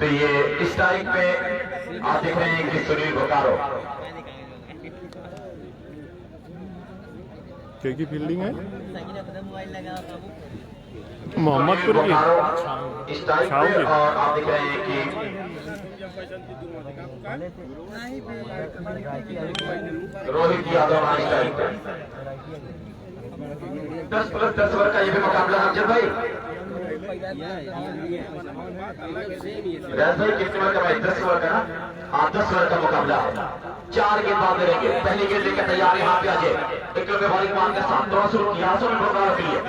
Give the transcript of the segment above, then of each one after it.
तो ये स्ट्राइक पे आप देख रहे हैं कि सुनील बोकारो की फील्डिंग है। मोहम्मदपुर की स्ट्राइक पे और आप देख रहे हैं कि रोहित यादव स्ट्राइक पे 10+10 ओवर का ये भी मुकाबला अमजद भाई। राज भाई कितने ओवर का भाई? 10 ओवर का ना? हाँ 10 ओवर का मुकाबला है। 4 गेंदबाज रहेंगे। पहली गेंद लेकर तैयार यहाँ पे अजय एक बॉलिंग मान के साथ थोड़ा शुरू किया के लिए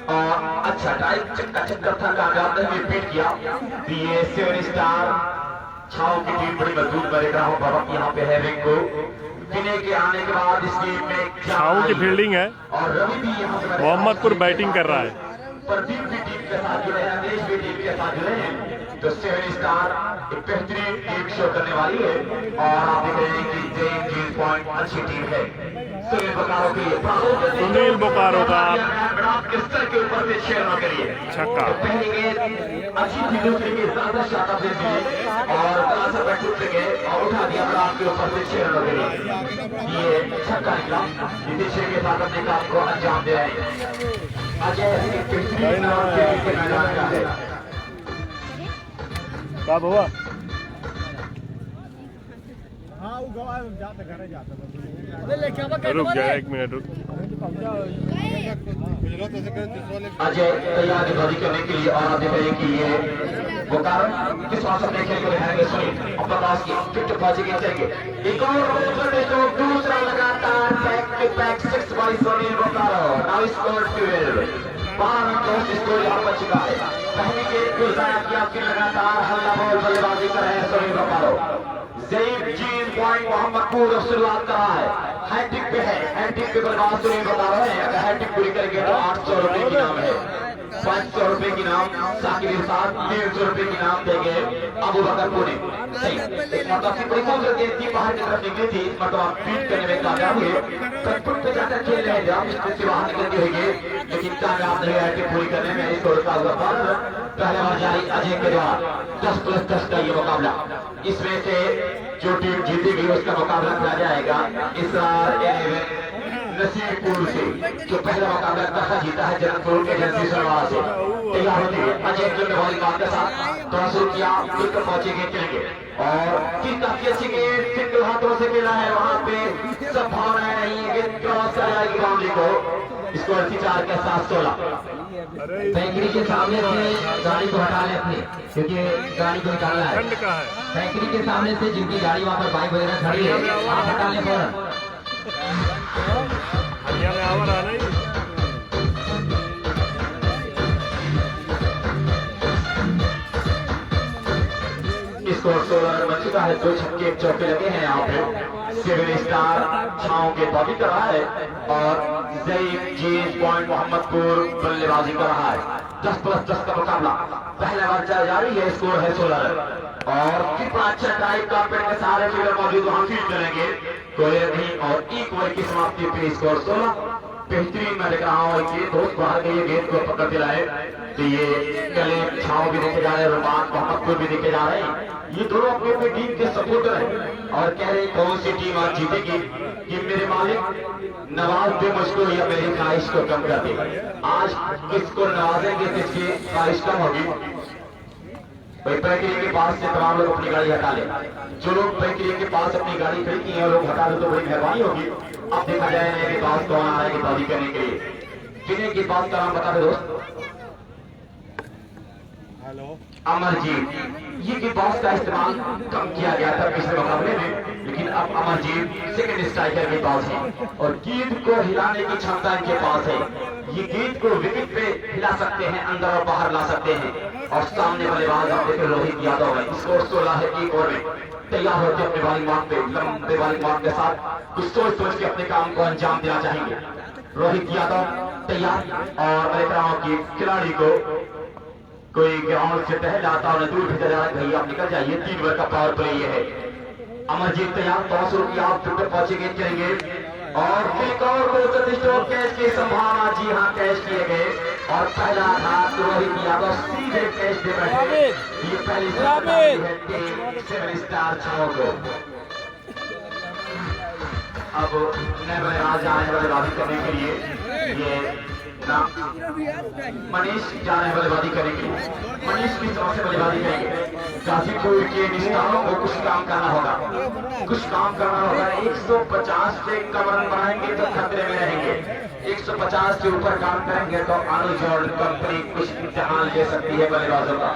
और अच्छा टाइम चक्कर था, कामयाब नहीं पीट किया। ये 7 स्टार छाव की टीम बड़ी मजबूत मैं देख रहा हूँ बाबा यहाँ पे है रिंकू पिने के आने के बाद इस टीम में छाव की फील्डिंग है और रवि भी यहाँ पे मोहम्मदपुर बैटिंग कर रहा है। प्रदीप भी टीम के साथ जुड़े हैं, देश भी टीम के साथ जुड़े हैं। तो 7 स्टार एक बेहतरीन टीम शो करने वाली है और आप देख रहे हैं कि जेम पॉइंट अच्छी टीम है। सुनील बोकारो की सुनील बोकारो का स्तर के ऊपर से शेयर न करिए छक्का। पहली गेंद अच्छी थी, दूसरी गेंद ज्यादा शानदार दे दी और तलाशा बैठ टूट गए और उठा दिया ब्राउन के ऊपर से शेयर न करिए। ये छक्का निकला, नीतीश के साथ अपने काम को अंजाम दे रहे हैं। अजय मैदान का है। कब हुआ? रुक जाए 1 मिनट रुक। अजय तैयारी बाजी करने के लिए और आप देख रहे हैं कि ये बोकारो किस बात से खेल को दिखाएंगे। सुनील अपना पास की फिट बाजी के चलेंगे एक और दूसरा लगातार back to back 6 by Sunil Bokaro. Now score 12 score यहाँ पर चुका है। पहली गेंद को जाया किया, फिर लगातार हल्ला बॉल बल्लेबाजी कर रहे हैं सुनील बोकारो। जेम पॉइंट मोहम्मदपुर शुरुआत कर रहा है, हैट्रिक पे है, हैट्रिक पे बल्लेबाज सुनील बोकारो है। अगर हैट्रिक पूरी करेंगे तो 800 रुपए की नाम है, 500 रुपए की नाम साकिब इरशाद, 150 रुपए की नाम देंगे अबू बकर पुणे। सही बड़ी खूबसूरत गेंद थी, बाहर की तरफ निकली थी, इस मरतबा बीट करने में कामयाब हुए। कटपुट पे जाकर खेल रहे हैं, से बाहर निकलती हुई लेकिन कामयाब नहीं हैट्रिक पूरी करने में। इसको रुका हुआ पहले बार जारी अजय के द्वारा 10+10 का ये मुकाबला। इसमें से जो टीम जीतेगी उसका मुकाबला किया जाएगा इसरार नसीरपुर से, जो पहला मुकाबला कहा जीता है जनकपुर एजेंसी सरवाला से। तैयार होती है अजय के बात के साथ थोड़ा शुरू किया, बिल्कुल पहुंचेंगे चलेंगे और किस काफी अच्छी गेंद सिंगल हाथों से खेला है। वहां पे संभावना नहीं है, गेंद क्रॉस कर जाएगी बाउंड्री को। स्कोर 4 के साथ 16। बैंकरी के सामने से गाड़ी को हटा ले अपनी, क्योंकि गाड़ी को निकालना है। बैंकरी के सामने से जिनकी गाड़ी वहाँ पर बाइक वगैरह खड़ी है आप हटा ले फौरन। स्कोर 16 रन बन चुका है, 2 छक्के 1 चौके लगे हैं यहाँ पे। 7 स्टार छाओं के बॉबी कर रहा है और जेम पॉइंट मोहम्मदपुर बल्लेबाजी कर रहा है। 10+10 का मुकाबला पहला बार जारी है, स्कोर है 16 रन और कितना अच्छा टाइप का पेड़ के सारे फील्डर मौजूद वहां फील्ड करेंगे कोई नहीं और 1 ओवर की समाप्ति पे स्कोर 16। बेहतरीन मैं देख रहा हूँ कि दोस्त बाहर के गेंद को पकड़ के लाए। तो ये कले छाव भी देखे जा रहे हैं, रुमान मोहम्मदपुर भी देखे जा रहे हैं। ये दोनों अपने अपने टीम के सपोर्टर हैं और कह रहे हैं कौन सी टीम आज जीतेगी। कि मेरे मालिक नवाज दे मुझको या मेरी ख्वाहिश को कम कर दे। आज किसको नवाजेंगे किसकी ख्वाहिश कम होगी। प्रक्रिया के पास से तमाम लोग अपनी गाड़ी हटा ले, जो लोग प्रक्रिया के पास अपनी गाड़ी खड़ी की है लोग हटा दे तो बड़ी मेहरबानी होगी। अब देखा जाए के पास कौन आ रहा है बाजी करने के लिए। किन्हीं के पास का नाम बता दे दोस्त। हेलो अमरजीत, ये के पास का इस्तेमाल कम किया गया था पिछले मुकाबले में, लेकिन अब अमरजीत सेकंड स्ट्राइकर के पास है और गेंद को हिलाने की क्षमता इनके पास है। ये गेंद को विकेट पे हिला सकते हैं, अंदर और बाहर ला सकते हैं। और सामने बल्लेबाज आप देखें रोहित यादव है। स्कोर 16 है, 1 ओवर में तैयार होते अपने बॉलिंग मार्क पे, लंबे बॉलिंग मार्क के साथ कुछ सोच के अपने काम को अंजाम देना चाहेंगे। रोहित यादव तैयार और मैं देख रहा हूँ कि खिलाड़ी को कोई ग्राउंड से टहलाता और दूर भेजा जा रहा है, भैया आप निकल जाइए। 3 ओवर का पावर प्ले ये है। अमरजीत तैयार, 100 रुपया आप फिर पहुंचेंगे चलेंगे और एक और कैच की संभावना। जी हाँ, कैच किए गए और पहला आघात रोहित यादव सीधे कैच दे बैठे। ये पहली है टीम 7 स्टार छाओ को। अब नए बल्लेबाज आने बल्लेबाजी करने के लिए ये मनीष जा रहे हैं बल्लेबाजी करने के लिए। मनीष की तरफ से बल्लेबाजी करेंगे। गाजीपुर के निष्ठाओं को कुछ काम करना होगा, कुछ काम करना होगा। 150 से कम रन बनाएंगे तो खतरे में रहेंगे, 150 से ऊपर काम करेंगे तो अनुज और कंपनी कुछ इम्तिहान ले सकती है बल्लेबाजों का।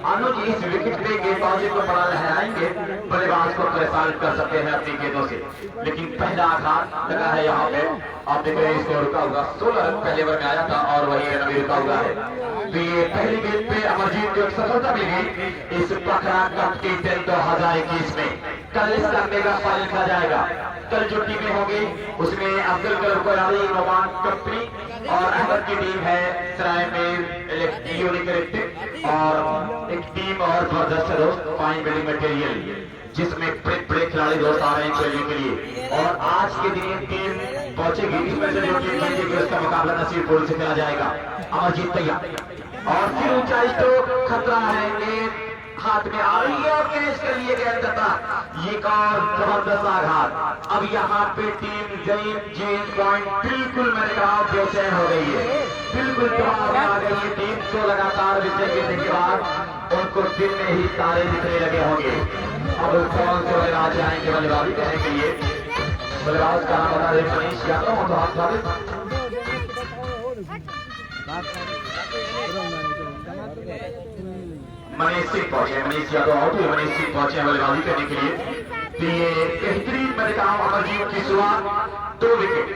अनुज इस विकेट पे गेंदबाजी को बड़ा लहराएंगे, बल्लेबाज को परेशान कर सकते हैं अपनी गेंदों से। लेकिन पहला आघात लगा है यहाँ पे, आप देख रहे हैं इसको रुका हुआ 16 रन पहले ओवर में आया था और वही रन अभी रुका हुआ है। तो ये पहली गेंद पे अमरजीत को सफलता मिली इस पखरा कप की 2021 में। कल इसका मेगा फाइनल खेला जाएगा। कल जो टीमें होंगी उसमें अब्दुल कलर कोराली नोमान कंपनी और अहमद की टीम है सरायमेर इलेक्ट्रिक और एक टीम और जबरदस्त दोस्त फाइन बिल्डिंग मटेरियल, जिसमें बड़े खिलाड़ी दोस्त आ रहे हैं खेलने के लिए। और आज के दिन ये टीम पहुंचेगी, इसमें से जो टीम जीतेगी उसका मुकाबला नसीबपुर से खेला जाएगा। अमरजीत तैयार और फिर ऊंचा स्ट्रोक, खतरा है, गेंद हाथ में आ रही है और कैच कर लिए गए तथा ये और जबरदस्त आघात। अब यहाँ पे टीम जेम्स पॉइंट बिल्कुल मैंने कहा बेचैन हो गई है, बिल्कुल दबाव में आ गई है टीम। तो लगातार विकेट गिरने के बाद उनको दिन में ही तारे दिखने लगे होंगे। अब कौन से बल्लेबाज आएंगे बल्लेबाजी करने के लिए? बल्लेबाज का नाम बता दें मनीष यादव, तो हाथ साबित मनीष सिंह पहुंचे, मनीष यादव आउट हुए, मनीष सिंह पहुंचे बल्लेबाजी करने के लिए। तो ये बेहतरीन मैंने कहा अमरजीत की शुरुआत, 2 विकेट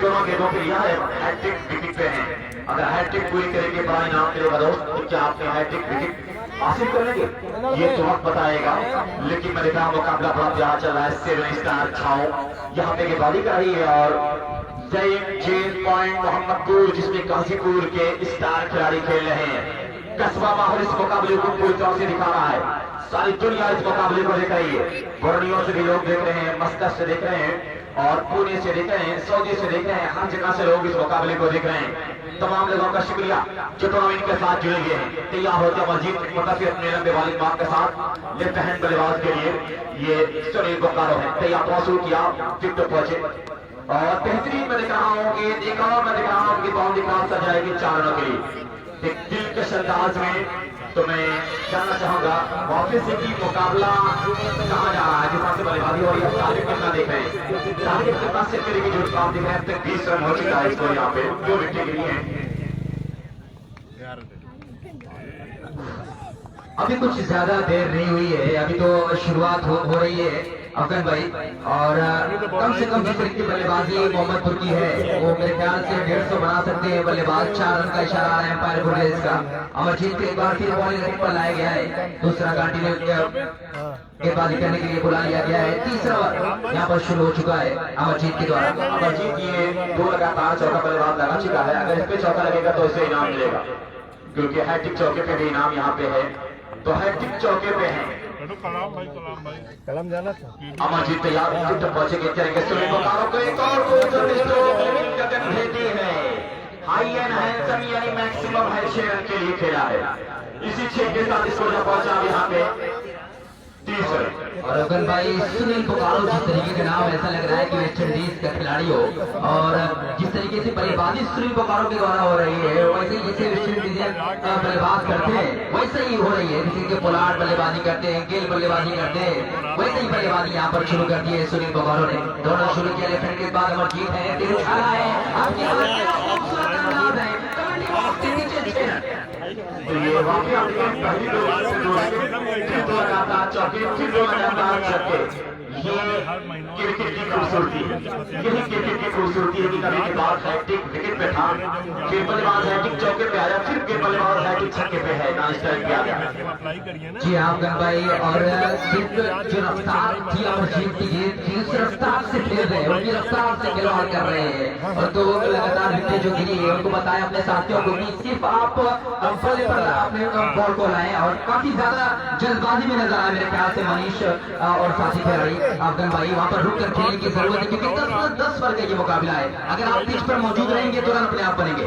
दोनों गेंदों पे लिया है, हैट्रिक विकेट पे है। अगर हैट्रिक पूरी करेंगे बड़ा इनाम मिलेगा दोस्त। तो क्या आपने हैट्रिक विकेट हासिल कर लेंगे ये तो वक्त बताएगा। लेकिन मैंने कहा मुकाबला बड़ा प्यार चल रहा है। 7 स्टार छाओ यहाँ पे गेंदबाजी कर रही है और जेल पॉइंट मोहम्मदपुर, जिसमें गाजीपुर के स्टार खिलाड़ी खेल रहे हैं। कस्बा माहौल इस मुकाबले को पूरी तरह से दिखा रहा है, सारी दुनिया इस मुकाबले को देख रही है। बोर्नियो से भी लोग देख रहे हैं, मस्कत से देख रहे हैं और पुणे से देख रहे हैं, सऊदी से देख रहे हैं, हर जगह से लोग इस मुकाबले को देख रहे हैं। तमाम लोगों का शुक्रिया जो टूर्नामेंट के साथ जुड़े हुए हैं। तैयार होते मजीद मुताफिर अपने लंबे वाली बात के साथ ये पहन बल्लेबाज के लिए ये सुनील बोकारो है। तैयार शुरू किया, टिप तो पहुंचे और बेहतरीन मैंने कहा होंगे। एक और मैंने कहा उनकी बाउंड्री क्रॉस कर जाएगी 4 रनों के लिए। एक दिलकश अंदाज में तो मैं जानना चाहूंगा वापिस से की मुकाबला कहाँ जा रहा है, जिस से बल्लेबाजी हो रही है। टारगेट कितना देख रहे हैं, टारगेट कितना सेट करेगी जो आप देख रहे हैं। अब तक 20 रन हो चुका है इसको यहाँ पे 2 विकेट गिरी है। अभी कुछ ज्यादा देर नहीं हुई है, अभी तो शुरुआत हो रही है अफगान भाई। और कम से कम जिस तरह की बल्लेबाजी मोहम्मदपुर की है वो मेरे ख्याल से 150 बना सकते हैं बल्लेबाज। 4 रन का इशारा आ रहा है एम्पायर गुररेज का। अमरजीत को एक बार फिर बॉलिंग रेट पर लाया गया है, दूसरा कंटिन्यू गेंदबाजी करने के लिए बुला लिया गया है। तीसरा ओवर यहाँ पर शुरू हो चुका है अमरजीत के द्वारा। अमरजीत ये 2 लगातार चौका बल्लेबाज लगा चुका है। अगर इस पे चौका लगेगा तो इसे इनाम मिलेगा, क्योंकि हैट्रिक चौके पे भी इनाम यहाँ पे है। तो हैट्रिक चौके पे है कलम जाना था। अमरजीत तैयार पहुंचेंगे करेंगे सुनील बोकारो को एक और गगन भेदी है। हाई एंड हैंडसम यानी मैक्सिमम है 6 रन के लिए खेला है। इसी 6 के साथ इसको जब पहुंचा यहाँ पे 30 रन। और अफगान भाई सुनील बोकारो जिस तरीके का नाम ऐसा लग रहा है कि वेस्ट इंडीज का खिलाड़ी हो। और जिस तरीके से बल्लेबाजी सुनील बोकारो के द्वारा हो रही है वैसे ही जैसे वेस्ट इंडीज बल्लेबाज करते हैं वैसे ही हो रही है। जैसे कि पोलार्ड बल्लेबाजी करते हैं, गेल बल्लेबाजी करते हैं, वैसे ही बल्लेबाजी यहाँ पर शुरू कर दी है सुनील बोकारो ने। दोनों शुरू किया लेफ्ट हैंड के बाद अमरजीत है, तीर उछाला है, तो ये वाकई पहली लगातार चौके, फिर 2 लगातार छक्के। ये क्रिकेट की खूबसूरती है, यही क्रिकेट की खूबसूरती है कि कभी के बाद हैट्रिक विकेट पे था, फिर बल्लेबाज हैट्रिक चौके पे आया, फिर बल्लेबाज हैट्रिक छक्के पे है, नाइस स्ट्राइक पे आ गया। जी हाँ अफगान भाई। और सिर्फ जो रफ्तार थी अमरजीत की उस रफ्तार से खेल रहे हैं, उनकी रफ्तार से खिलवाड़ कर रहे हैं। और तो लगातार विकेट जो गिरी है उनको बताया अपने साथियों को कि सिर्फ आप बल्ले पर अपने बॉल को लाएं। और काफी ज्यादा जल्दबाजी में नजर आया मेरे ख्याल से मनीष और साथी खिलाड़ी अफगान भाई। वहां पर रुक कर खेलने की जरूरत है क्योंकि 10 पर 10 का ये मुकाबला है। अगर आप पिच पर मौजूद रहेंगे तो रन अपने आप बनेंगे।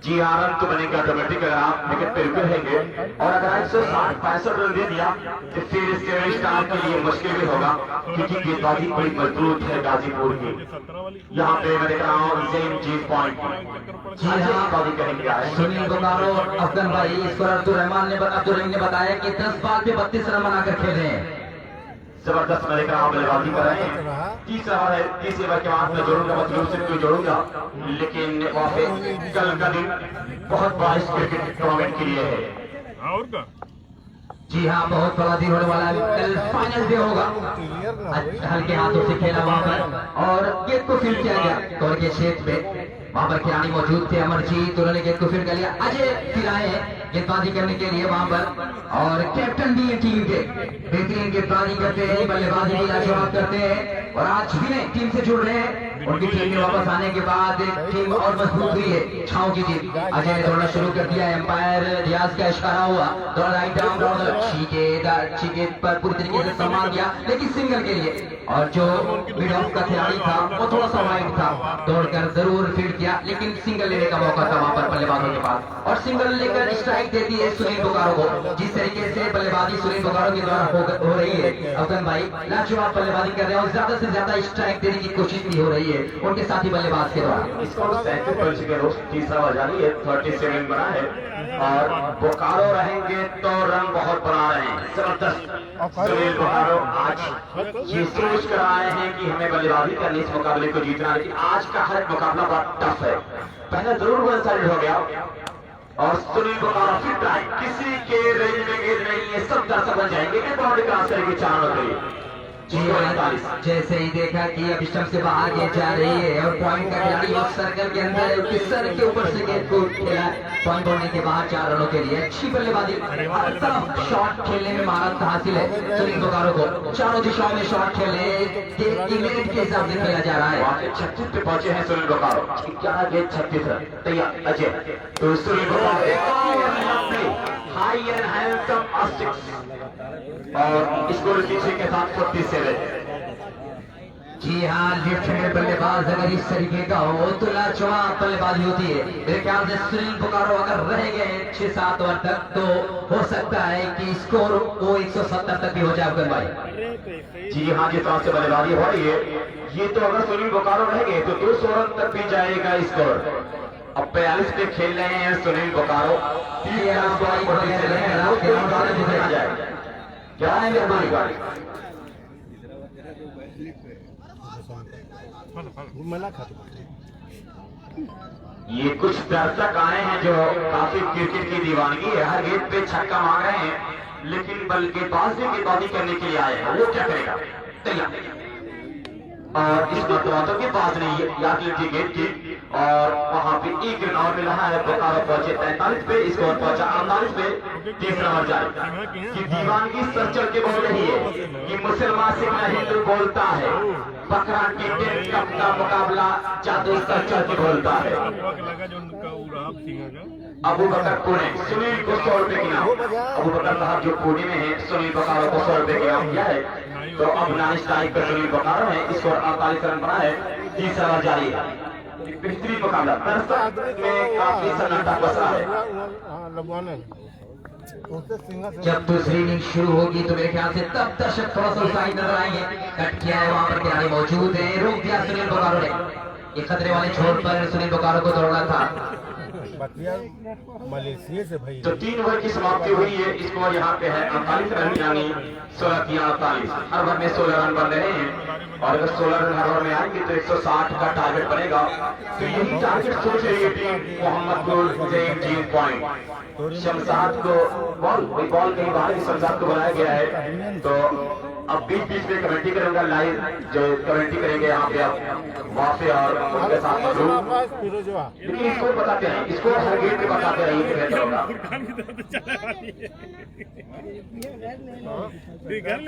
जी आनंद तो बनेगा ऑटोमेटिक अगर आप विकेट पे रुके रहेंगे और अगर 160-65 रन दे दिया तो फिर इसके स्टार के लिए मुश्किल भी होगा क्योंकि गेंदबाजी बड़ी मजबूत है गाजीपुर की। यहाँ पे मैं देख रहा हूँ सेम चीज पॉइंट जी हाँ, कहेंगे सुनील बोकारो अफगान भाई स्कोर अब्दुल रहीम ने बताया कि 10 बॉल पे 32 रन बनाकर खेले हैं। जबरदस्त मैं देख रहा हूँ बल्लेबाजी कर रहे हैं। तीसरा ओवर है, तीसरे ओवर के बाद मैं जोड़ूंगा मतलब से कोई जोड़ूंगा लेकिन वहाँ पे कल का दिन बहुत बड़ा इस क्रिकेट टूर्नामेंट के लिए है। और का जी हाँ, बहुत बड़ा दिन होने वाला है। कल फाइनल भी होगा। हल्के हाथों से खेला वहाँ पर और गेंद को फील्ड किया गया दौड़ के क्षेत्र में। वहाँ पर खिलाड़ी मौजूद थे, अमरजीत, उन्होंने गेंद को फील्ड कर लिया। अजय फिर आए गेंदबाजी करने के लिए वहाँ पर और कैप्टन भी है टीम के, बेहतरीन गेंदबाजी करते हैं, बल्लेबाजी भी लाजवाब करते हैं और आज भी नहीं टीम से जुड़ रहे हैं। उनकी टीम में वापस आने के बाद टीम और मजबूत हुई है। छाव की टीम अजय ने दौड़ना शुरू कर दिया। एम्पायर रियाज का इशारा हुआ, दौड़ राइट डाउन अच्छी गेंद पर पूरी तरीके से सम्मान दिया लेकिन सिंगल के लिए। और जो मिड ऑफ का खिलाड़ी था वो थोड़ा सा वाइड था, दौड़कर जरूर फील्ड किया लेकिन सिंगल लेने का मौका था वहां पर बल्लेबाजों के पास और सिंगल लेकर स्ट्राइक देती है सुनील बोकारो को। जिस तरीके से बल्लेबाजी सुनील बोकारो के द्वारा हो रही है, अफगान भाई लाजवाब बल्लेबाजी कर रहे हैं और ज्यादा से ज्यादा स्ट्राइक देने की कोशिश भी हो रही है उनके साथी बल्लेबाज के द्वारा। स्कोर 37 बन चुके रोज, तीसरा ओवर जारी है, 37 बना है और बोकारो रहेंगे तो रन बहुत बना रहे हैं। जबरदस्त सुनील बोकारो आज ये सोच कर आए हैं कि हमें बल्लेबाजी करनी इस मुकाबले को जीतना, लेकिन आज का हर मुकाबला बड़ा टफ है। पहले जरूर वन साइड हो गया और सुनील बोकारो फिर ट्राई, किसी के रेंज में गेंद नहीं है, सब दर्शक बन जाएंगे कि बाउंड्री क्रॉस करेगी 4 रन के लिए। जैसे ही देखा कि अब स्टंप से बाहर गेंद जा रही है और पॉइंट का खिलाड़ी उस सर्कल के अंदर है, उसके सर के ऊपर से गेंद को खेला, पॉइंट होने के बाद 4 रनों के लिए अच्छी बल्लेबाजी। शॉट खेलने में महारत हासिल है सुनील बोकारो को, चारों दिशाओं में शॉट खेले मिनट के हिसाब से खेला जा रहा है। 36 पे पहुंचे हैं सुनील बोकारो, 11 गेंद 36 रन तैयार। अजय तो Sunil Bokaro high and handsome अस्टिक्स और स्कोर पीछे के साथ 47। जी हाँ, लेफ्ट हैंड बल्लेबाज अगर इस तरीके का हो तो लाजवाब बल्लेबाजी होती है। मेरे ख्याल से सुनील बोकारो अगर रह गए 6-7 ओवर तक तो हो सकता है कि स्कोर वो 170 तक भी हो जाए अफगान भाई। जी हाँ, जिस तरह से बल्लेबाजी हो रही है ये तो अगर सुनील बोकारो रह गए तो 200 रन तक भी जाएगा स्कोर। अब 42 पे खेल रहे हैं सुनील बोकारो, क्या है मेहरबानी गाड़ी ये कुछ दर्शक आए हैं जो काफी क्रिकेट की दीवानगी है, हर गेंद पे छक्का मांग रहे हैं लेकिन बल के पास भी गेंदबाजी करने के लिए आए हैं। वो क्या करेगा तैयार और इस मतवादों के पास नहीं है, याद लीजिए गेंद की और वहां पे एक रन और मिला है। बोकारो पहुंचे 43 पे, स्कोर पहुंचा 48 पे। तीसरा ओवर जारी कि दीवानगी सर चल के बोल रही है कि मुसलमान सिख हिंदू बोलता है, बकरा की टेन कप का मुकाबला जादू सर चल के बोलता है। अबू बकर पुणे सुनील को 100 रुपए की नाम, अबू बकर साहब जो पुणे में है सुनील बोकारो को 100 रुपए की नाम किया है। तो अब नॉन स्ट्राइक पर सुनील बोकारो है, स्कोर 48 रन बना है। तीसरा ओवर जारी है, बेहतरीन मुकाबला, दर्शक में काफी सन्नाटा बस रहा है। जब दूसरी इनिंग शुरू होगी तो मेरे ख्याल से तब दर्शक थोड़ा सा उत्साहित नजर आएंगे। कट किया है, वहां पर खिलाड़ी मौजूद है, रोक दिया सुनील बोकारो ने। ये खतरे वाले छोर पर सुनील बोकारो को दौड़ना था। मलेशिया से भाई तो 3 ओवर की समाप्ति हुई है, स्कोर यहाँ पे है 48 रन यानी 16 की 48। हर ओवर में 16 रन बन रहे हैं और अगर 16 रन हर ओवर में आएंगे तो 160 का टारगेट बनेगा। तो यही टारगेट सोच रही है टीम मोहम्मदपुर जीत पॉइंट। शमशाद को बॉल कहीं बाहर शमशाद को बनाया गया है। तो अब बीच में कमेंट्री करूंगा, लाइव जो कमेंट्री करेंगे यहाँ पे आप वहाँ पे और उनके साथ लेकिन इसको बताते हैं, इसको हर गेट पे बताते रहिए कि बेहतर होगा।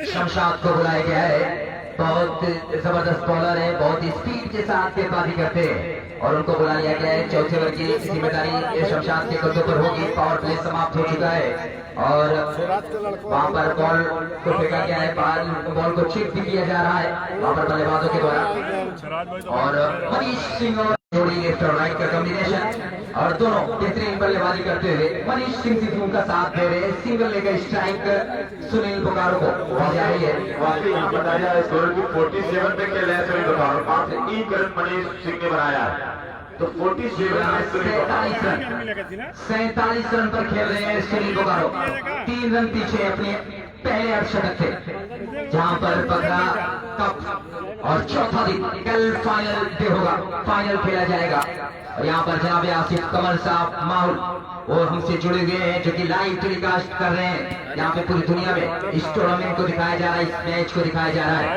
शमशाद को बुलाया गया है, बहुत जबरदस्त बॉलर है, बहुत स्पीड के साथ गेंदबाजी करते हैं और उनको बुला लिया गया है। चौथे ओवर की जिम्मेदारी शमशाद के कंधों पर होगी। पावर प्ले समाप्त हो चुका है और वहां पर बॉल को फेंका गया है, बॉल को चिप भी किया जा रहा है वहां पर बल्लेबाजों के द्वारा। और मनीष सिंह और जोड़ी लेफ्ट और राइट का कॉम्बिनेशन और दोनों बेहतरीन बल्लेबाजी करते हुए मनीष सिंह सिद्धू का साथ दे रहे। सिंगल लेकर स्ट्राइक सुनील बोकारो को हो जा रही है। वाकई यहाँ बताया स्कोर की 47 पे खेल रहे हैं सुनील बोकारो, 5 एक रन मनीष सिंह ने बनाया है, तो 47 रन पर खेल रहे हैं सुनील बोकारो। 3 रन पीछे अपने पहले अर्धशतक थे, जहां पर पकड़ा कप और चौथा दिन कल फाइनल डे होगा, फाइनल खेला जाएगा। और यहाँ पर जनाब आसिफ कमर साहब माहौल और हमसे जुड़े हुए हैं, जो कि लाइव टेलीकास्ट कर रहे हैं। यहाँ पे पूरी दुनिया में इस टूर्नामेंट को दिखाया जा रहा है, इस मैच को दिखाया जा रहा है।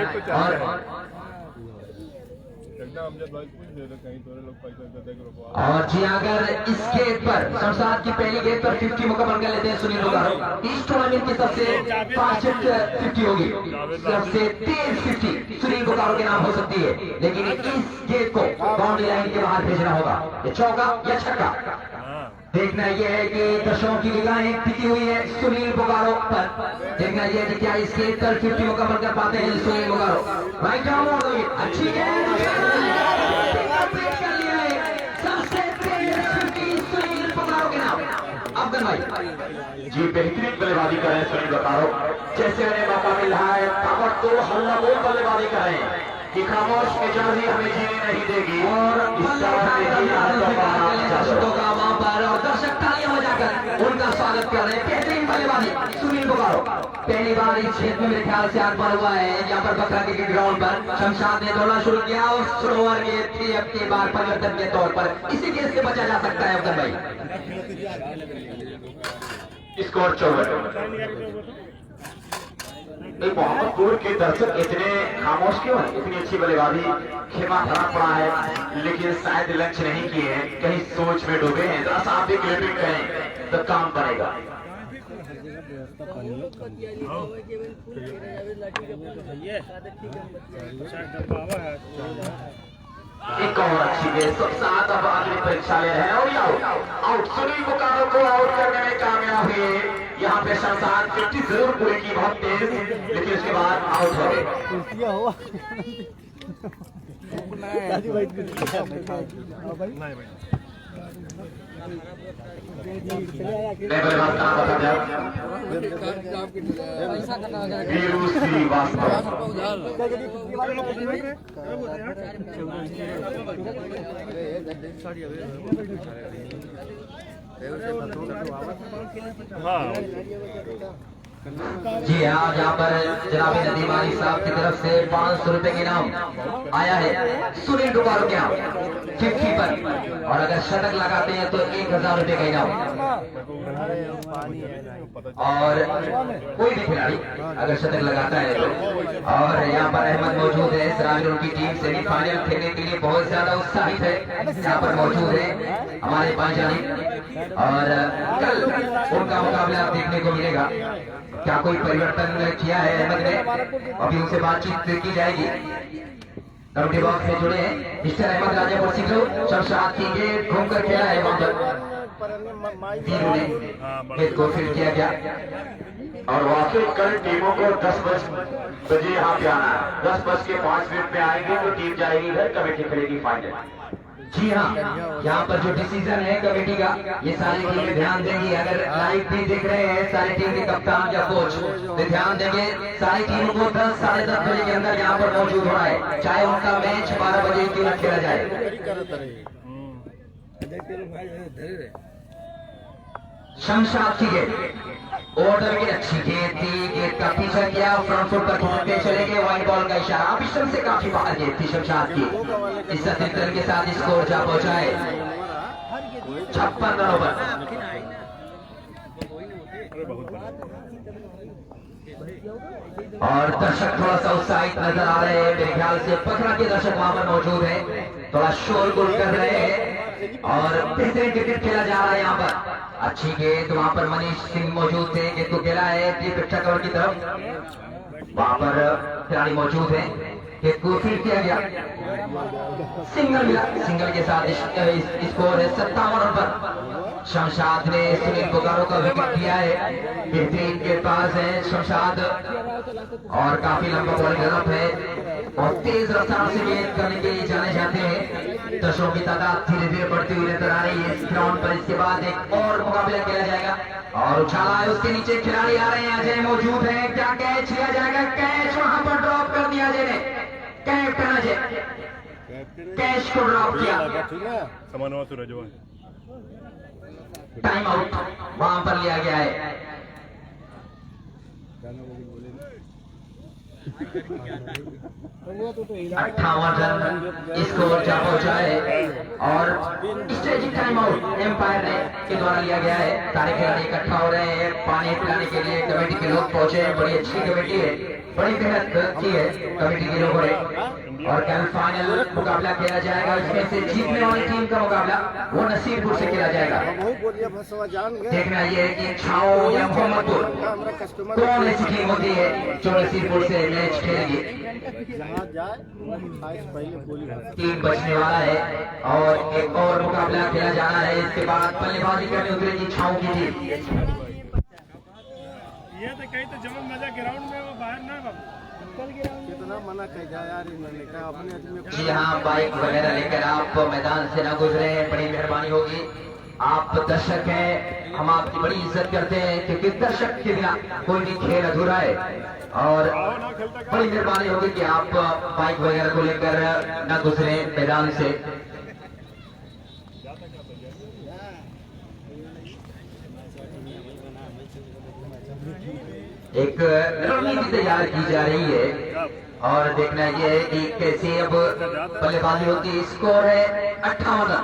और जी अगर इस गेट पर शमशाद की पहली गेट पर 50 मुकम्मल कर लेते हैं सुनील बोकारो, इस टूर्नामेंट की सबसे फास्टेस्ट 50 होगी, सबसे तेज 50 सुनील बोकारो के नाम हो सकती है। लेकिन इस गेट को बाउंड्री लाइन के बाहर भेजना होगा, ये चौका या छक्का। देखना यह है कि दर्शकों की निगाहें टिकी हुई है सुनील बोकारो पर। देखना यह है कि क्या इस गेट पर 50 मुकम्मल कर पाते हैं सुनील बोकारो। राइट आर्म और अच्छी गेंद कर लिया है, सबसे तेज 50 सुनील बोकारो के नाम। अफगन भाई जी बेहतरीन बल्लेबाजी कर रहे हैं सुनील बोकारो, जैसे उन्हें मौका मिल रहा है ताबड़तोड़ हल्लाबोल बल्लेबाजी कर रहे हैं कि खामोश मिजाजी हमें जीने नहीं देगी। और इस तरह दर्शकों का वहां पर और दर्शक तालियां बजाकर उनका स्वागत कर रहे हैं। बेहतरीन बल्लेबाजी सुनील बोकारो, पहली बार इस क्षेत्र में मेरे ख्याल से आगमन हुआ है। यहाँ पर बकरा क्रिकेट ग्राउंड पर शमशाद ने दौड़ना शुरू किया और स्लोअर के थे अपनी बार परिवर्तन के तौर पर इसी केस से बचा जा सकता है। अफगन भाई स्कोर 54। मोहम्मदपुर के दर्शक इतने खामोश क्यों हैं? इतनी अच्छी बल्लेबाजी, खेमा भरा पड़ा है, लेकिन शायद लंच नहीं किए हैं, कहीं सोच में डूबे हैं। जरा सा आप भी क्लिपिंग करें तो काम बनेगा। एक और अच्छी गेंद, सब साथ अब अगली परीक्षा ले रहे हैं और आउट सुनील बोकारो को आउट करने में कामयाब हुए। यहाँ पे शमशाद 50 जरूर पूरी की, बहुत तेज, लेकिन उसके बाद आउट हो गए। बल्लेबाज का नाम बता वीरू श्रीवास्तव। जी हाँ, यहाँ पर जनाब नदीम अली साहब की तरफ से 500 रुपए के इनाम आया है सुनील बोकारो के यहाँ 50 पर, और अगर शतक लगाते हैं तो 1000 रुपए का इनाम। और कोई भी खिलाड़ी अगर शतक लगाता है तो। और यहाँ पर अहमद मौजूद है, सिराज उनकी टीम सेमीफाइनल खेलने के लिए बहुत ज्यादा उत्साहित है, यहाँ पर मौजूद है हमारे भाईजानी। और कल उनका मुकाबला देखने को मिलेगा। क्या कोई परिवर्तन किया है अहमद ने? अभी उनसे बातचीत की जाएगी। कमेटी बॉक्स में जुड़े हैं मिस्टर अहमद राजापुर सिंह। शमशाद की गेट घूमकर खेला है वहां पर, वीरू ने गेट को फील्ड किया गया। और वाकई कल टीमों को 10 बजे यहाँ पे आना है, 10:05 पे आएंगे तो टीम जाएगी घर, कमेटी खेलेगी फाइनल। जी हाँ, यहाँ पर जो डिसीजन है कमेटी का, ये सारी टीमें ध्यान देंगी। अगर लाइव भी देख रहे हैं सारी टीम के कप्तान या कोच, तो ध्यान देंगे सारी टीमों को 10 साढ़े 10 बजे के अंदर यहाँ पर मौजूद होना है, चाहे उनका मैच 12 बजे क्यों न खेला जाए। शमशाद की गेट ऑर्डर की अच्छी गेंद थी, गेंद का पीछा किया, फ्रंट फुट पर घूमते चले गए, वाइड बॉल का इशारा। अभी से काफी बाहर गेंद थी शमशाद की। इस रन के साथ स्कोर जा पहुंचाए 56 रनों पर। और दर्शक थोड़ा सा उत्साहित नजर आ रहे हैं, मेरे ख्याल से 15 के दर्शक वहां पर मौजूद है, थोड़ा शोरगुल कर रहे हैं और बेहतरीन क्रिकेट खेला जा रहा है यहाँ पर। अच्छी गेंद, वहां पर मनीष सिंह मौजूद थे, गेंद को खेला है पिक्चर कवर की तरफ, वहां पर खिलाड़ी मौजूद है, गेंद को फील्ड किया गया, सिंगल मिला, सिंगल के साथ स्कोर है 57 रन पर। शमशाद ने सुनील बोकारो का विकेट लिया है। बेहतरीन के पास है शमशाद और काफी लंबा बॉल गलत है और तेज रफ्तार से गेंद करने के लिए जाने जाते हैं। दर्शकों की तादाद धीरे धीरे बढ़ती हुई नजर आ रही है इस ग्राउंड पर। इसके बाद एक और मुकाबला खेला जाएगा और उछाला है, उसके नीचे खिलाड़ी आ रहे हैं। अजय मौजूद है, क्या कैच लिया जाएगा? कैच वहां पर ड्रॉप कर दिया अजय ने। कैप्टन अजय कैच को ड्रॉप किया। टाइम आउट वहां पर लिया गया है। 58 रन स्कोर जा पहुंचा है और स्ट्रेचिंग टाइम आउट एम्पायर ने के द्वारा लिया गया है। सारे खिलाड़ी इकट्ठा हो रहे हैं, पानी पिलाने के लिए कमेटी के लोग पहुंचे हैं। बड़ी अच्छी कमेटी है, बड़ी मेहनत की है कमेटी के लोगों ने। और कल फाइनल मुकाबला खेला जाएगा, इसमें से जीतने वाली टीम का मुकाबला वो नसीरपुर से खेला जाएगा। देखना ये है कि छाओ या मोहम्मदपुर कौन ऐसी टीम होती है जो नसीरपुर से मैच खेलेगी। टीम बचने वाला है और एक और मुकाबला खेला जाना है। इसके बाद बल्लेबाजी करने उतरेगी छाओ की टीम। ये तो कहीं तो जमन मजा ग्राउंड में वो बाहर ना कितना मना कह यार इन्होंने कहा अपने। जी हाँ, बाइक वगैरह लेकर आप मैदान से ना गुजरे, बड़ी मेहरबानी होगी। आप दर्शक हैं, हम आपकी बड़ी इज्जत करते हैं क्योंकि दर्शक के बिना कोई भी खेल अधूरा है और बड़ी मेहरबानी होगी कि आप बाइक वगैरह को लेकर ना गुजरे मैदान से। एक रणनीति तैयार की जा रही है और देखना यह है कि कैसे अब बल्लेबाजी होती है। स्कोर है 58 रन।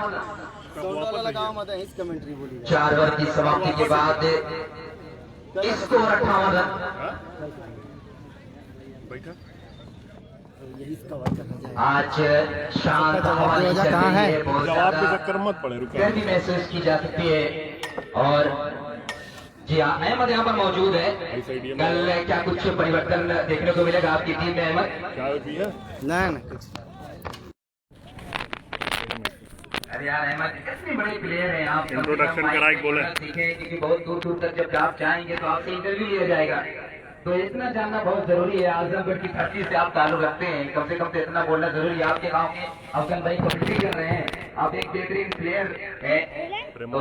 4 ओवर की समाप्ति के बाद स्कोर 58 रन। आज शांत हवा चल रही है, बहुत ज्यादा गर्मी महसूस की जा सकती है और जी हाँ, अहमद यहाँ पर मौजूद है। कल क्या कुछ परिवर्तन देखने को मिलेगा आपकी टीम में अहमद? नहीं अरे यार अहमद कितने बड़े प्लेयर हैं आप। इंट्रोडक्शन कराई बोले सीखे क्योंकि बहुत दूर दूर तक जब आप जाएंगे तो आपसे इंटरव्यू लिया जाएगा, तो इतना जानना बहुत जरूरी है। आजमगढ़ की धरती से आप ताल्लुक रखते हैं, कम से कम तो इतना बोलना जरूरी है। आपके गांव में अफजल भाई कमेंट्री कर रहे हैं, आप एक बेहतरीन प्लेयर हैं। तो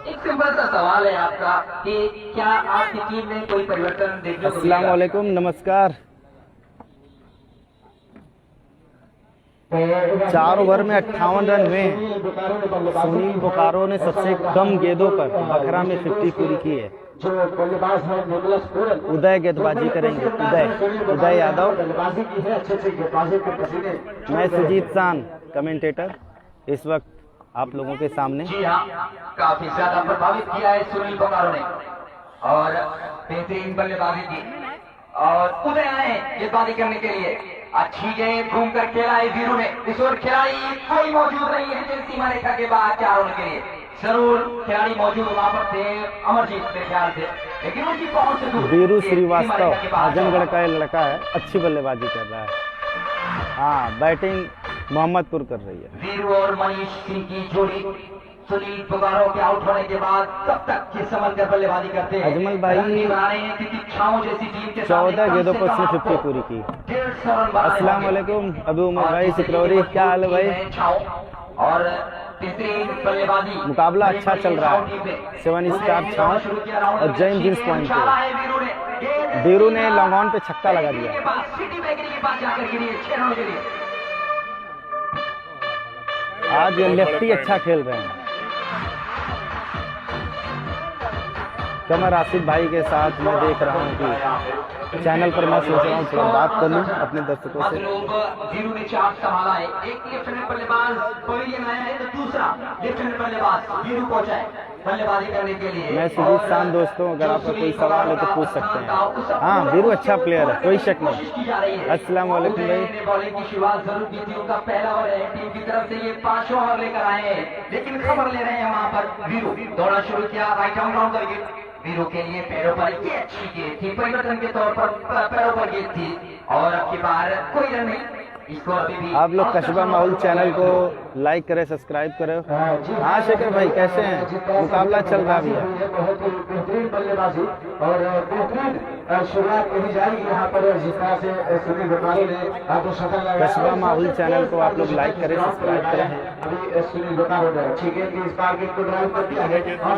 एक सिंपल सा सवाल है आपका कि क्या आपकी टीम में कोई परिवर्तन देखने को मिलेगा? अस्सलाम वालेकुम, नमस्कार। 4 ओवर में 58 रन हुए। सुनील बोकारो ने सबसे कम गेंदों पर बखरा में 50 पूरी की है। उदय गेंदबाजी करेंगे, उदय यादव। मैं सुजीत सान कमेंटेटर इस वक्त आप लोगों के सामने। जी हाँ, काफी ज्यादा प्रभावित किया है सुनील बोकारो ने और बेहतरीन बल्लेबाजी की और उदय आए गेंदबाजी करने के लिए। अच्छी गेंद घूम कर खेला है वीरू ने। इस ओर खिलाड़ी कोई मौजूद नहीं है सीमा रेखा के बाद 4 ओवर के लिए। जरूर खिलाड़ी मौजूद वहां पर थे, अमरजीत के ख्याल से, लेकिन उनकी पहुंच से दूर। वीरू श्रीवास्तव आजमगढ़ का लड़का है, अच्छी बल्लेबाजी कर रहा है। हाँ, बैटिंग मोहम्मदपुर कर रही है। वीरू और मनीष सिंह की जोड़ी सुनील बोकारो के आउट होने के बाद कब तक ये संभल कर बल्लेबाजी करते हैं। अजमल भाई 14 गेंदों पर उसने 50 पूरी की। अस्सलाम वालेकुम अबू उमर भाई सिकरौरी, क्या हाल है भाई? और बेहतरीन बल्लेबाजी, मुकाबला अच्छा चल रहा है। 7 स्टार छाव और जैन जींस पॉइंट पे वीरू ने लॉन्ग ऑन पे छक्का लगा दिया। आज ये लेफ्टी अच्छा खेल रहे हैं। कमर आसिफ भाई के साथ मैं देख रहा हूँ कि चैनल पर मैं सोच रहा हूँ थोड़ा बात कर लूँ अपने दर्शकों से। वीरू ने चार्ज संभाला है, एक लेफ्ट हैंड बल्लेबाज पवेलियन आया है तो दूसरा लेफ्ट हैंड बल्लेबाज वीरू पहुंचा है बल्लेबाजी करने के लिए। मैं सुजीत शान दोस्तों, अगर आपका कोई सवाल है तो पूछ सकते हैं। हाँ, वीरू अच्छा प्लेयर है, कोई शक नहीं। अस्सलाम वालेकुम भाई। बॉलिंग की शुरुआत जरूर की थी, उनका पहला ओवर है टीम की तरफ से। ये 5वां ओवर लेकर आए हैं, लेकिन खबर ले रहे हैं वहां पर वीरू। दौड़ा शुरू किया, राइट आउट राउंड करके वीरू के लिए पैरों पर ये अच्छी गेंद थी, परिवर्तन के तौर पर पैरों पर गेंद थी और अब की बार कोई रन नहीं। इसको अभी भी आप लोग कस्बा माहौल चैनल को लाइक करें, सब्सक्राइब करें। हाँ शेखर भाई कैसे हैं? मुकाबला चल रहा भी है। बहुत ही बेहतरीन बल्लेबाजी और बेहतरीन शुरुआत कही जाएगी यहाँ पर जिस तरह से सुनील बटाली ने आपको शतक लगाया। कस्बा माहौल चैनल को आप लोग लाइक करें, सब्सक्राइब करें। अभी सुनील बटाली ने ठीक है कि इस बार गेंद को ड्राइव कर दिया है और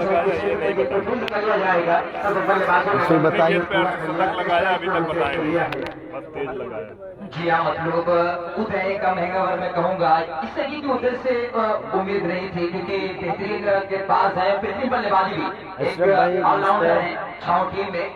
गेंद को फील्ड कर लिया जाएगा। तब बल्लेबाजों ने बताइए लगाया अभी तक बताया बस तेज लगाया। जी हाँ, मतलब उदय का महंगा वर्ग मैं कहूंगा इससे की उधर से उम्मीद नहीं थी क्योंकि बेहतरीन गेंदबाज है, बेहतरीन बल्लेबाजी भी एक ऑलराउंडर है 6 टीम में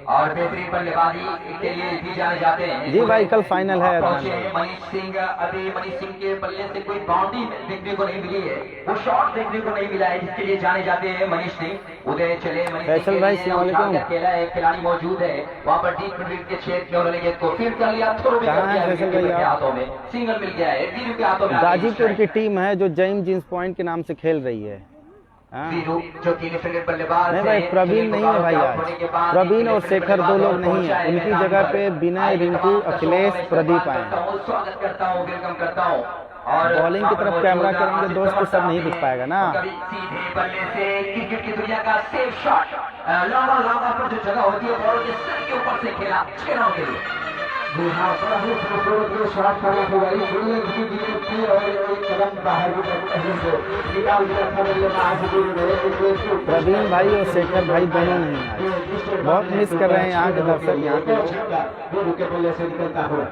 और बेहतरीन बल्लेबाजी के लिए भी जाने जाते हैं। जी भाई कल फाइनल है। पहुंचे हैं मनीष सिंह। अभी मनीष सिंह के बल्ले से कोई बाउंड्री देखने को नहीं मिली है, वो शॉट देखने को नहीं मिला है जिसके लिए जाने जाते हैं मनीष सिंह। उदय चले फैसल भाई अस्सलाम वालेकुम। अकेला एक खिलाड़ी मौजूद है वहाँ पर डीप मिड के क्षेत्र में उन्होंने गेंद को फील्ड कर लिया, थ्रो भी कर दिया विकेट के हाथों में, सिंगल मिल गया है वीरू के हाथों में। गाजीपुर की टीम है जो जैम जींस पॉइंट के नाम से खेल रही है। वीरू जो कि डिफेंडेड बल्लेबाज नहीं भाई प्रवीण नहीं है भाई, आज प्रवीण और शेखर 2 लोग नहीं है, उनकी जगह पे विनय, रिंकू, अखिलेश, प्रदीप आए। स्वागत करता हूँ, वेलकम करता हूँ। और बॉलिंग की तरफ कैमरा करेंगे दोस्त तो सब नहीं दिख पाएगा ना। सीधे बल्ले से क्रिकेट की दुनिया का सेफ शॉट लंबा लंबा पर जो जगह होती है बॉल के सर के ऊपर से खेला 6 रनों के लिए। जी हाँ, बड़ा ही खूबसूरत ये शॉट करना होगा, ये बड़ी अच्छी दी थी और एक कदम बाहर भी पहले से निकाल दिया था बल्लेबाज। प्रवीण भाई और शेखर भाई दोनों नहीं आए, बहुत मिस कर रहे हैं यहाँ के दर्शक। यहाँ के बल्ले से निकलता हुआ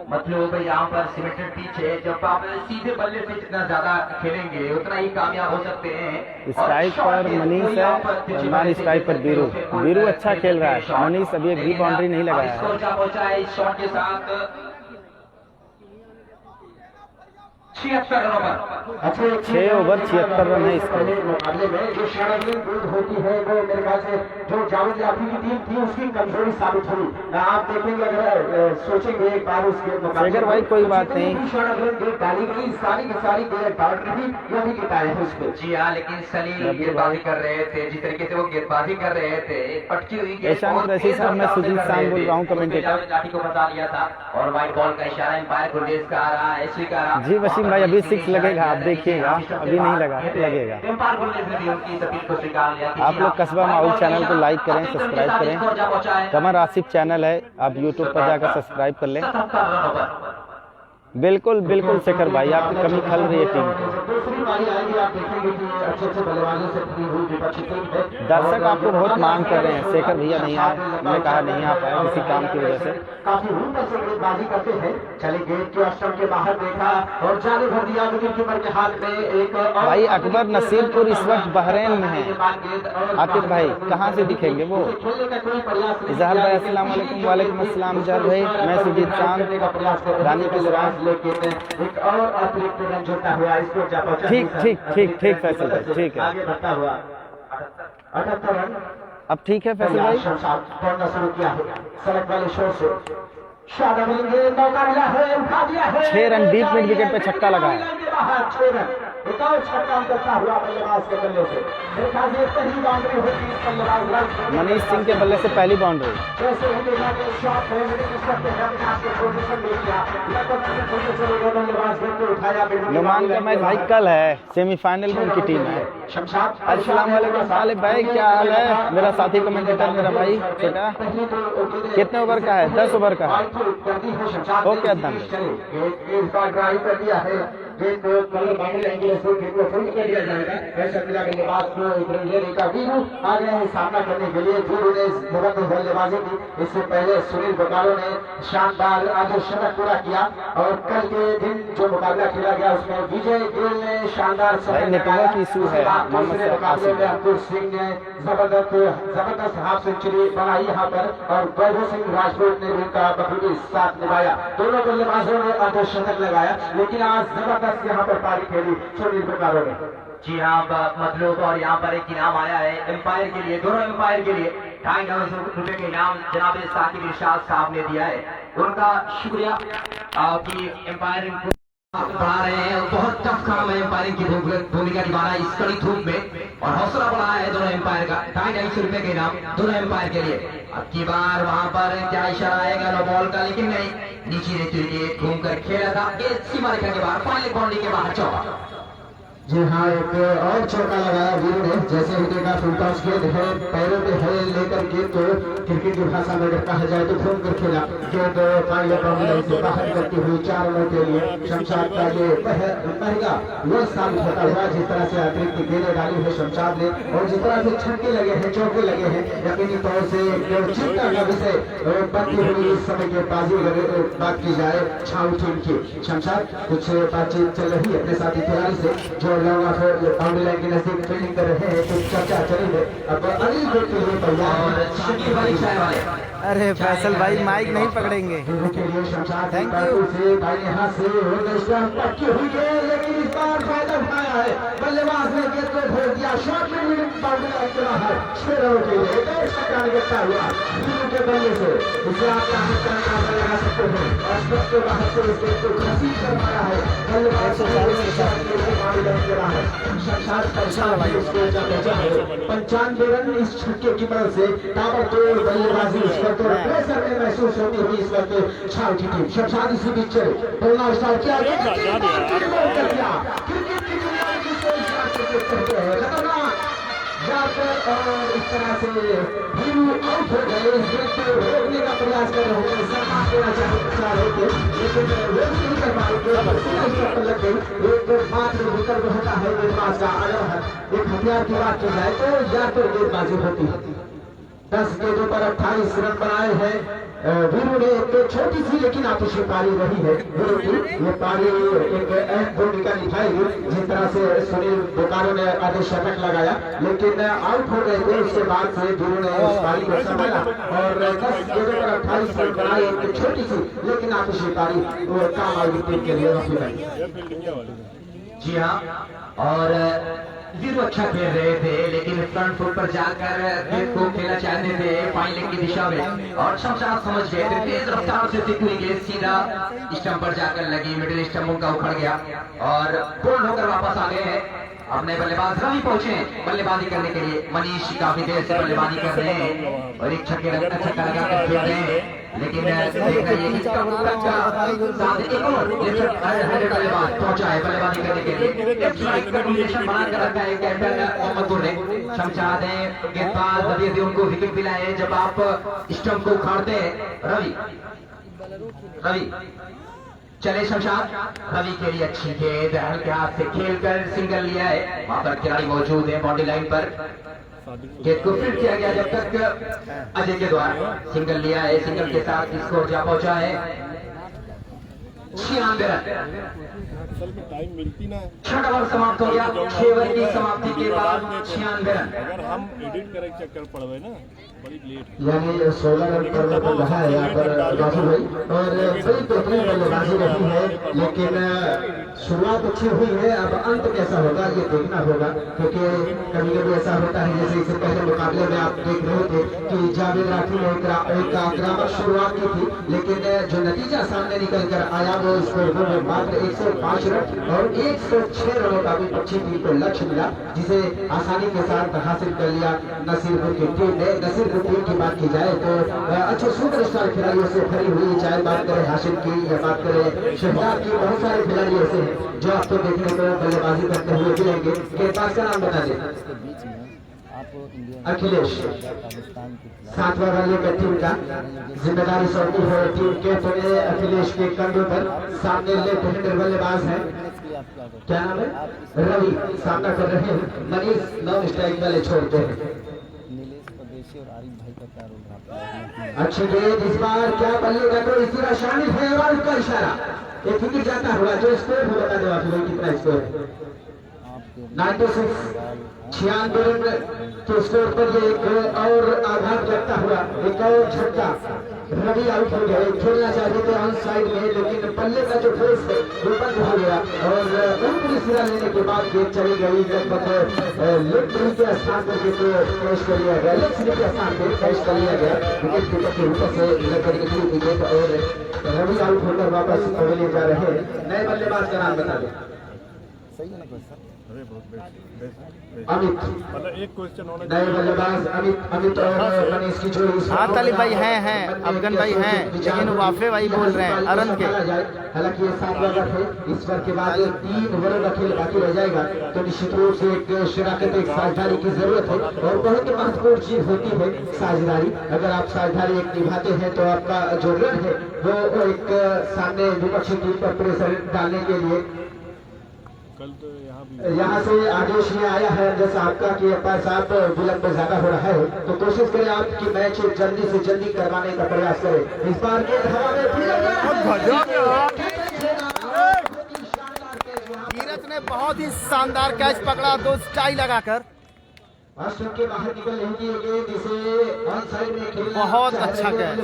मतलब यहाँ पर सिमेंटेड पिच है, जब आप सीधे बल्ले से जितना ज्यादा खेलेंगे उतना ही कामयाब हो सकते हैं। स्ट्राइक पर मनीष है और नॉन स्ट्राइक पर वीरू। वीरू अच्छा खेल रहा है, मनीष अभी एक भी बाउंड्री नहीं लगाया है। पहुंचा है इस शॉट के साथ 76 रनों पर। 6 ओवर 76 रन है इसका। मुकाबले में जो शानदार होती है वो मेरे ख्याल से जो जावेद जाफरी की टीम थी उसकी कमजोरी साबित हुई। आप देखेंगे अगर सोचेंगे एक बार उसके शेखर भाई कोई बात नहीं, डाली गई सारी की सारी बाउंड्री भी यही गिटाए हैं उसको। जी हाँ, लेकिन सलील गेंदबाजी कर रहे थे, जिस तरीके से वो गेंदबाजी कर रहे थे पटकी हुई ईशान रशीद साहब, मैं सुजीत शाम बोल रहा हूँ, कमेंटेटर। जाफरी को बता दिया था और व्हाइट बॉल का इशारा एम्पायर गुरदेश का आ रहा है, स्वीकार जी वसीम भाई अभी 6 लगेगा, आप देखिएगा अभी नहीं लगा, लगेगा। आप लोग कस्बा माहौल चैनल को लाइक करें, सब्सक्राइब करें। कमर आसिफ चैनल है, आप यूट्यूब पर जाकर सब्सक्राइब कर लें। बिल्कुल बिल्कुल शेखर भाई आपकी कमी खल रही है टीम को। दर्शक आपको बहुत मांग कर रहे हैं, शेखर भैया नहीं आए, मैंने कहा नहीं आ पाए किसी काम की वजह से। काफी गेंदबाजी करते हैं, चले गेंद के स्टंप के बाहर देखा और जाने भर दिया विकेटकीपर के हाथ में। एक भाई अकबर नसीरपुर इस वक्त बहरीन में है। आतिफ भाई कहाँ से दिखेंगे वो? इजहार भाई अस्सलाम वालेकुम। वालेकुम अस्सलाम इजहार भाई, मैं सुजीत चांद रानी के दौरान। एक और अतिरिक्त रन जोड़ता हुआ इसको ठीक ठीक ठीक ठीक फैसल भाई, ठीक है आगे बढ़ता हुआ 78 रन। अब ठीक है फैसल भाई, दौड़ना शुरू किया है सड़क वाले शोर से। शादा मिलेंगे, मौका मिला है, उठा दिया है। 6 रन डीप मिड विकेट पे छक्का लगा है। 6 रन एक और छक्का करता हुआ बल्लेबाज के बल्ले से। पहली बाउंड्री होती है बल्लेबाज मनीष सिंह के बल्ले से पहली बाउंड्री। जैसे ही देखा शॉट है पोजीशन ले लिया, नुमान का मैच भाई कल है, सेमीफाइनल में उनकी टीम है। अस्सलाम वालेकुम सालिब भाई, क्या हाल है? मेरा साथी कमेंटेटर मेरा भाई छोटा, कितने ओवर का है? 10 ओवर का है। ओके अदम कर दिया है गेंद को मतलब बाउंड्री एंगल से गेंद को फुल कर दिया जाएगा। ऐसा मिला बल्लेबाज को इधर का वीरू आ गए हैं सामना करने के लिए। वीरू ने जबरदस्त बल्लेबाजी की, इससे पहले सुनील बटालो ने शानदार आगे शतक पूरा किया और कल के दिन जो मुकाबला खेला गया उसमें विजय गिल ने शानदार नेटवर्क इशू है। अंकुर सिंह ने जबरदस्त हाफ सेंचुरी बनाई यहाँ पर और वैभव सिंह राजपूत ने भी उनका बखूबी साथ निभाया। दोनों बल्लेबाजों ने अर्धशतक लगाया, लेकिन आज जबरदस्त यहाँ पर पारी खेली सुनील बटालो ने। जी हाँ मतलब और यहाँ पर एक इनाम आया है एम्पायर के लिए, दोनों एम्पायर के लिए 250 रुपए का इनाम जनाब साकिब इरशाद साहब ने दिया है। उनका शुक्रिया कि एम्पायरिंग बढ़ा रहे हैं। बहुत टफ काम है एम्पायरिंग की भूमिका निभाना इस कड़ी धूप में और हौसला बढ़ा है दोनों एम्पायर का। 250 रुपए का इनाम दोनों एम्पायर के लिए। अब की बार वहां पर क्या इशारा आएगा नो बॉल का, लेकिन नहीं, नीचे रहते हुए घूमकर खेला था, एक सीमा रेखा के बाहर, फाइनल बाउंड्री के बाहर चौका। जी हाँ, एक और चौका लगाया वीरू ने। जैसे ही देखा फुल टॉस गेंद है, पैरों पे है लेकर गेंद को क्रिकेट की भाषा में अगर कहा जाए तो घूम कर खेला, गेंद फाइनल बाउंड्री से बाहर करती हुई 4 रनों के लिए शमशाद का ये महंगा वो साबित होता हुआ। जिस तरह से अतिरिक्त गेंदें डाली है शमशाद ने और जिस तरह से छक्के लगे हैं, चौके लगे हैं, यकीनी तौर से चिंता का विषय बनती हुई इस समय के बाजी अगर बात की जाए छाऊ टीम की। शमशाद कुछ बातचीत चल रही है अपने साथी खिलाड़ी से जो बाउंड्री लाइन के नजदीक फील्डिंग कर रहे हैं, तो चर्चा चली है। अब अनिल के लिए तैयार अरे फैसल भाई माइक नहीं पकड़ेंगे। थैंक यू भाई। यहाँ से पक्की हुई है, लेकिन इस बार फायदा उठाया है बल्लेबाज ने, गेंद को भेज दिया शॉर्ट में बाउंड्री लाइन के बाहर 6 रनों के लिए। हुआ के बल्ले से इसे आप लगा सकते हैं और सबके बाहर से इस गेंद को घसीट कर मारा है बल्लेबाज 95 रन इस छक्के की मदद से ताबड़तोड़ बल्लेबाजी इस वक्त प्रेशर में महसूस होती हुई इस वक्त छाव की टीम। शमशाद इसी बीच बोलना स्टार्ट किया, क्रिकेट की दुनिया खतरनाक जाकर और इस तरह से वीरू आउट हो गए। इस गेंद को रोकने का प्रयास कर रहे थे, सरमा देना चाह रहे थे, लेकिन रोक नहीं कर पाए, लग गई। एक मात्र विकल्प होता है गेंदबाज का, अगर एक हथियार की बात की जाए तो या तो गेंदबाजी होती है। 10 गेंदों पर 28 रन बनाए हैं वीरू ने। एक छोटी सी लेकिन आतिशी पारी रही है वीरू की, ये पारी एक अहम भूमिका निभाएगी। जिस तरह से सुनील बोकारो ने आधे शतक लगाया लेकिन आउट हो गए थे, उसके बाद से वीरू ने इस पारी को संभाला और 10 गेंदों पर 28 रन बनाए। एक छोटी सी लेकिन आतिशी पारी वो काम आई टीम के लिए। जी हाँ, और वीरू अच्छा खेल रहे थे, लेकिन फ्रंट फुट पर जाकर गेंद को खेलना चाहते थे फाइनल की दिशा में, और शमशाद समझ गए थे, तेज रफ्तार से तिकुरी गेंद सीधा स्टंप पर जाकर लगी, मिडिल स्टंप का उखड़ गया और पूर्ण होकर वापस आ गए हैं। अपने बल्लेबाज रवि पहुंचे बल्लेबाजी करने के लिए। मनीष काफी देर से बल्लेबाजी कर रहे हैं और एक छक्का लगाकर खेल रहे हैं, लेकिन देखना ये बल्लेबाज पहुंचा है बल्लेबाजी करने के लिए। कॉम्बिनेशन बनाकर रखा है कैप्टन मोहम्मदपुर ने। शमशाद ने गेंदबाज अभी उनको विकेट दिलाए जब आप स्टंप को उखाड़ते हैं। रवि चले शमशाद, रवि के लिए अच्छी गेंद हल्के हाथ से खेलकर सिंगल लिया है। वहां पर खिलाड़ी मौजूद है बाउंड्री लाइन पर, गेंद को फिट किया गया जब तक अजय के द्वारा सिंगल लिया है। सिंगल के साथ स्कोर जा पहुंचा है 96 रन। टाइम मिलती ना 6 ओवर समाप्त हो गया। 6 ओवर की समाप्ति के बाद 96 रन। अगर हम एडिट करे चक्कर पड़ गए ना बड़ी लेट, यानी 16 रन करने को रहा है यहाँ पर राजू भाई, और बड़ी बेहतरीन बल्लेबाजी रही है, लेकिन शुरुआत अच्छी हुई है। अब अंत कैसा होगा ये देखना होगा, क्योंकि कभी कभी ऐसा होता है जैसे इससे पहले मुकाबले में आप देख रहे थे कि जावेद राठी ने एक आक्रामक शुरुआत की थी, लेकिन जो नतीजा सामने निकल कर आया वो स्कोर में मात्र 105 रन और 106 रनों का भी पक्षी टीम को लक्ष्य मिला, जिसे आसानी के साथ हासिल कर लिया नसीरपुर की टीम ने। नसीरपुर टीम की बात की जाए तो अच्छे सुपरस्टार खिलाड़ियों से भरी हुई, चाहे बात करें हाशिम की या बात करें शहजाद की, बहुत सारे खिलाड़ी ऐसे हैं जो आपको देखने को बल्लेबाजी करते हुए मिलेंगे। गेंदबाज का नाम बता दें। अखिलेश 7वां बल्ले का टीम का जिम्मेदारी सौंपी है टीम के तो अखिलेश के कंधों पर। सामने लेफ्ट हैंडर बल्लेबाज है, क्या नाम है, रवि सामना कर रहे हैं। मनीष नॉन स्ट्राइक वाले छोड़ते हैं। अच्छी गेंद इस बार, क्या बल्ले का तो इस तरह शामिल है और उसका इशारा एक फिक्र जाता हुआ जो स्कोर हो बता देगा फिर कितना स्कोर है। 96 रन के स्कोर पर ये एक और आघात लगता हुआ एक और झटका। रवि आउट हो गए, खेलना चाहते थे ऑन साइड में, लेकिन बल्ले का जो फेस है वो बंद हो गया और ऊपरी सिरा लेने के बाद गेंद चली गई लगभग लेग स्लिप के स्थान पर कैच कर लिया गया, लेग स्लिप के स्थान पर कैच कर लिया गया। विकेट कीपर के ऊपर से लगभग निकली विकेट और रवि आउट होकर वापस पवेलियन जा रहे हैं। नए बल्लेबाज का नाम बता दें। सही है ना क्वेश्चन? अरे बहुत बेस्ट अमित मतलब एक क्वेश्चन होना नए बल्लेबाज अमित और मनीष की जोड़ी। हाँ तालिब भाई हैं अफगन भाई हैं, लेकिन वाफे भाई बोल रहे हैं अरन के। हालांकि ये 7 ओवर थे, इस ओवर के बाद 3 ओवर का खेल बाकी रह जाएगा, तो निश्चित रूप से एक शराकत, एक साझेदारी की जरूरत है और बहुत महत्वपूर्ण चीज होती है साझेदारी। अगर आप साझेदारी एक निभाते हैं तो आपका जो रन है वो एक सामने विपक्षी टीम पर प्रेशर डालने के लिए। कल तो यहाँ से आदेश में आया है जैसा आपका कि अंपायर साहब विलंब ज्यादा हो रहा है, तो कोशिश करें आप कि मैच जल्दी से जल्दी करवाने का प्रयास करें। इस बार के हवा में धीरज ने बहुत ही शानदार कैच पकड़ा, 2 स्टाइल लगाकर। स्टंप के बाहर निकल रही थी गेंद, इसे ऑन साइड में खेलना बहुत अच्छा कैच,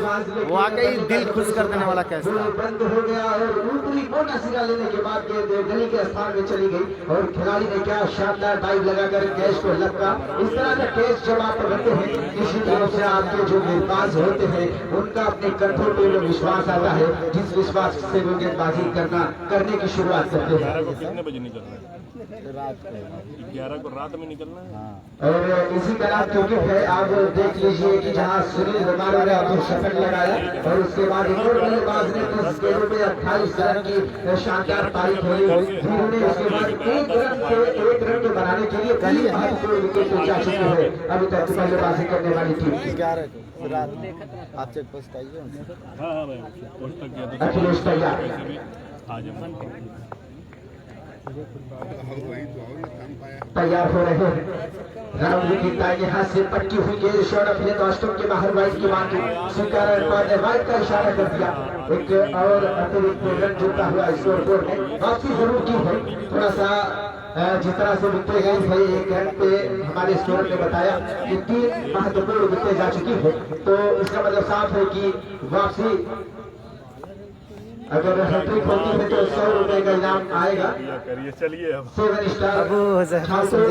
वाकई दिल खुश कर देने वाला कैच था। बंद हो गया और ऊपरी मोटा सिरा लेने के बाद गेंद गली के स्थान में चली गई और खिलाड़ी ने क्या शानदार डाइव लगाकर कैच को लपका। इस तरह का कैच जब आप पकड़ते हैं, निश्चित रूप से आपके जो गेंदबाज होते हैं उनका अपने कंट्रोल पे विश्वास आता है, जिस विश्वास से वो गेंदबाजी करने की शुरुआत करते हैं। कितने बजे निकलना है? रात को 11 को रात में निकलना है। और इसी तरह क्रिकेट है, आप देख लीजिए कि जहां सुनील कुमार ने अपनी शतक लगाया और उसके बाद एक और बल्लेबाज ने 10 गेंदों में 28 रन की शानदार पारी खेली। उन्होंने उसके बाद एक रन के बनाने के लिए 3 महत्वपूर्ण विकेट जा चुकी है अभी तक बल्लेबाजी करने वाली टीम। 11 को रात आप चेक पोस्ट आइए। हाँ भाई पोस्ट तक गया अखिलेश तैयार तैयार हो रहे हैं। राउंड की टाई यहाँ से पटकी हुई गेंद शॉट अपने दोस्तों के बाहर वाइट की मांगी, स्वीकार ने वाइट का इशारा कर दिया। एक और अतिरिक्त रन जुटा हुआ स्कोर बोर्ड में वापसी जरूर की है। थोड़ा सा जिस तरह से विकेट गई है, एक रन पे हमारे स्कोर ने बताया कि 3 महत्वपूर्ण विकेट जा चुकी है, तो इसका मतलब साफ है कि वापसी अगर हैट्रिक होती है तो 100 रुपए का इनाम आएगा। करिए चलिए अब 7 स्टार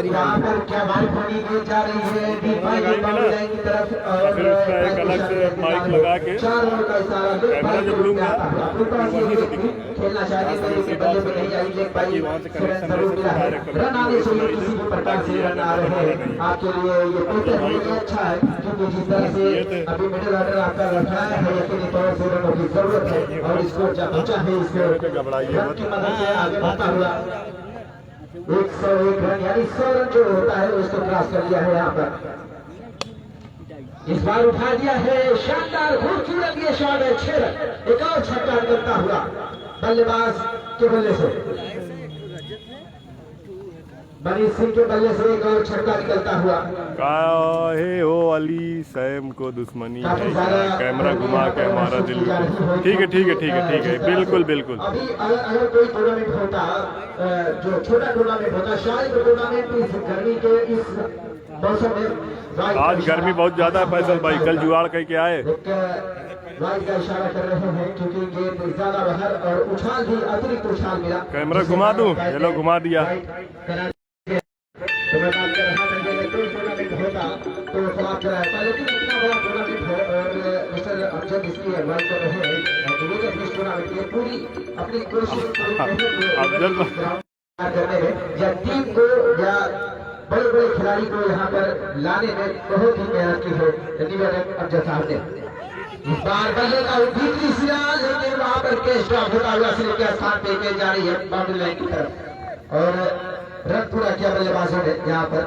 यहाँ पर क्या बाइक बनी दी जा रही है की तरफ और फिर उसका एक अलग से माइक लगा के 4 ओवर का इशारा कैमरा जब लूंगा अपने पास खेलना चाहिए तो इसके बल्ले में नहीं जाएगी, एक भाई जरूर मिला है। रन आने चाहिए, किसी भी प्रकार से रन आ रहे हैं आपके लिए ये बेहतर है, ये अच्छा है, क्योंकि जिस तरह से अभी मिडिल ऑर्डर आपका लड़ाया है यकीनी तौर से रनों की जरूरत है और इसको पहुंचा है इसको रन की मदद से आगे बढ़ता हुआ 101 रन यानी 100 रन जो होता है उसको क्रॉस कर लिया है। यहाँ पर इस बार उठा दिया है, शानदार खूबसूरत ये शॉट है, 6 रन। एक और छक्का निकलता हुआ बल्लेबाज के बल्ले से, मनीष सिंह के बल्ले से एक और छक्का निकलता हुआ। काहे हो अली सैम को दुश्मनी है, कैमरा घुमा के हमारा दिल। ठीक है ठीक है ठीक है ठीक है, बिल्कुल बिल्कुल। अभी अगर कोई टूर्नामेंट होता, जो छोटा टूर्नामेंट होता, शायद टूर्नामेंट इस गर्मी के इस मौसम में, आज गर्मी बहुत ज्यादा है फैसल भाई, कल जुगाड़ कह के आए। वाइट का इशारा कर रहे हैं क्योंकि गेंद ज्यादा बाहर और उछाल भी अतिरिक्त उछाल मिला। कैमरा घुमा दूं? चलो घुमा दिया। तो मैं बात कर रहा था कि कोई टूर्नामेंट होता तो समाप्त कराया, लेकिन इतना बड़ा टूर्नामेंट है और मिस्टर अफजल इसकी अगुवाई कर रहे हैं इस टूर्नामेंट की पूरी अपनी कोशिश करने में या टीम को या बड़े बड़े खिलाड़ी को यहाँ पर लाने में बहुत ही मेहनत की है निवेदन अफजल साहब ने। इस बार बल्ले का भीतरी सिरा, लेकिन वहां पर कैच ड्रॉप होता हुआ सिर्फ के स्थान पे खेल जा रही है बाउंड्री लाइन की तरफ और रन पूरा किया बल्लेबाजों ने यहाँ पर।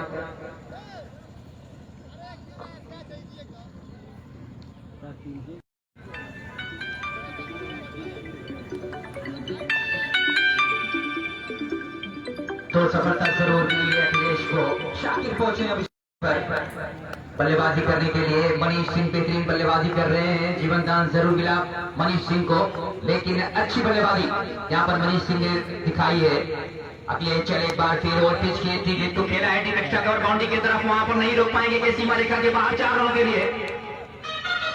तो सफलता जरूर मिली है अखिलेश को। शाकिर पहुंचे अभी बल्लेबाजी करने के लिए। मनीष सिंह बेहतरीन बल्लेबाजी कर रहे हैं, जीवन दान जरूर मिला मनीष सिंह को, लेकिन अच्छी बल्लेबाजी यहाँ पर मनीष सिंह ने दिखाई है। अगले चले एक बार फिर और पिच की तो खेला है डीप एक्स्ट्रा कवर बाउंड्री की तरफ, वहां पर नहीं रोक पाएंगे कि सीमा रेखा के बाहर 4 रनों के लिए।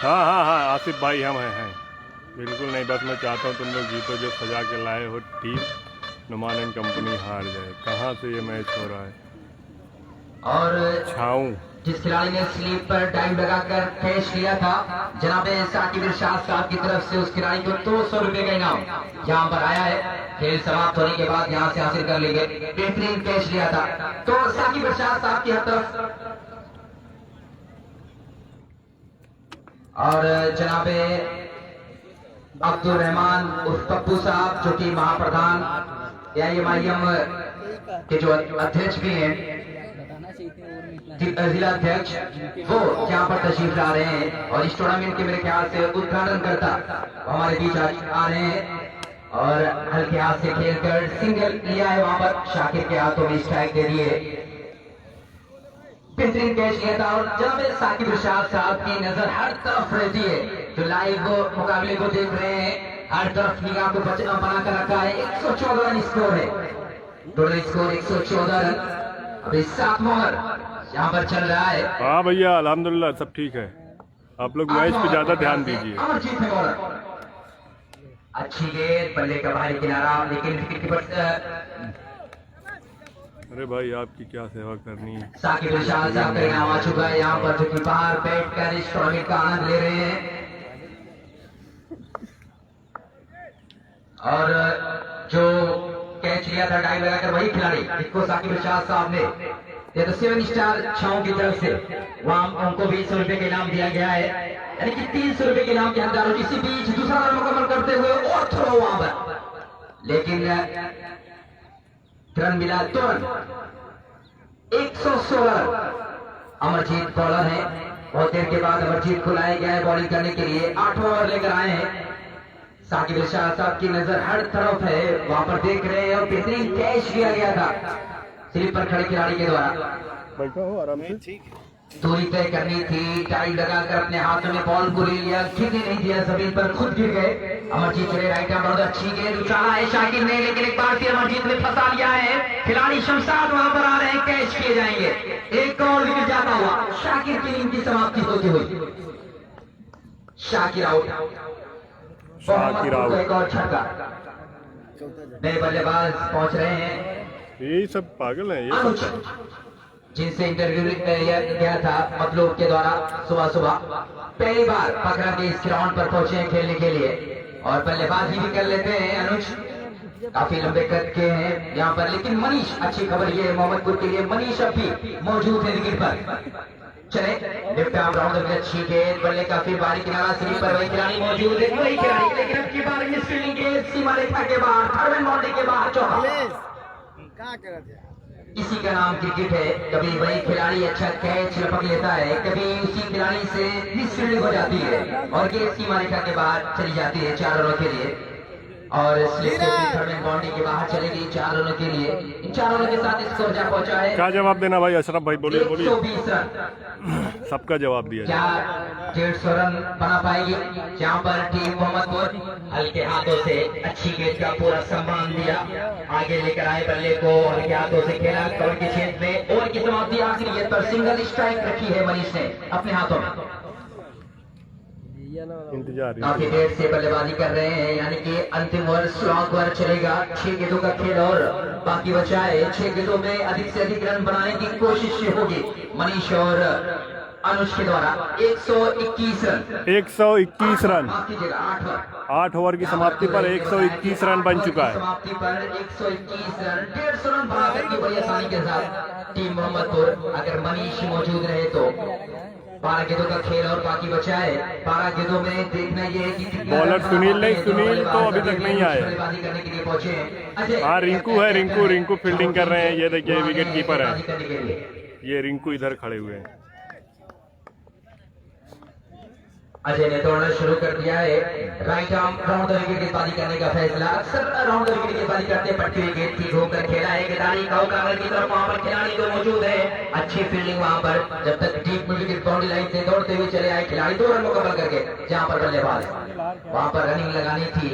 हाँ हाँ हाँ आसिफ भाई हम हैं बिल्कुल नहीं, बस मैं चाहता हूँ तुम लोग जीतो, जो सजा के लाए हो टीम नुमान एंड कंपनी हार जाए। कहाँ से ये मैच हो रहा है और छाऊं जिस खिलाड़ी ने स्लीप पर टाइम लगाकर कैच लिया था जनाब साकिब इरशाद साहब की तरफ से उस खिलाड़ी को 200 रुपए का इनाम यहाँ पर आया है। खेल समाप्त होने के बाद यहाँ से हासिल कर लेंगे। बेहतरीन कैच लिया था तो साकिब इरशाद साहब की तरफ और जनाब अब्दुल रहमान उर्फ पप्पू साहब जो कि महाप्रधान AIMIM के जो अध्यक्ष भी हैं जिला अध्यक्ष वो यहाँ पर तशरीफ ला रहे हैं और इस टूर्नामेंट के मेरे ख्याल से उद्घाटन करता हमारे बीच आ रहे हैं और हल्के हाथ से खेलकर सिंगल लिया है। वहां पर शाकिर के हाथों में स्ट्राइक दे दिए। बेहतरीन कैच लिया था और जनाब साकिब इरशाद साहब की नजर हर तरफ रहती है। जो लाइव मुकाबले को देख रहे हैं हर तरफ निगाह को बना कर रखा है। 114 रन स्कोर है। Total score 114 run. अभी 7 ओवर यहाँ पर चल रहा है। हाँ भैया अल्हम्दुलिल्लाह सब ठीक है। आप लोग मैच पे ज्यादा ध्यान दीजिए। अमरजीत है बॉलर। अच्छी गेंद बल्ले का बाहरी किनारा लेकिन विकेट कीपर अरे भाई आपकी क्या सेवा करनी है। साकिब इरशाद साहब का इनाम आ चुका है यहाँ पर जो कि बाहर बैठकर इस टूर्नामेंट का आनंद ले रहे हैं। और जो कैच लिया था डाइव लगाकर वही खिलाड़ी जिसको साकिब इरशाद साहब ने ये तो 7 स्टार छाओं की तरफ से वहां उनको 20 रुपए का इनाम दिया गया है। यानी कि 300 रुपए के इनाम के अंदर इसी बीच दूसरा रन मुकम्मल करते हुए और थ्रो वहां पर लेकिन रन मिला 2 रन। 116 रन। अमरजीत बॉलर है। बहुत देर के बाद अमरजीत को लाया गया है बॉलिंग करने के लिए। 8 ओवर लेकर आए हैं। साकिब इरशाद साहब की नजर हर तरफ है वहां पर देख रहे हैं और बेहतरीन कैच लिया गया था स्लिप पर खड़े खिलाड़ी के द्वारा। बैठा हो आराम से। दूरी तय करनी थी टाइम लगाकर अपने हाथों में बॉल को ले लिया गिरने नहीं दिया जमीन पर खुद गिर गए। अमरजीत चले राइट आर्म बहुत अच्छी गेंद उछाला है शाकिर ने लेकिन एक बार फिर अमरजीत ने फंसा लिया है। खिलाड़ी शमशाद वहां पर आ रहे हैं कैच किए जाएंगे। एक और विकेट जाता हुआ शाकिर की इनिंग की समाप्ति होती हुई शाकिर आउट। एक और छक्का। नए बल्लेबाज पहुंच रहे हैं। ये सब पागल है ये जिनसे इंटरव्यू लिया गया था मतलब के द्वारा सुबह पहली बार पकड़ा के इस ग्राउंड पर पहुंचे हैं खेलने के लिए और बल्लेबाजी भी कर लेते हैं। अनुज काफी लंबे कद के हैं यहाँ पर लेकिन मनीष अच्छी खबर ये है मोहम्मदपुर के लिए मनीष अब भी मौजूद है विकेट पर। चले लेफ्ट आर्म राउंडर में अच्छी गेंद बल्ले काफी बारी किनारा स्लिप पर वही खिलाड़ी मौजूद है वही खिलाड़ी लेकिन अब की बार मिस फील्डिंग गेंद सीमा रेखा के बाहर थर्ड बाउंड्री के बाहर चौका। इसी का नाम क्रिकेट है। कभी वही खिलाड़ी अच्छा कैच लपक लेता है कभी उसी खिलाड़ी से मिस फील्डिंग हो जाती है और गेंद सीमा रेखा के बाहर चली जाती है 4 रनों के लिए और स्लिप थर्ड बाउंड्री के बाहर चलेगी 4 रनों के लिए। इन 4 रनों के साथ स्कोर जा पहुंचा है। क्या जवाब देना भाई अशरफ भाई बोलिए 120 रन। सबका जवाब दिया। क्या 150 रन बना पाएगी जहां पर टीम मोहम्मदपुर हल्के हाथों से अच्छी गेंद का पूरा सम्मान दिया आगे लेकर आए बल्ले को हल्के हाथों से खेला कवर के क्षेत्र में ओवर की समाप्ति आखिरी गेंद पर सिंगल स्ट्राइक रखी है मनीष ने अपने हाथों में। इंतजार काफी देर से बल्लेबाजी कर रहे हैं यानी कि अंतिम ओवर स्लॉग ओवर चलेगा। 6 गेंदों का खेल और बाकी बचा है। 6 गेंदों में अधिक से अधिक रन बनाने की कोशिश होगी मनीष और अनुज के द्वारा। 121 रन 121 रन 8 ओवर की समाप्ति पर 121 रन बन चुका है। समाप्ति पर 121 रन 150 रन बना करके बड़ी आसानी के साथ टीम मोहम्मदपुर अगर मनीष मौजूद रहे तो 12 गेंदों का खेल और बाकी बचा है। 12 गेंदों में देखना ये है कि बॉलर सुनील तो अभी तक नहीं आए। करने के लिए पहुंचे। हाँ रिंकू है रिंकू फील्डिंग कर रहे हैं। ये देखिए विकेट कीपर है ये रिंकू इधर खड़े हुए हैं। अजय ने दौड़ना शुरू कर दिया है। Right arm round the wicket गेंदबाजी करने का फैसला। अक्सर राउंड द विकेट गेंदबाजी करते पट्टी हुई गेंद ठीक होकर खेला है खिलाड़ी काउंटर की तरफ वहां पर खिलाड़ी तो मौजूद है। अच्छी फील्डिंग वहां पर जब तक डीप विकेट बाउंड्री लाइन से दौड़ते हुए चले आए खिलाड़ी 2 रन मुकम्मल करके जहां पर बल्लेबाज वहां पर रनिंग लगानी थी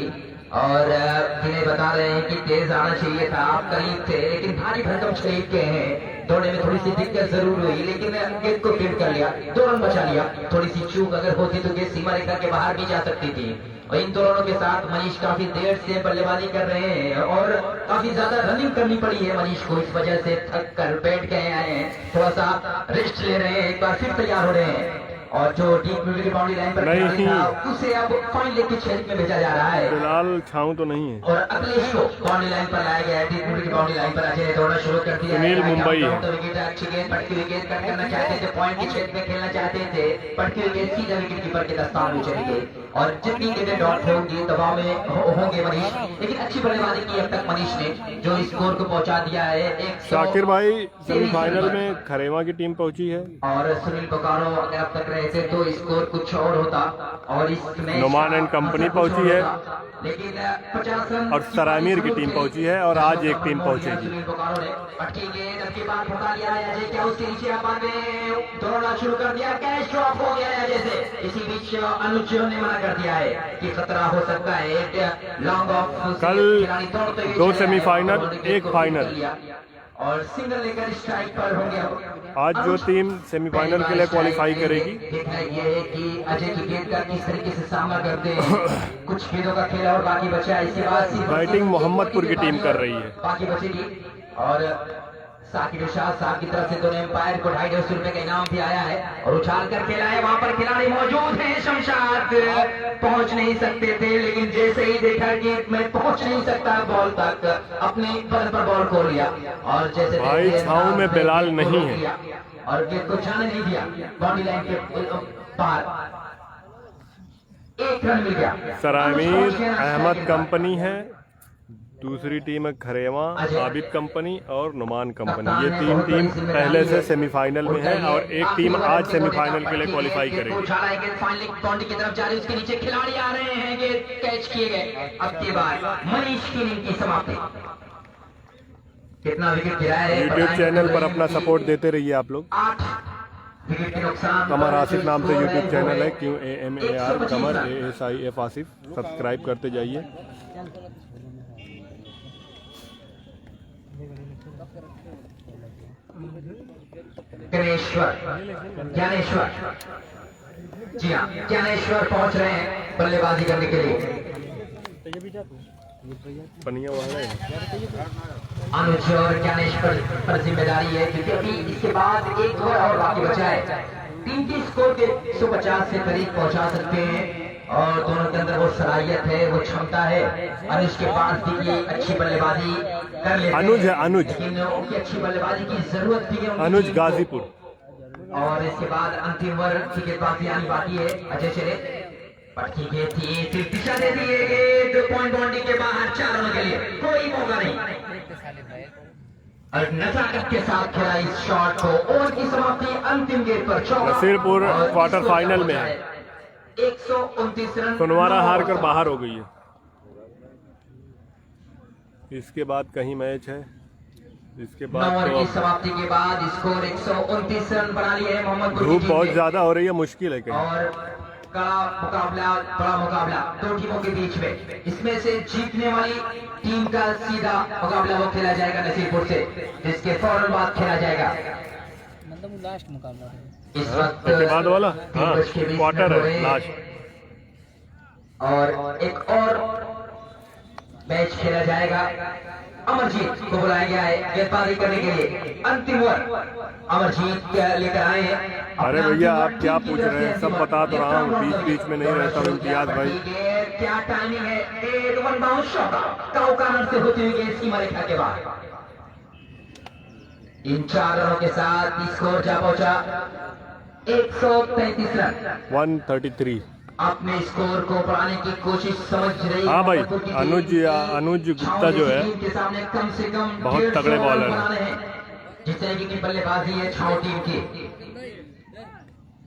और जिन्हें बता रहे हैं कि तेज आना चाहिए था आप करीब थे लेकिन भारी भरकम शरीफ के हैं दौड़ने में थोड़ी सी दिक्कत जरूर हुई, लेकिन गेंद को फील्ड कर लिया, 2 रन बचा लिया। थोड़ी सी चूक अगर होती तो गेंद सीमा रेखा के बाहर भी जा सकती थी। और इन दोनों के साथ मनीष काफी देर से बल्लेबाजी कर रहे हैं और काफी ज्यादा रनिंग करनी पड़ी है मनीष को, इस वजह से थक कर बैठ गए हैं, थोड़ा सा रेस्ट ले रहे हैं, एक बार फिर तैयार हो रहे हैं। और जो डीप मिडिल की बाउंड्री लाइन पर नहीं था उसे अब फाइन लेग के क्षेत्र में भेजा जा रहा है फिलहाल छाऊं तो नहीं है। और अखिलेश को बाउंड्री लाइन पर लाया गया है। डीप मिडिल की बाउंड्री लाइन पर अजय ने दौड़ना शुरू कर दिया है। सुनील मुंबई है। विकेट अच्छी गेंद, पटकी हुई गेंद कट करना चाहते थे, पॉइंट के क्षेत्र में खेलना चाहते थे, पटकी हुई गेंद सीधा विकेट कीपर के दस्तान में चली गई और जितनी गेंदें डॉट होंगी दबाव में होंगे मनीष, लेकिन अच्छी बल्लेबाजी की अब तक मनीष ने, जो स्कोर को पहुंचा दिया है। शाकिर भाई सेमीफाइनल में खरेमा की टीम पहुंची है और सुनील बोकारो अगर अब तक रहे थे तो स्कोर कुछ और होता और इसमें नुमान एंड कंपनी पहुंची है लेकिन 50 रन और सरामीर की टीम पहुंची है और आज एक टीम पहुंचेगी। सुनील बोकारो ने पटकी गेंद के बाद फटा लिया है अजय, क्या उसके नीचे अंपायर ने दौड़ना शुरू कर दिया, कैच ड्रॉप हो गया है अजय से। इसी बीच अनुज ने मना कर दिया है कि खतरा हो सकता है, एक लॉन्ग ऑफ। कल 2 सेमीफाइनल 1 फाइनल और सिंगल लेकर स्ट्राइक पर होंगे। आज जो टीम सेमीफाइनल के लिए क्वालिफाई करेगी देखना ये है कि अजय की गेंद का किस तरीके से सामना करते हैं। कुछ गेंदों का खेल और बाकी बचा है, इसके बाद बैटिंग मोहम्मदपुर की टीम कर रही है, बाकी बचेगी। और साकिब इरशाद साहब की तरफ से दोनों एम्पायर को 250 रुपए का इनाम भी आया है और उछाल कर खेला है। वहां पर खिलाड़ी मौजूद हैं, शमशाद पहुंच नहीं सकते थे, लेकिन जैसे ही देखा कि मैं पहुंच नहीं सकता बॉल तक, अपने पद पर बॉल खो लिया और जैसे भाई छाऊ में बिलाल नहीं है और गेंद को जाने नहीं दिया बाउंड्री लाइन के पार, 1 रन मिल गया। सरामीर अहमद कंपनी है, दूसरी टीम है खरेमा आबिद कंपनी और नुमान कंपनी। ये 3 टीम पहले से सेमीफाइनल में है और एक टीम आज सेमीफाइनल के लिए क्वालिफाई करेगी। बाउंड्री की तरफ जा रही, उसके नीचे खिलाड़ी आ रहे हैं, ये कैच किए गए। अब के बाद मनीष की इनिंग की समाप्ति। कितना विकेट गिरा है यूट्यूब चैनल पर अपना सपोर्ट देते रहिए आप लोग। 8 विकेट के नुकसान। कमर आसिफ नाम से यूट्यूब चैनल है, QAMAR कमर ASIF आसिफ, सब्सक्राइब करते जाइए। ज्ञानेश्वर, जी हाँ ज्ञानेश्वर पहुंच रहे हैं बल्लेबाजी करने के लिए। पनिया वाला है। अनुज और ज्ञानेश्वर पर जिम्मेदारी है क्योंकि अभी इसके बाद 1 ओवर और बाकी बचा है। टीम की स्कोर के 150 से करीब पहुंचा सकते हैं और दोनों के अंदर वो सलाहियत है, वो क्षमता है। अनुज के पास भी ये अच्छी बल्लेबाजी कर लेते हैं। अनुज है, अनुज, लेकिन उनकी अच्छी बल्लेबाजी की जरूरत भी है। अनुज गाजीपुर। और इसके बाद अंतिम ओवर की गेंदबाजी आनी बाकी है। अजय चले पटकी गेंद थी, फिर दिशा दे दी गेंद पॉइंट बाउंड्री के बाहर, 4 रनों के लिए कोई मौका नहीं और नजाकत के साथ खेला इस शॉट को। ओवर की समाप्ति अंतिम गेंद पर चौका। नसीरपुर क्वार्टर फाइनल में है, 129 रन। सोनवारा हार कर बाहर हो गई है। इसके बाद कहीं मैच है, इसके बाद ओवर तो की समाप्ति के बाद स्कोर 129 रन बना लिए है मोहम्मद। धूप बहुत ज्यादा हो रही है, मुश्किल है कहीं। और कड़ा मुकाबला, बड़ा मुकाबला 2 टीमों के बीच में। इसमें से जीतने वाली टीम का सीधा मुकाबला वो खेला जाएगा नसीरपुर से, जिसके फौरन बाद खेला जाएगा। मतलब लास्ट मुकाबला इस वक्त इसके बाद वाला 3:20 क्वार्टर हो है रहे लास्ट। और एक और मैच खेला जाएगा। अमरजीत को बुलाया गया है गेंदबाजी करने के लिए। अंतिम ओवर अमरजीत लेकर आए हैं। अरे भैया आप क्या पूछ रहे हैं, सब बता तो रहा हूँ, बीच बीच में नहीं रहता हूँ इम्तियाज भाई। क्या टाइमिंग है, 1 बाउंस शॉट काउकानर से होती हुई गेंद सीमा रेखा के बाद। इन 4 रनों के साथ स्कोर जा पहुंचा 133 रन। 133। अपने स्कोर को बढ़ाने की कोशिश समझ रही। हाँ भाई, अनुज गुप्ता जो है के सामने कम से कम बहुत तगड़े बॉलर हैं। जिस तरीके की बल्लेबाजी है छाव टीम की।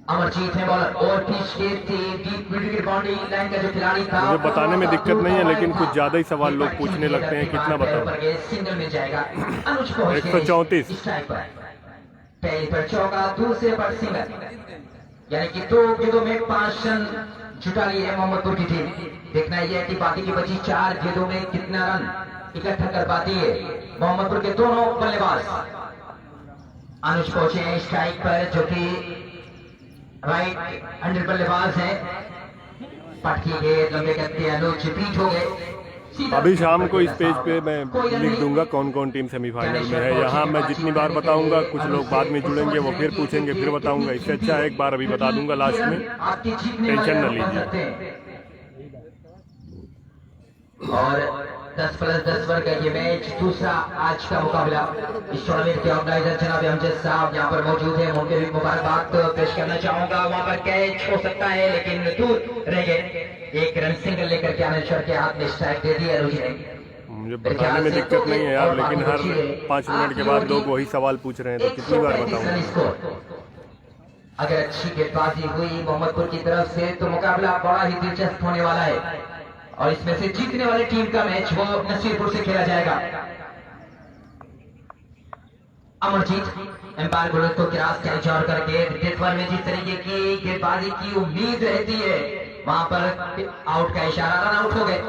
अमरजीत है बॉलर और पिच गेंद थी डीप मिड की बाउंड्री लाइन का जो खिलाड़ी था। मुझे बताने में दिक्कत नहीं है, लेकिन कुछ ज्यादा ही सवाल लोग पूछने लगते हैं, कितना बताओ। सिंगल में जाएगा अनुज को 134 पहली पर चौका, दूसरे पर सिंगल, यानी कि 2 गेंदों में 5 रन जुटा ली है मोहम्मदपुर की टीम। देखना यह है कि बाकी की बची 4 गेंदों में कितना रन इकट्ठा कर पाती है मोहम्मदपुर के दोनों बल्लेबाज। अनुज पहुंचे हैं स्ट्राइक पर, जो कि राइट हैंडर बल्लेबाज है। पटकी गेंद लंबे करते अनुज पीठ हो गए। अभी शाम को इस पेज पे मैं लिख दूंगा कौन कौन टीम सेमीफाइनल में है। यहाँ मैं जितनी बार बताऊंगा, कुछ लोग बाद में जुड़ेंगे, वो फिर पूछेंगे, फिर बताऊंगा। इससे अच्छा है एक बार अभी बता दूंगा लास्ट में, टेंशन न लीजिए। और 10+10 वर्ग का ये मैच, दूसरा आज का मुकाबला इस टूर्नामेंट के ऑर्गेनाइजर जनाब अमजद साहब यहाँ पर मौजूद है। उनके भी मुबारकबाद पेश करना चाहूंगा। वहां पर कैच हो सकता है लेकिन दूर रह गए। एक रन सिंगल लेकर के अनिश्वर के हाथ में स्ट्राइक दे दी अनुज ने। मुझे बताने में दिक्कत नहीं है यार, लेकिन हर 5 मिनट के बाद लोग वही सवाल पूछ रहे हैं, तो कितनी बार बताऊं। अगर अच्छी गेंदबाजी हुई मोहम्मदपुर की तरफ से तो मुकाबला बड़ा ही दिलचस्प होने वाला है। और इसमें से जीतने वाली टीम का मैच वो नसीरपुर से खेला जाएगा। अमरजीत एम्पायर बोले तो क्रॉस कैच और करके विकेट पर में जिस तरीके की गेंदबाजी की उम्मीद रहती है, वहां पर आउट का इशारा, रन आउट हो गए।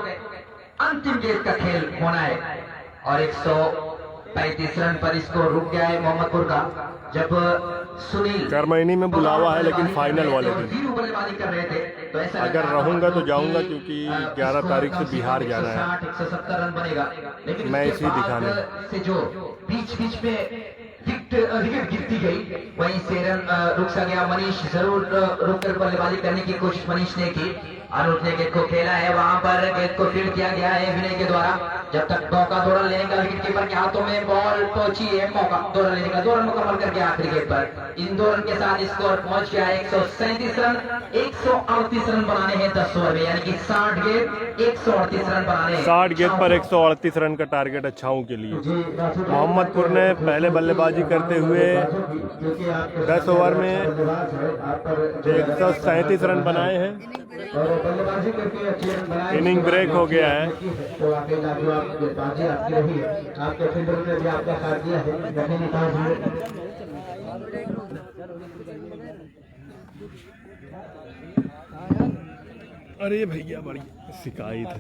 अंतिम गेंद का खेल होना है और 135 रन पर इसको रुक गया है मोहम्मदपुर का। जब सुनील करमैनी में बुलावा है, लेकिन फाइनल वाले दिन बल्लेबाजी कर रहे थे तो ऐसा अगर रहूंगा तो जाऊंगा, क्योंकि 11 तारीख से बिहार जाना है। 170 रन बनेगा, लेकिन मैं इसी दिखाने से जो बीच में विकेट गिरती गई, वहीं से रन रुक सा गया। मनीष जरूर रुक कर बल्लेबाजी करने की कोशिश मनीष ने की। अनुज ने गेंद को खेला है, वहां पर गेंद को फील्ड किया गया है विनय के द्वारा। जब तक मौका दो रन लेने का विकेट कीपर के हाथों में बॉल पहुंची है, मौका 2 रन लेने का, 2 रन मुकम्मल करके आखिरी गेंद पर इन 2 रन के साथ स्कोर पहुंच गया 137 रन। 138 रन बनाने हैं 10 ओवर में, यानी कि 60 गेंद 138 रन बनाने हैं। 60 गेंद पर 138 रन का टारगेट अच्छाओं के लिए। मोहम्मदपुर ने पहले बल्लेबाजी करते हुए 10 ओवर में 137 रन बनाए हैं। इनिंग ब्रेक हो गया है। अरे भैया बड़ी शिकायत है।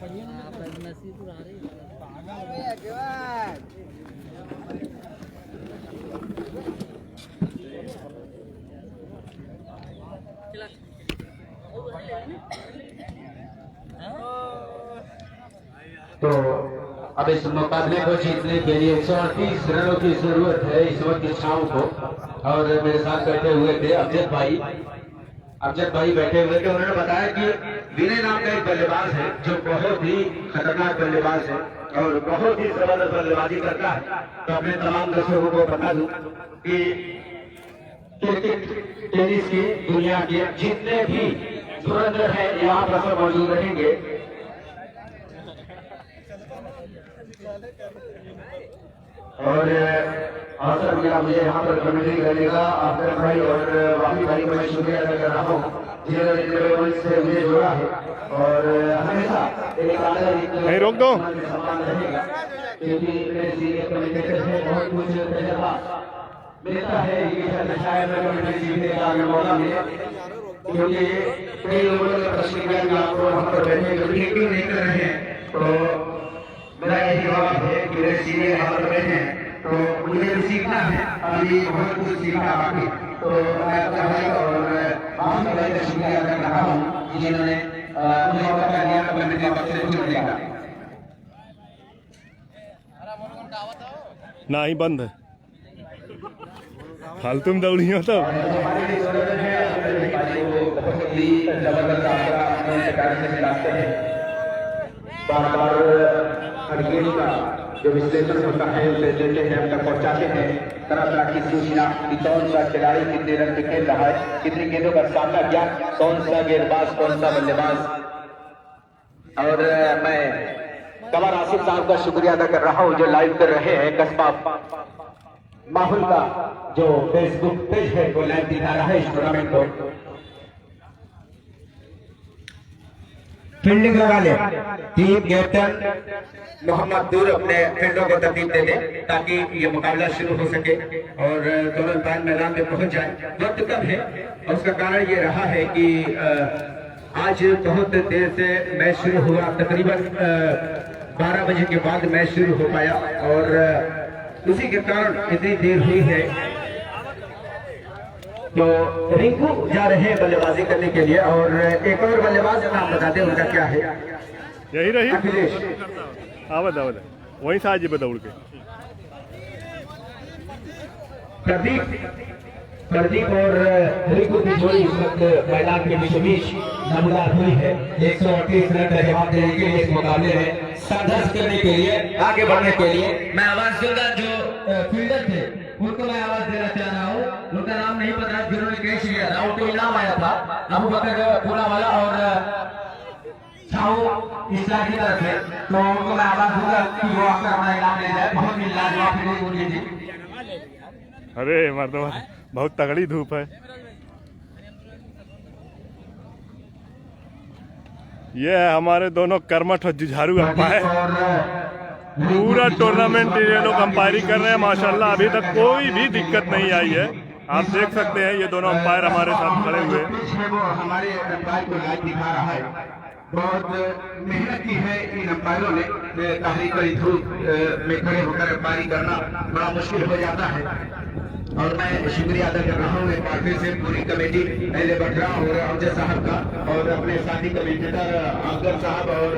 तो अब इस मुकाबले को जीतने के लिए 138 रनों की जरूरत है इस वक्त इच्छाओं को। और मेरे साथ बैठे हुए थे अमजद भाई बैठे हुए थे। उन्होंने बताया कि विनय नाम का एक बल्लेबाज है जो बहुत ही खतरनाक बल्लेबाज है और बहुत ही जबरदस्त बल्लेबाजी करता है। तो अपने तमाम दर्शकों को बता दूं कि क्रिकेट टेनिस की दुनिया के जितने भी धुरंधर है यहाँ पर सब मौजूद रहेंगे। और अवसर मिला मुझे यहाँ पर कमेंट्री करने का अफजल भाई और वाफी भाई को मैं शुक्रिया अदा कर रहा हूँ जिन्होंने से मुझे जोड़ा है। और हमेशा एक आदर रोक दो सम्मान रहेगा, क्योंकि मेरे सीनियर कमेंटेटर है, बहुत कुछ तजुर्बा मिलता है। ये शायद कमेंट्री सीखने का मौका मिले, क्योंकि कई लोगों ने प्रश्न किया कि आप वहाँ पर बैठे कभी क्यों नहीं कर रहे हैं। तो मेरा यही जवाब है कि मेरे सीनियर यहाँ पर बैठे हैं तो मुझे भी सीखना है, अभी बहुत कुछ सीखना बाकी। तो मैं अपने भाई और माफी भाई का शुक्रिया अदा कर रहा हूँ जिन्होंने मुझे मौका दिया कमेंट्री बॉक्स से जुड़ने का। ना ही बंद है, फालतू में दौड़ी हो तो बार बार हड़गेड़ी का जो विश्लेषण होता है उसे लेते हैं, हम तक पहुंचाते हैं तरह तरह की सूचना कि कौन सा खिलाड़ी कितने रन पे खेल रहा है, कितनी गेंदों का सामना किया, कौन सा गेंदबाज कौन सा बल्लेबाज। और मैं कमर आसिफ साहब का शुक्रिया अदा कर रहा हूँ जो लाइव कर रहे हैं। कस्बा माहौल का जो फेसबुक पेज है वो लाइव दिखा रहा है इस टूर्नामेंट को। फील्डिंग लगा ले टीम कैप्टन मोहम्मद दूर अपने फील्डों को तरतीब दे दे ताकि ये मुकाबला शुरू हो सके और दोनों इंसान मैदान में पहुंच जाए। वक्त कम है और उसका कारण ये रहा है कि आज बहुत देर से मैच शुरू हुआ, तकरीबन 12 बजे के बाद मैच शुरू हो पाया और उसी के कारण इतनी देर हुई है। तो रिंकू जा रहे हैं बल्लेबाजी करने के लिए और एक और बल्लेबाज नाम बता दें उनका क्या है। यही रही अखिलेश आवद आवद वहीं से आज दौड़ के प्रदीप और रिंकू की जोड़ी इस वक्त मैदान के बीचों बीच नमूदार हुई है। 138 रन का जवाब देने के लिए इस मुकाबले में संघर्ष करने के लिए आगे बढ़ने के लिए मैं आवाज दूंगा जो फील्डर थे उनको मैं आवाज देना चाह रहा हूँ। उनका नाम नहीं पता जिन्होंने कैच किया था उनको इनाम आया था अबू बकर पूरा वाला और इस्लाम की तरफ से, तो उनको मैं आवाज दूंगा कि वो आकर हमारा इनाम ले जाए। बहुत ही लाजवाब फील्डिंग उनकी थी। अरे मर्दवा बहुत तगड़ी धूप है। ये है हमारे दोनों कर्मठ और जुझारू अंपायर। पूरा टूर्नामेंट ये लोग अंपायरी कर रहे हैं माशाल्लाह। अभी तक कोई भी दिक्कत नहीं आई है। आप देख सकते हैं ये दोनों अंपायर हमारे साथ खड़े हुए हैं। वो हमारे अंपायर को लाइव दिखा रहा है। बहुत मेहनत की है इन अंपायरों ने। तारीख कड़ी धूप में खड़े होकर अंपायरी करना बड़ा मुश्किल हो जाता है और मैं शुक्रिया अदा कर रहा हूँ एक बार फिर से पूरी कमेटी पहले बटरा और अमजद साहब का और अपने साथी कमेंटेटर अफजल साहब और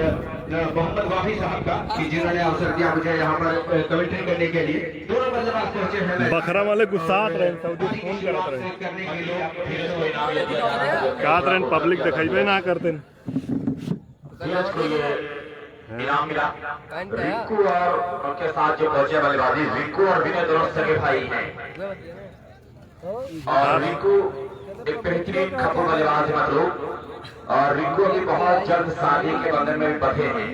मोहम्मद वाफी साहब का कि जिन्होंने अवसर दिया मुझे यहाँ पर कमेंट्री करने के लिए। दोनों बल्लेबाज पहुंचे हैं। बखरा वाले गुस्सात रहे सऊदी फोन करत रहे कात रहे पब्लिक दिखाई ना करते इनाम मिला रिंकू और उनके साथ जो पहुंचे बल्लेबाजी रिंकू और विनय दोनों सगे भाई हैं और रिंकू एक बेहतरीन खपू बल्लेबाज है मतलब और रिंकू की बहुत जल्द शादी के बंधन में बंधे हैं।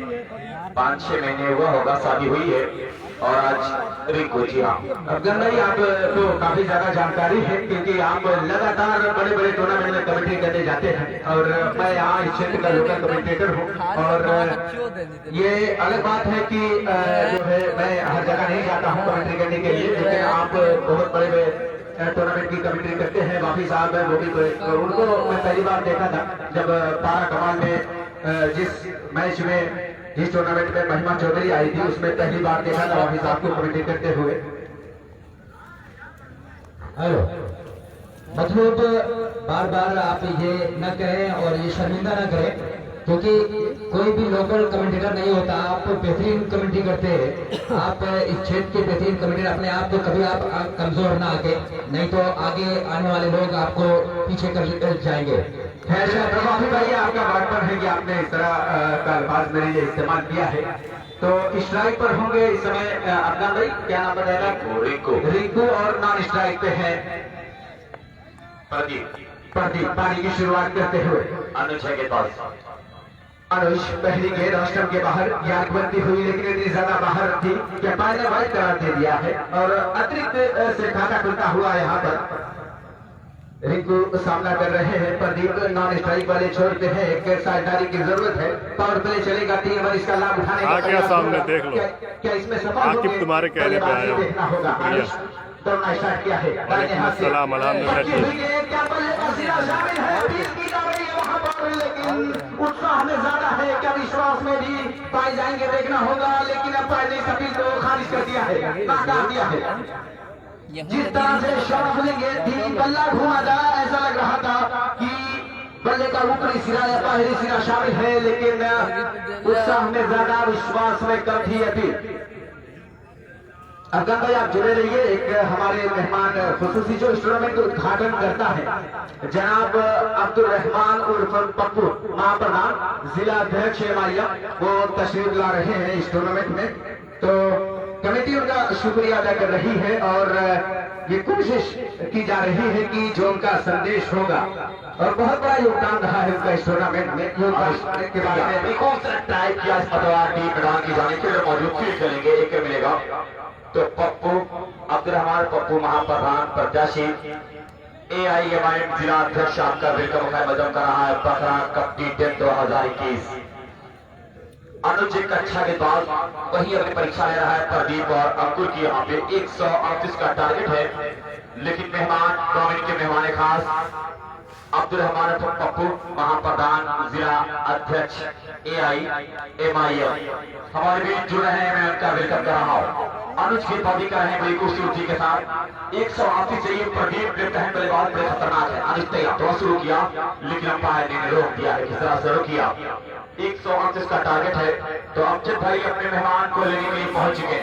5-6 महीने हुआ होगा शादी हुई है और आज रिंकू जी हाँ अफजल भाई आप तो काफी ज्यादा जानकारी है क्योंकि आप लगातार बड़े बड़े टूर्नामेंट में कमेंट्री करने जाते हैं और मैं यहाँ इस क्षेत्र का लोकल कमेंटेटर हूँ और ये अलग बात है कि जो है मैं हर जगह नहीं जाता हूँ कमेंट्री करने के लिए लेकिन आप बहुत बड़े टूर्नामेंट की कमेंट्री करते हैं। वाफी साहब है वो भी उनको मैं पहली बार देखा था जब पारा कमाल में जिस मैच में जिस टूर्नामेंट में महिमा चौधरी आई थी उसमें पहली बार देखा था वाफी साहब को कमेंट्री करते हुए। हेलो मतलब बार बार आप ये न करें और ये शर्मिंदा न करें क्योंकि कोई भी लोकल कमेंटेटर नहीं होता। आप बेहतरीन कमेंट्री करते हैं। आप इस क्षेत्र के बेहतरीन कमेंटेटर अपने आप को कभी आप कमजोर ना आके नहीं तो आगे आने वाले लोग आपको पीछे कर जाएंगे। खैर वाफी भाई आपका बड़पन है कि आपने इस तरह का अल्फाज मेरे लिए इस्तेमाल किया है। तो स्ट्राइक पर होंगे इस समय अफगान भाई क्या नाम बताएगा। रिंकू और नॉन स्ट्राइक पे है प्रदीप पारी की शुरुआत करते हुए अनुज के पास। अनुज पहली गेंद ऑस्टम के बाहर याद बनती हुई लेकिन इतनी ज्यादा बाहर थी कि अंपायर ने वाइड करार दे दिया है और अतिरिक्त से खाता खुलता हुआ यहाँ पर रिंकू सामना कर रहे हैं। प्रदीप नॉन स्ट्राइक वाले छोड़ते हैं। एक साझेदारी की जरूरत है। पावर प्ले चलेगा 3 ओवर इसका लाभ उठाने का क्या सामने देख लो क्या इसमें सफल होंगे तुम्हारे कहने पे आया देखना होगा। दौड़ना स्टार्ट किया है दाहिने हाथ से लेकिन उत्साह में ज्यादा है क्या विश्वास में भी पाए जाएंगे देखना होगा लेकिन अंपायर ने इस अपील को खारिज कर दिया है नाकार दिया है। जिस तरह से शॉट मिलेंगे धीमी बल्ला घुमा जा ऐसा लग रहा था कि बल्ले का ऊपरी सिरा या बाहरी सिरा शामिल है लेकिन उत्साह में ज्यादा विश्वास में कम थी अपील। अफगान भाई आप जुड़े रहिए। एक हमारे मेहमान खुसूसी जो इस टूर्नामेंट का उद्घाटन करता है जनाब अब्दुल रहमान उर्फ पप्पू महाप्रधान जिला अध्यक्ष एमआईएम वो तशरीफ ला रहे हैं इस टूर्नामेंट में। तो कमेटी उनका शुक्रिया अदा कर रही है और ये कोशिश की जा रही है कि जो उनका संदेश होगा और बहुत बड़ा योगदान रहा है उनका इस टूर्नामेंट में के बारे में टाइप किया मैदान की जाने के लिए मौजूद फील्ड करेंगे एक मिलेगा। तो पप्पू अब्दुल रहमान पप्पू महाप्रधान प्रत्याशी एआईएमआईएम जिला अध्यक्ष आपका वेलकम मजम कर रहा है बखरा कप टी10 2021। अनुज एक अच्छा के बाद वही अपनी परीक्षा ले रहा है प्रदीप और अंकुर की यहाँ पे 138 का टारगेट है लेकिन मेहमान टूर्नामेंट के मेहमान खास अब्दुल रहमान पप्पू महाप्रधान जिला अध्यक्ष AIMIM हमारे बीच जुड़े हैं। मैं उनका वेलकम कर रहा हूँ। अनुज की पौधी का है बड़ी खूबसूरती के साथ 180 चाहिए। प्रदीप बहन बल्लेबाज बड़े खतरनाक है। अनुज तैयार थोड़ा शुरू किया लेकिन अंपायर ने रोक दिया है। किस तरह से रोक किया। 138 का टारगेट है। तो अमजद भाई अपने मेहमान को लेने के लिए पहुंच गए।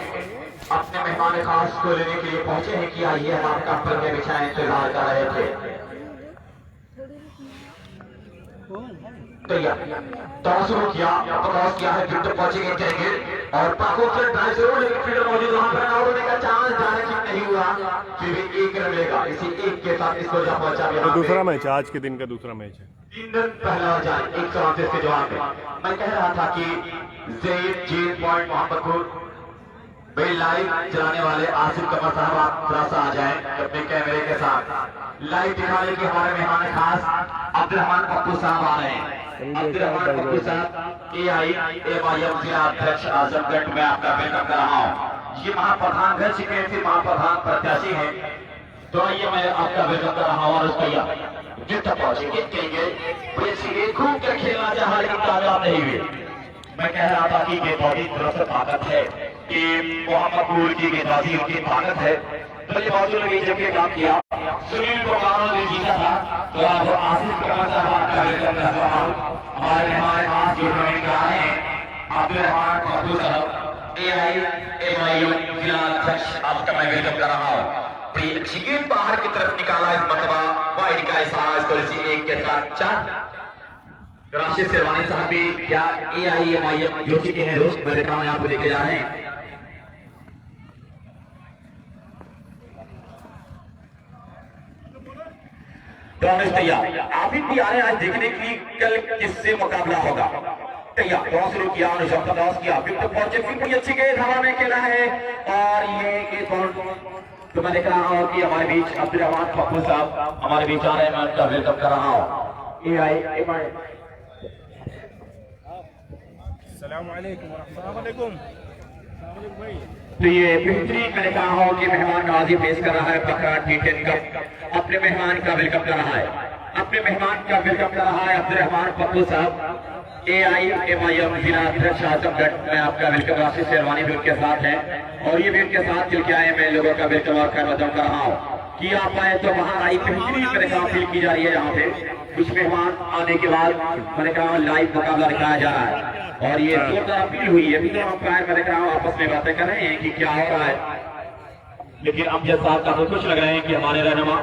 अपने मेहमान खास को लेने के लिए पहुंचे हैं कि आइए हम आपका पल में बिछाए इंतजार कर रहे थे। तो शुरू किया क्रॉस किया है। फिर तो पहुंचेंगे करेंगे और पाको से ड्राइव से लेकिन फील्डर मौजूद वहां पर आउट होने का चांस जाने की नहीं हुआ। फिर भी एक रन मिलेगा। इसी एक के साथ इसको जा पहुंचा। तो दूसरा मैच आज के दिन का दूसरा मैच है। 3 रन पहला जाए 138 के जवाब में। मैं कह रहा था कि ज़ैद जीत पॉइंट मोहम्मदपुर भाई लाइव चलाने वाले आसिफ कमर साहब आप थोड़ा सा आ जाएं अपने कैमरे के साथ लाइव दिखाने के हमारे मेहमान खास अब्दुल रहमान पप्पू साहब आ रहे हैं। अब्दुल रहमान पप्पू साहब AIMIM जिला अध्यक्ष आजमगढ़ में आपका वेलकम कर रहा हूँ। ये महाप्रधान रह चुके थे, महाप्रधान प्रत्याशी हैं। तो आइए मैं आपका वेलकम कर रहा हूँ। और उसका जितना पहुंचेंगे कहेंगे घूम कर खेलना चाह लेकिन कामयाब नहीं हुए। मैं कह रहा था कि गेंदबाजी दुरुस्त ताकत है कि मोहम्मदपुर की गेंदबाजी उनकी ताकत है। बल्लेबाजों ने जब ये काम किया सुनील कुमार ने जीता था। तो आप आसिफ कमर साहब का वेलकम कर रहा हूं। हमारे पास टूर्नामेंट का है अब्दुल रहमान पप्पू साहब AIMIM जिला अध्यक्ष आपका मैं वेलकम कर रहा हूँ। अच्छी गेंद बाहर की तरफ निकाला इस मरतबा वाइड का इशारा। इस पॉलिसी 1 के साथ 4 राशिद शेरवानी साहब भी क्या AIMIM जो चुके हैं दोस्त मैं देख रहा हूँ यहाँ पे लेके जा रहे हैं। तैयार आप भी आ रहे हैं आज देखने की कल किससे मुकाबला होगा। तैयार क्रॉस शुरू किया अनुशंसा क्रॉस किया फिर तो पहुंचे फिर बड़ी अच्छी गेंद हवा में खेला है। और ये तो मैं देख रहा हूँ कि हमारे बीच अब्दुल रहमान पप्पू साहब हमारे बीच आ रहे हैं। मैं उनका वेलकम कर रहा हूँ। AIMIM तो ये बेहतरीन मैंने कहा हो कि मेहमान नवाजी पेश कर रहा है पकड़ा T10 कप। अपने मेहमान का वेलकम कर रहा है। अपने मेहमान का वेलकम कर रहा है अब्दुल रहमान पप्पू साहब AIMIM जिला अध्यक्ष आजमगढ़ में आपका वेलकम। राशिद शेरवानी भी उनके साथ है और ये भी उनके साथ चल के आए। मैं लोगों का वेलकम और खैर कर रहा हूँ कि आप आए तो बाहर आई बेहतरीन मेरे काम फील की जा रही है। यहाँ पे कुछ मेहमान आने के बाद मैंने कहा लाइव मुकाबला दिखाया जा रहा है और ये जोरदार अपील हुई है। अभी तो अंपायर मैंने कहा आपस में बातें कर रहे हैं कि क्या हो रहा है। लेकिन अमजद साहब का तो खुश लग रहे हैं कि हमारे रहनुमा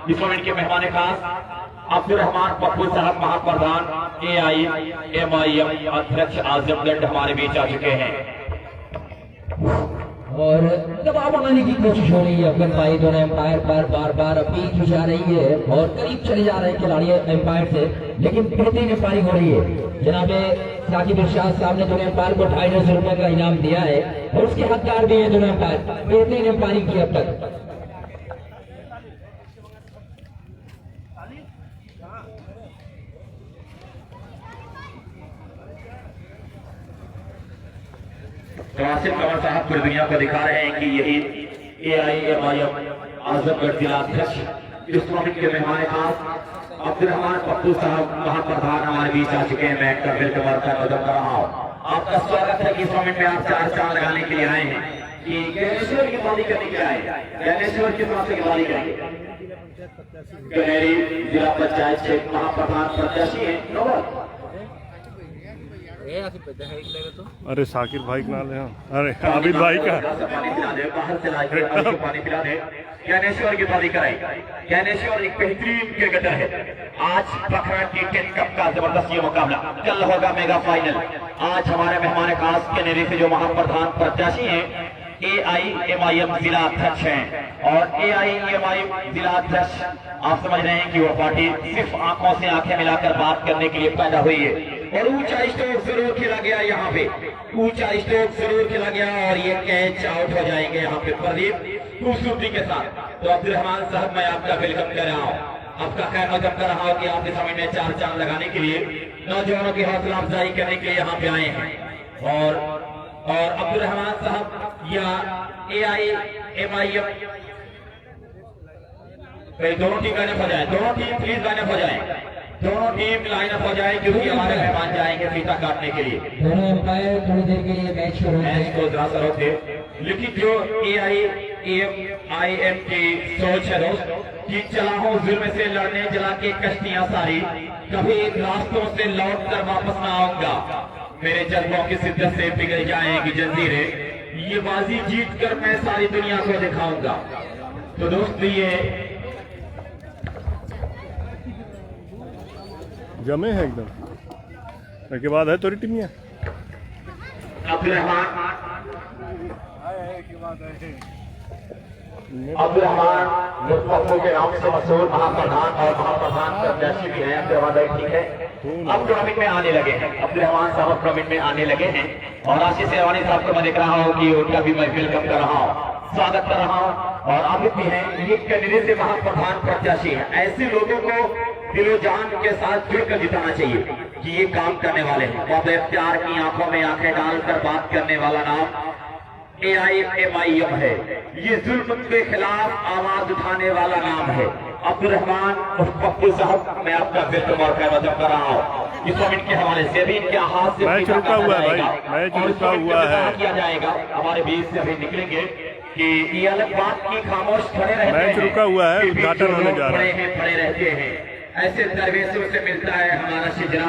इस मोमेंट के मेहमान खास अब्दुल रहमान पप्पू साहब महाप्रधान AIMIM अध्यक्ष आजमगढ़ हमारे बीच आ चुके हैं। और दबाव बनाने की कोशिश हो रही है अफगन भाई। दोनों एम्पायर पर बार बार अपील की जा रही है और करीब चले जा रहे हैं खिलाड़ी एम्पायर से, लेकिन बेहतरीन एम्पायरिंग हो रही है। जनाब साकिब इरशाद साहब ने दोनों एम्पायर को 250 रुपए का इनाम दिया है और उसके हकदार भी है दोनों एम्पायर। बेहतरीन एम्पायरिंग की अब तक। तो आसिफ कमर साहब पूरी दुनिया को दिखा रहे हैं कि यही AIMIM आजमगढ़ जिला अध्यक्ष इस टूर्नामेंट के मेहमान खास अब्दुल रहमान पप्पू साहब महाप्रधान हमारे बीच आ चुके हैं। मैं का वेलकम और कर रहा हूँ। आपका स्वागत है कि इस टूर्नामेंट में आप 4 चांद लगाने के लिए आए हैं कि ज्ञानेश्वर की बाली करने के लिए आए। ज्ञानेश्वर के साथ की बाली करेंगे। कनेरी जिला पंचायत से महाप्रधान प्रत्याशी है नौबत। अरे साकिर भाई का नाम है। अरे आबिद भाई का पानी पिला दे बाहर से लाके पानी पिला दे। ज्ञानेश्वर की बारी कराई। ज्ञानेश्वर एक बेहतरीन क्रिकेटर है। आज पखरा T10 कप का जबरदस्त ये मुकाबला कल होगा मेगा फाइनल। आज हमारे मेहमान खास कनेरी से जो महाप्रधान प्रत्याशी हैं AIMIM जिला अध्यक्ष हैं और AIMIM जिला अध्यक्ष आप समझ रहे हैं कि वो पार्टी सिर्फ आंखों से आंखें मिलाकर बात करने के लिए पैदा हुई है। और ऊंचा स्ट्रोक जरूर खेला गया यहाँ पे, ऊंचा स्ट्रोक जरूर खेला गया और ये कैच आउट हो जाएंगे यहाँ पे प्रदीप खूबसूरती के साथ। तो अब्दुल रहमान साहब मैं आपका वेलकम कर रहा हूँ। आपका खैर मकदम कर रहा हूँ कि आप इस समय में 4 चांद लगाने के लिए नौजवानों की हौसला अफजाई करने के लिए यहाँ पे आए हैं। और अब्दुल रहमान साहब या AIMIM भाई दोनों टीम लाइन अप हो जाए, दोनों टीम प्लीज लाइन अप हो जाए, दोनों टीम लाइन अप हो जाए क्योंकि हमारे मेहमान जाएंगे फीता काटने के लिए। दोनों एम्पायर थोड़ी देर के लिए मैच शुरू मैच को जरा सा रोक दे। लेकिन जो AIM की सोच है दोस्त कि चला हूं जुल्म से लड़ने जला के कश्तियां सारी, कभी रास्तों से लौट कर वापस ना आऊंगा, मेरे जज्बों की शिद्दत से पिघल जाएंगी जंजीरें, ये बाजी जीत कर मैं सारी दुनिया को दिखाऊंगा। तो दोस्त ये जमे है एकदम। उसके बाद है तोरी टीमिया अब्दुल रहमान मुस्तफा के नाम से मशहूर महाप्रधान और महाप्रधान प्रत्याशी भी हैं। ठीक है, अब टूर्नामेंट में आने लगे हैं, अब्दुल रहमान साहब टूर्नामेंट में आने लगे हैं और आशीष सेवानी साहब को मैं देख रहा हूँ कि उनका भी मैं वेलकम कर रहा हूँ, स्वागत कर रहा हूँ। और आबिद भी हैं, ये कैंडिडेट से महाप्रधान प्रत्याशी है। ऐसे लोगों को दिलो जान के साथ जुड़कर जिताना चाहिए कि ये काम करने वाले हैं। बाबे प्यार की आंखों में आंखें डालकर बात करने वाला नाम AIM है, ये जुल्म के खिलाफ आवाज उठाने वाला नाम है। अब्दुल रहमान और पप्पू साहब मैं आपका वेलकम और खैर कर रहा हूँ। इस टूर्नामेंट के हवाले से भी इनके हाथ से मैच रुका हुआ है भाई, मैच रुका हुआ है, किया जाएगा हमारे बीच से अभी निकलेंगे कि ये अलग बात की खामोश खड़े रहते हैं, मैच रुका हुआ है, उद्घाटन होने जा रहा है। खड़े रहते हैं, ऐसे दरवेशों से मिलता है हमारा शिजरा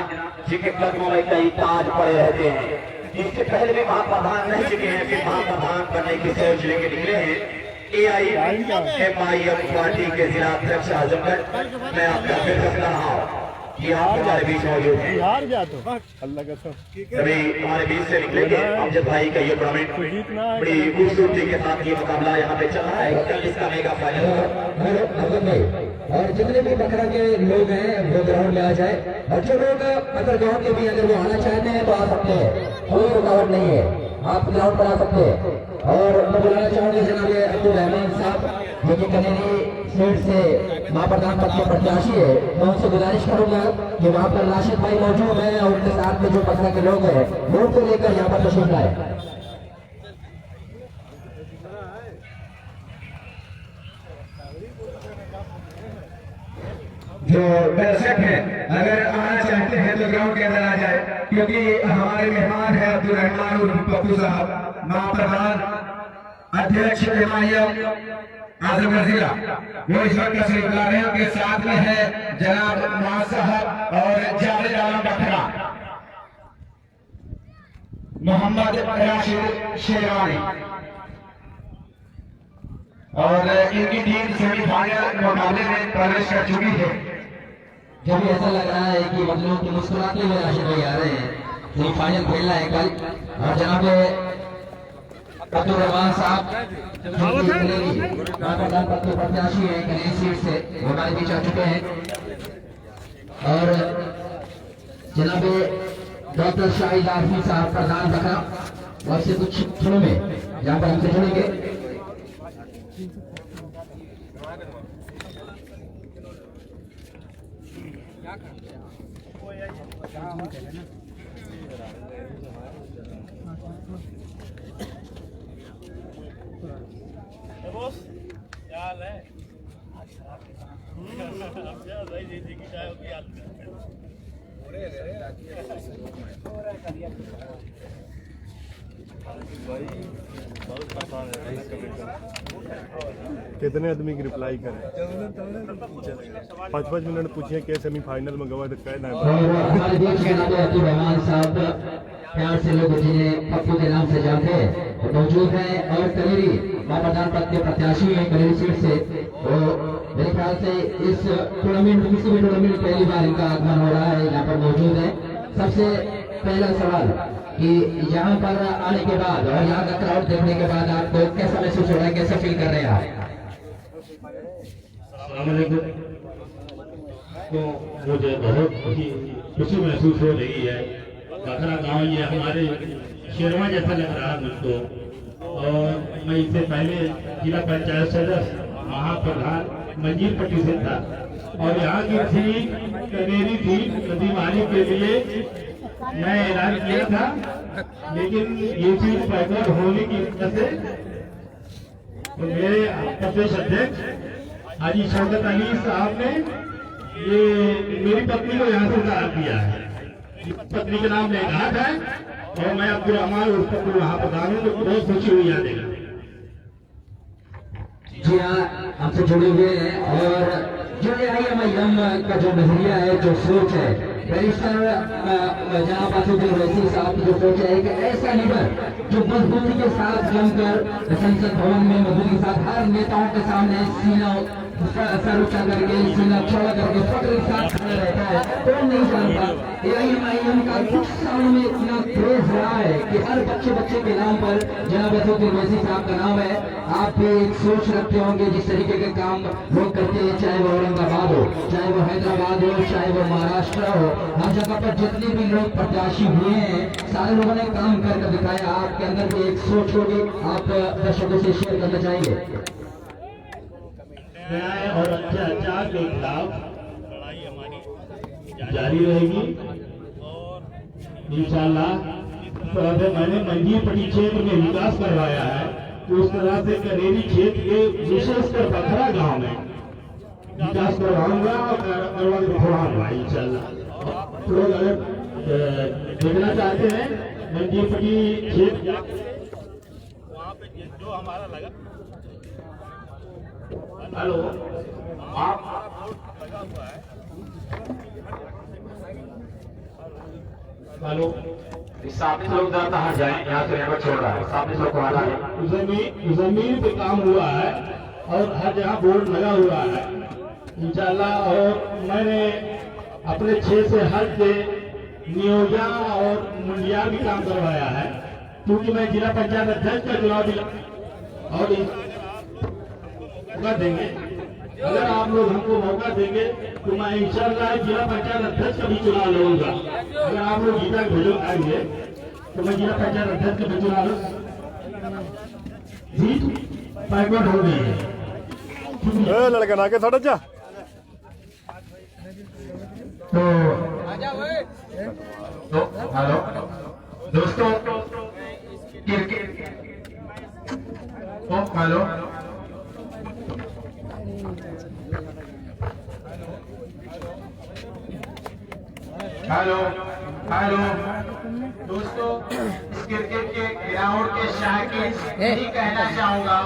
जिनके कदमों में कई ताज पड़े रहते हैं। इससे पहले भी महाप्रधान रह चुके हैं, फिर महाप्रधान बनने की सोच लेके निकले हैं। AIM पार्टी के जिला अध्यक्ष आजमगढ़ मैं आपका वेलकम कर रहा हूँ कि आप हमारे बीच मौजूद हैं। हार गया तो अल्लाह का अभी हमारे बीच से निकलेंगे अमजद भाई का ये टूर्नामेंट बड़ी खूबसूरती के साथ ये मुकाबला यहाँ पे चल रहा है। कल इसका मेगा फाइनल और जितने भी बकरा के लोग हैं वो ग्राउंड में आ जाए, और जो लोग अगर गाँव के भी अगर वो आना चाहते हैं तो आ सकते हैं, कोई रुकावट नहीं है, आप ग्राउंड पर आ सकते हैं। और मैं बुलाना चाहूंगा जनाब अब्दुल रहमान साहब जो कि कनेरी सीट से महाप्रधान पद के प्रत्याशी है, मैं उनसे गुजारिश करूंगा कि वहाँ पर राशिद भाई मौजूद है और उनके साथ में जो बकरा के लोग हैं वोट को लेकर यहाँ पर तशरीफ लाए। जो दर्शक हैं अगर आना चाहते हैं तो ग्राउंड के अंदर आ जाए, क्योंकि हमारे मेहमान है अब्दुल रहमान और पप्पू साहब, महाप्रधान अध्यक्ष AIM आजमगढ़ जिला, वो इस वक्त तशरीफ ला रहे हैं। उनके साथ में है जनाब नवाज साहब और जावेद आलम बखरा, मोहम्मद राशिद शेरवानी, और इनकी टीम सेमीफाइनल मुकाबले में प्रवेश कर चुकी है। जब भी ऐसा लग रहा है कि मतलब की मुस्कुराते हुए राशिद भाई आ रहे हैं, सेमीफाइनल खेलना है कल। और जनाब अब्दुल रहमान साहब महाप्रधान पद के प्रत्याशी है कनेरी सीट से, वो हमारे बीच आ चुके हैं। और जनाब डॉक्टर शाहिद आफी साहब प्रधान बकरा, और से कुछ क्षणों में यहाँ पर हमसे जुड़ेंगे। कितने आदमी की रिप्लाई करें, 5-5 मिनट पूछिए कि सेमीफाइनल में गवा कहना है। हमारे देश के नाते अब्दुल रहमान साहब प्यार से लोग जिन्हें पप्पू के नाम से जानते हैं मौजूद हैं, और कनेरी महाप्रधान पद के प्रत्याशी हैं कनेरी सीट से। तो मेरे ख्याल से इस टूर्नामेंट में किसी भी टूर्नामेंट में पहली बार इनका आगमन हो रहा है, यहाँ पर मौजूद है। सबसे पहला सवाल कि यहाँ पर आने के बाद और यहाँ का क्राउड देखने के बाद आपको कैसा महसूस हो रहा है, कैसे फील कर रहे हैं आप? तो मुझे बहुत खुशी महसूस हो रही है। बकरा गांव ये हमारे शेरवा जैसा लग रहा है मुझको, और मैं इससे पहले जिला पंचायत सदस्य महाप्रधान मंजीरपट्टी से था, और यहाँ की थी कनेरी थी नदीमानी के लिए मैं ऐलान किया था, लेकिन ये चीज बैकवर्ड होने की वजह से तो मेरे प्रदेश अध्यक्ष हाजी शौकत अली साहब ने ये मेरी पत्नी को यहाँ से दान दिया है। पत्नी का नाम नेगाहत है और मैं अब्दुल रहमान उस पर वहाँ पर दान हूँ, तो बहुत खुशी हुई यहाँ देखा। जी हाँ, हमसे जुड़े हुए हैं और जो AIMIM का जो नजरिया है, जो सोच है, बैरिस्टर जनाब असदुद्दीन ओवैसी साहब की जो सोच है कि ऐसा लीडर जो मजबूती के साथ जमकर संसद भवन में मजबूती के साथ हर नेताओं के सामने सीना सर ऊंचा करके, सीना चौड़ा करके फक्र के साथ खड़ा रहता है, कौन नहीं जानता। AIMIM का कुछ सालों में इतना क्रेज रहा है कि हर बच्चे के नाम पर जनाब असदुद्दीन ओवैसी साहब का नाम है। आप भी एक सोच रखते होंगे जिस तरीके के काम लोग करते हैं, चाहे वो औरंगाबाद हो, चाहे वो हैदराबाद हो, चाहे वो महाराष्ट्र हो, हर जगह पर जितने भी लोग प्रत्याशी हुए हैं सारे लोगों ने काम करके दिखाया। आपके अंदर भी एक सोच होगी, आप दर्शकों से शेयर करना चाहेंगे। न्याय और अत्याचार के खिलाफ जारी रहेगी इंशाअल्लाह। मैंने मंजीरपट्टी क्षेत्र में विकास करवाया है, तो उस तरह से करेरी क्षेत्र के विशेषकर बखरा गांव में विकास करवाऊंगा और करवाऊंगा इंशाअल्लाह। तो लोग अगर देखना चाहते हैं मंजीरपट्टी क्षेत्र वहाँ पे जो हमारा लगा। हेलो, आप लगा हुआ है। हेलो, सामने लोग ज्यादा हट जाए, यहाँ से नेटवर्क छोड़ रहा है, सामने लोग को हटा है। जमीन पे काम हुआ है और हर जगह बोर्ड लगा हुआ है इंशाअल्लाह। और मैंने अपने क्षेत्र से हट के नियोजन और मुंडिया भी काम करवाया है, क्योंकि मैं जिला पंचायत अध्यक्ष का चुनाव भी और मौका देंगे। अगर आप लोग हमको मौका देंगे तो मैं इंशाअल्लाह जिला पंचायत अध्यक्ष का भी चुनाव लड़ूंगा। अगर आप लोग जीता भेजो आएंगे तो मैं जिला पंचायत अध्यक्ष का भी चुनाव जीत बैकवर्ड हो गई है। लड़का ना के थोड़ा जा तो हेलो दोस्तों, क्रिकेट हेलो हेलो हेलो दोस्तों, इस क्रिकेट के ग्राउंड के शायकीन यही कहना चाहूंगा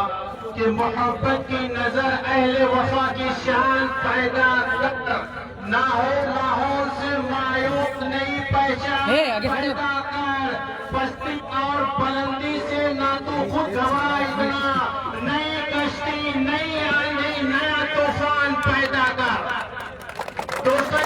कि मोहब्बत की नजर अहले वफा की शान पैदा कर, ना हो माहौल से मायूस नई पहचान पैदा कर, पस्ती और बुलंदी से ना तू खुद घबरा इतना, नई कश्ती नई आंधी नया तूफान पैदा कर। दोस्तों,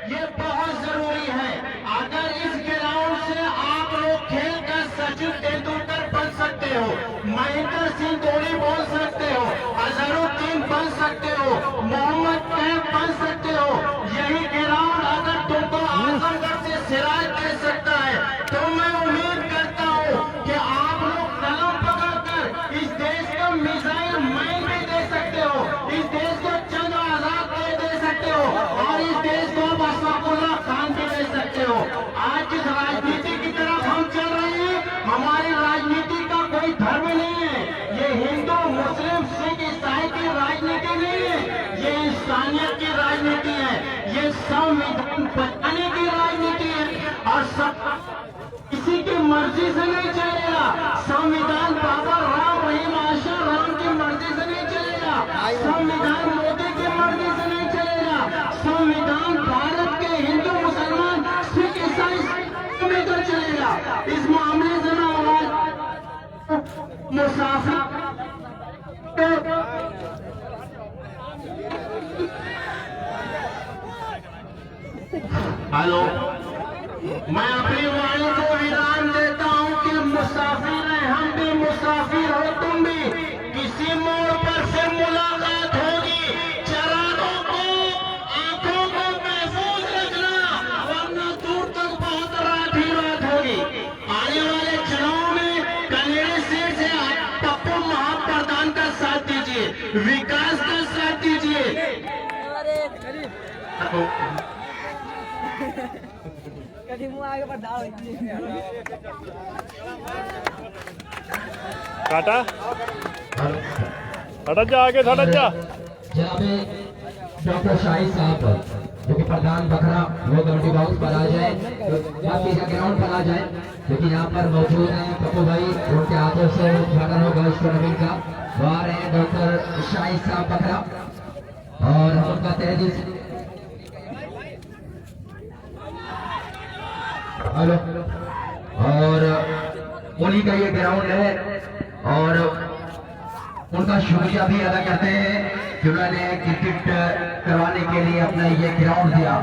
ये बहुत जरूरी है। अगर इस ग्राउंड से आप लोग खेल कर सचिन तेंदुलकर बन सकते हो, महेंद्र सिंह धोनी बन सकते हो, अजहरुद्दीन बन सकते हो, मोहम्मद कैफ बन सकते हो, यही ग्राउंड अगर तुमको आजमगढ़ से सिराज दे सकता है, तो मैं उम्मीद करता हूँ कि आप लोग कलम पकड़कर इस देश को मिसाइल मैन भी दे सकते हो, इस देश को चंद्र आजाद दे सकते हो और इस देश को अशफाकुल्लाह खान भी दे सकते हो। आज जिस राजनीति की तरफ हम चल रहे हैं, हमारी राजनीति का कोई धर्म नहीं है। ये हिंदू मुस्लिम सिख ईसाई की राजनीति नहीं है, ये इंसानियत की राजनीति है, ये संविधान बचाने की राजनीति है। और सब किसी की मर्जी से नहीं चलेगा। संविधान बाबा राम रहीम आशा राम की मर्जी से नहीं चलेगा, संविधान मोदी की मर्जी से नहीं चलेगा, संविधान भारत के हिंदू मुसलमान सिख ईसाई मिलकर चलेगा। इस मामले से मैं आवाज मुसाफिर हेलो, मैं अपनी वाणी को विराम देता हूं कि मुसाफिर हैं हम भी, मुसाफिर हो तुम भी। किसी मोड़ पर फिर मुलाकात होगी। चरागों को आंखों को महफूज रखना, वरना दूर तक बहुत रात ही रात होगी। आने वाले चुनाव में कनेरी सीट से पप्पू महाप्रधान का साथ दीजिए, विकास का साथ दीजिए। कभी मुंह आगे बढ़ा काटा हटत जा आगे हटत जा। जनाबे डॉक्टर शाहिद साहब जो कि प्रधान बखरा वो कमेटी बॉक्स पर आ जाए, तो बाकी का ग्राउंड पर आ जाए, क्योंकि यहाँ पर मौजूद है पप्पू भाई, उनके हाथों से उद्घाटन होगा इस टूर्नामेंट का। वो आ रहे हैं डॉक्टर शाहिद साहब बखरा और उनका तहे दिल से हेलो, और उन्हीं का ये ग्राउंड है और उनका शुक्रिया भी अदा करते हैं जिन्होंने क्रिकेट करवाने के लिए अपना ये ग्राउंड दिया।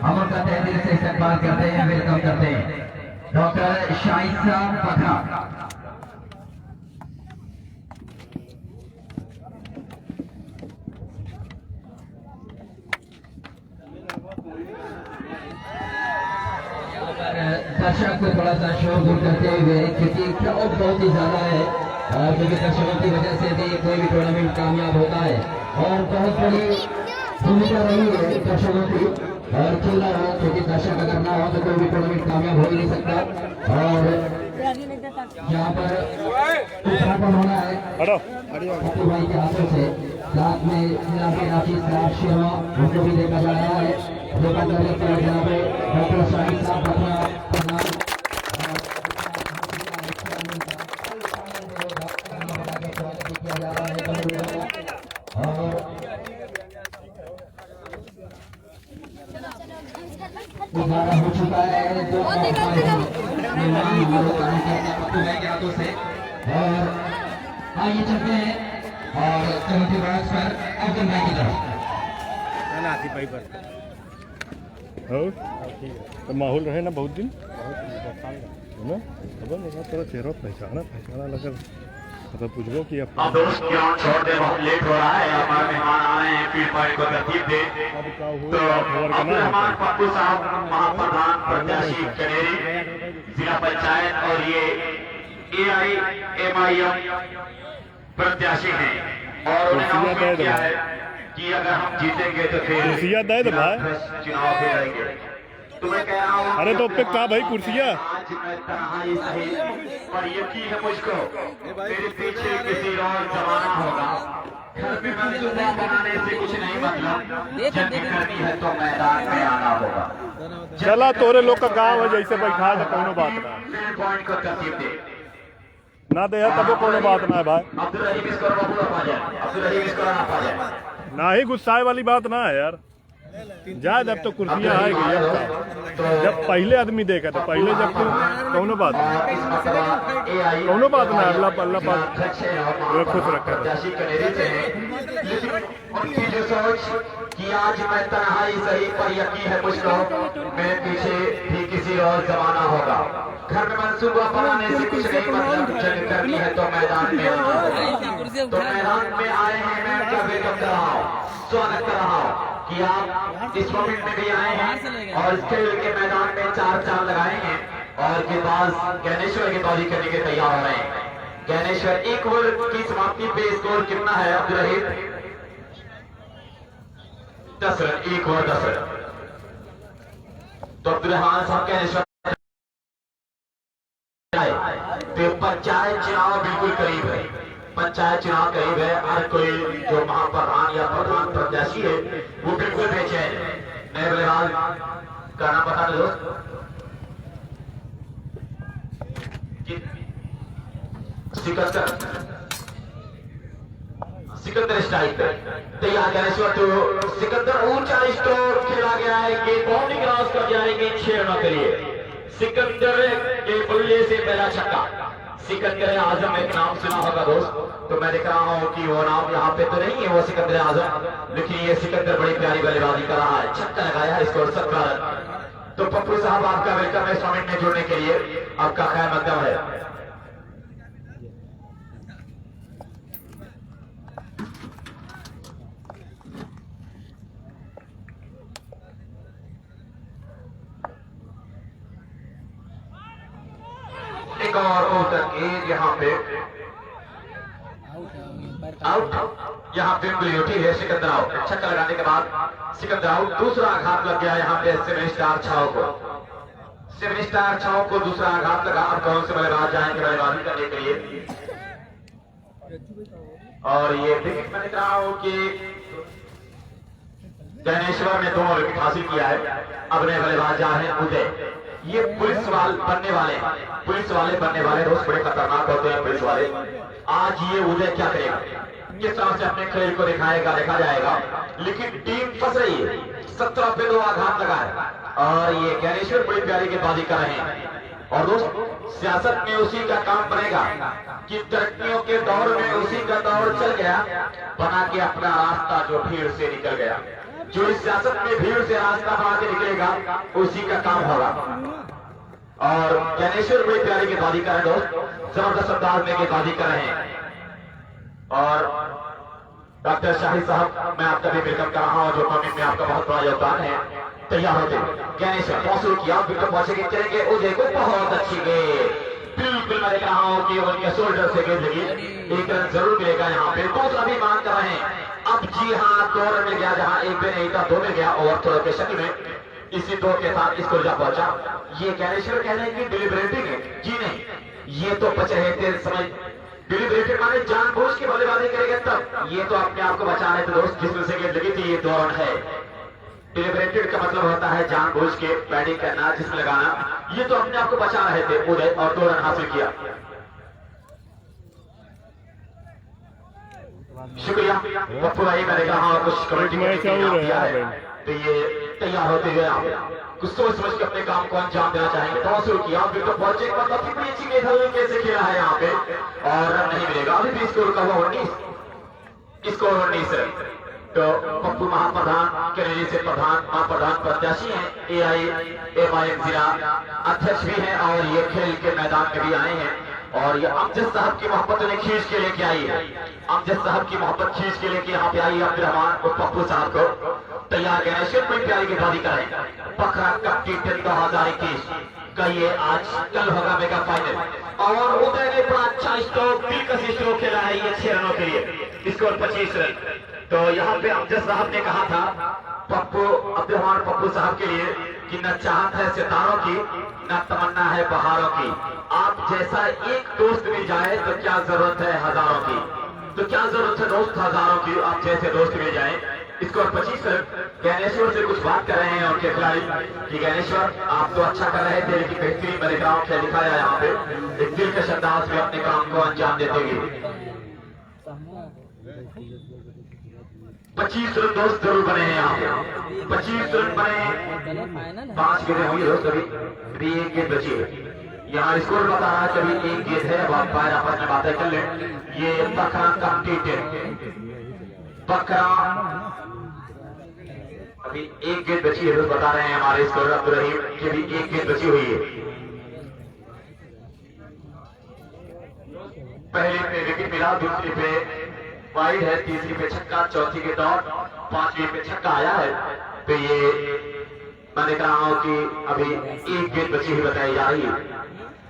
हम उनका तहे दिल से इस्तेमाल करते हैं, वेलकम करते हैं डॉक्टर शाहिद साहब बखरा। दर्शक को थोड़ा सा शोर दूर करते हुए, क्योंकि क्राउड बहुत ही ज्यादा है और क्योंकि दर्शकों की वजह से भी कोई भी टूर्नामेंट कामयाब होता है और बहुत बड़ी भूमिका रही है दर्शकों की और खेलना हो, क्योंकि दर्शक अगर ना हो तो कोई भी टूर्नामेंट कामयाब हो ही नहीं सकता। और यहाँ पर उद्घाटन होना है पप्पू भाई के हाथों से, साथ में जनाब राशिद साहब शेवा उनको भी देखा जा रहा है। जनाब डॉक्टर शाहिद साहब बखरा किया जा रहा है और गुजारा हो चुका है जो के हाथों से। और आइए चलते हैं और कमेटी बॉक्स पर अब्दुल भाई की तरफ। तो माहौल रहे ना बहुत दिन है ना, खबर लगा थोड़ा चेहरा पहचाना लगा, मतलब पूछो कि अब दोस्त ग्राउंड छोड़ दे, बहुत लेट हो रहा है, हमारे मेहमान आ रहे हैं, फील्ड पॉइंट को तरतीब दे। तो अब्दुल रहमान पप्पू साहब महाप्रधान प्रत्याशी कनेरी जिला पंचायत और ये AIMIM प्रत्याशी हैं और उन्हें अवगत किया है कि अगर हम जीतेंगे तो फिर कुर्सियाँ दे दो भाई, चुनाव भी लड़ेंगे। तो मैं कह रहा हूँ अरे तो पे कहा भाई कुर्सियाँ, आज मैं तन्हाई सही पर यकीन है मुझको मेरे पीछे किसी और जमाना होगा। घर में मंसूबा बनाने से कुछ नहीं मतलब, जंग करनी है तो मैदान में आना होगा। चला तोरे लोग का गाँव है जैसे बैठा है कोनो बात ना, फील्ड पॉइंट को तरतीब दे ना दे तब कोनो बात ना है भाई, अब्दुल रहीम इसको बाबू ना पा जाए, अब्दुल रहीम इसको ना पा जाए। ना ही गुस्साए वाली बात ना है यार। जा जब तो कुर्सियाँ आएगी, जब पहले आदमी देखा तो पहले जब तो कोनो बात ना अल्लाह पाक खुश रखे। उनकी जो सोच कि आज मैं तन्हाई सही पर यकीन है मुझको मेरे पीछे भी किसी और जमाना होगा। घर में मंसूबा बनाने से कुछ नहीं मतलब, जंग करनी है तो मैदान में आना होगा। तो मैदान में आए हैं, मैं उनका वेलकम कर रहा हूँ, स्वागत कर रहा हूँ कि आप इस मोमेंट में भी आए हैं और इस खेल के मैदान में चार चांद लगाए हैं और गेंदबाज ज्ञानेश्वर गेंदबाजी करने के तैयार हो रहे हैं। ज्ञानेश्वर एक ओवर की समाप्ति पे स्कोर कितना है अब्दुल रहीम? 10 रन, एक ओवर 10 रन। तो अब्दुल रहमान साहब ज्ञानेश्वर तो पंचायत चुनाव बिल्कुल करीब है, पंचायत चुनाव करीब है। हर कोई जो महाप्रधान या प्रधान प्रत्याशी है वो बिल्कुल बेचैन है। नए बल्लेबाज का नाम बता दो दोस्त। सिकंदर स्ट्राइक तैयार ज्ञानेश्वर। तो सिकंदर ऊंचा स्ट्रोक खेला गया है, ये बाउंड्री क्रॉस कर जाएगी 6 रनों के लिए। सिकंदर के बल्ले से पहला छक्का। सिकंदर आजम एक नाम सुना होगा दोस्त, तो मैं देख रहा हूँ कि वो नाम यहाँ पे तो नहीं है वो सिकंदर आजम, लेकिन ये सिकंदर बड़ी प्यारी बल्लेबाजी कर रहा है, छक्का लगाया है, स्कोर 17 रन। तो पप्पू साहब आपका वेलकम है इस टूर्नामेंट में जुड़ने के लिए, आपका खैर मकदम है। एक और तक यहाँ पे आउट, यहाँ पे उंगली उठी है, सिकंदर आउट। छक्का लगाने के बाद सिकंदर आउट। दूसरा आघात लग गया यहाँ पे 7 स्टार छाव को। 7 स्टार छाव को दूसरा आघात लगा। अब कौन से बल्लेबाज जाएंगे बल्लेबाजी करने के लिए? और ये विकेट मैं देख रहा हूँ कि ज्ञानेश्वर ने 2 विकेट हासिल किया है। अब नए बल्लेबाज जा रहे हैं उदय। ये पुलिस वाले बनने वाले दोस्त बड़े खतरनाक होते हैं पुलिस वाले। आज ये उदय क्या करेगा, किस तरह से अपने खेल को दिखाएगा, देखा जाएगा। लेकिन टीम फंस रही है। 17 पे 2 आघात लगा है और ये ज्ञानेश्वर बड़ी प्यारी गेंदबाजी कर रहे हैं। और दोस्त सियासत में उसी का काम बनेगा कि तरक्कियों के दौर में उसी का दौर चल गया, बना के अपना रास्ता जो भीड़ से निकल गया। जो इस सियासत में भीड़ से रास्ता बना के निकलेगा उसी का काम होगा। और ज्ञानेश्वर बड़ी प्यारी गेंदबाजी कर रहे हैं दोस्त, जबरदस्त अंदाज में गेंदबाजी कर रहे हैं। और डॉक्टर शाही साहब मैं आपका भी वेलकम कर रहा हूं, जो टूर्नामेंट में आपका बहुत बड़ा योगदान है। तैयार होते ज्ञानेश्वर पहुंच किया, विकेट पहुंचे चलेंगे उदय को। बहुत अच्छी गेंद, बिल्कुल मैं देख रहा हूं कि उनके शोल्डर से गेंद लगी। 1 रन जरूर मिलेगा यहाँ पे। दूसरा भी मान कर रहे हैं। अब जी हाँ 2 रन मिल गया, जहां 1 पे नहीं था 2 मिल गया ओवर थ्रो के शक्ल में। इसी 2 के साथ इसको जा पहुंचा। ये ज्ञानेश्वर कह रहे हैं कि डिलिबरेटिंग है। जी नहीं, ये तो बच रहे थे समय। डिलिबरेटेड माने जानबूझ के बल्लेबाजी करेंगे तब। ये तो अपने आप को बचा रहे थे दोस्त, जिसमें से गेंद लगी थी। ये 2 रन है। डिलिबरेटेड का मतलब होता है जानबूझ के बैटिंग करना, जिसमें लगाना। ये तो अपने आप को बचा रहे थे उदय और 2 रन हासिल किया। शुक्रिया पप्पू भाई, मैंने कहा कुछ कमेटी में किया है तो ये तैयार होते हुए आप कुछ सोच समझ के अपने काम को अंजाम देना चाहेंगे। तो शुरू किया, विकेट पहुंचे मतलब कितनी अच्छी गेंद कैसे खेला है यहाँ पे और रन नहीं मिलेगा। अभी भी स्कोर का हुआ 19 रन। तो पप्पू महाप्रधान केरली से महाप्रधान प्रत्याशी हैं, AIMIM जिला अध्यक्ष भी हैं और ये खेल के मैदान में भी आए हैं। और ये अमजद साहब की मोहब्बत उन्हें खींच के लेके आई है। अमजद साहब की मोहब्बत खींच के लेके यहाँ पे आई है अब्दुलरहमान और पप्पू साहब को। तैयार ज्ञानेश्वर बड़ी प्यारी गेंदबाजी करें। बकरा कप T10 2021 का ये आज कल होगा मेगा फाइनल। और उदय ने बड़ा अच्छा स्ट्रोक, दिलकश स्ट्रोक खेला है ये 6 रनों के लिए, स्कोर 25 रन। तो यहाँ पे अमजद साहब ने कहा था अब्दुलरहमान पप्पू साहब के लिए कि न चाहत है सितारों की, न तमन्ना है बहारों की। आप जैसा एक दोस्त मिल जाए तो क्या जरूरत है हजारों की। तो क्या जरूरत है दोस्त हजारों की, आप जैसे दोस्त मिल जाए। Score 25 run. ज्ञानेश्वर से कुछ बात कर रहे हैं उनके खिलाड़ी कि ज्ञानेश्वर आप तो अच्छा कर रहे थे, लेकिन बेहतरीन मैंने ग्राउंड खेल दिखाया यहाँ पे। एक दिलकश अंदाज में अपने काम को अंजाम देते हुए 25 रन दोस्त जरूर बने हैं यहाँ पे। 25 रन बने, 5 गेंदें हुई दोस्त। अभी 1 गेंद बची है। यहाँ स्कोर बता रहा है कि अभी 1 गेंद है। अब आप बाहर आपस में बातें कर लें। ये बकरा कप T10 बकरा, अभी 1 गेंद बची है दोस्त बता रहे हैं हमारे स्कोर अब्दुल रहीम की भी 1 गेंद बची हुई है। पहले पे विकेट मिला, दूसरी पे वाइड है, तीसरी पे छक्का, चौथी के डॉट, 5वीं पे छक्का आया है। तो ये मैं देख रहा हूं कि अभी 1 गेंद बची हुई बताई जा रही है।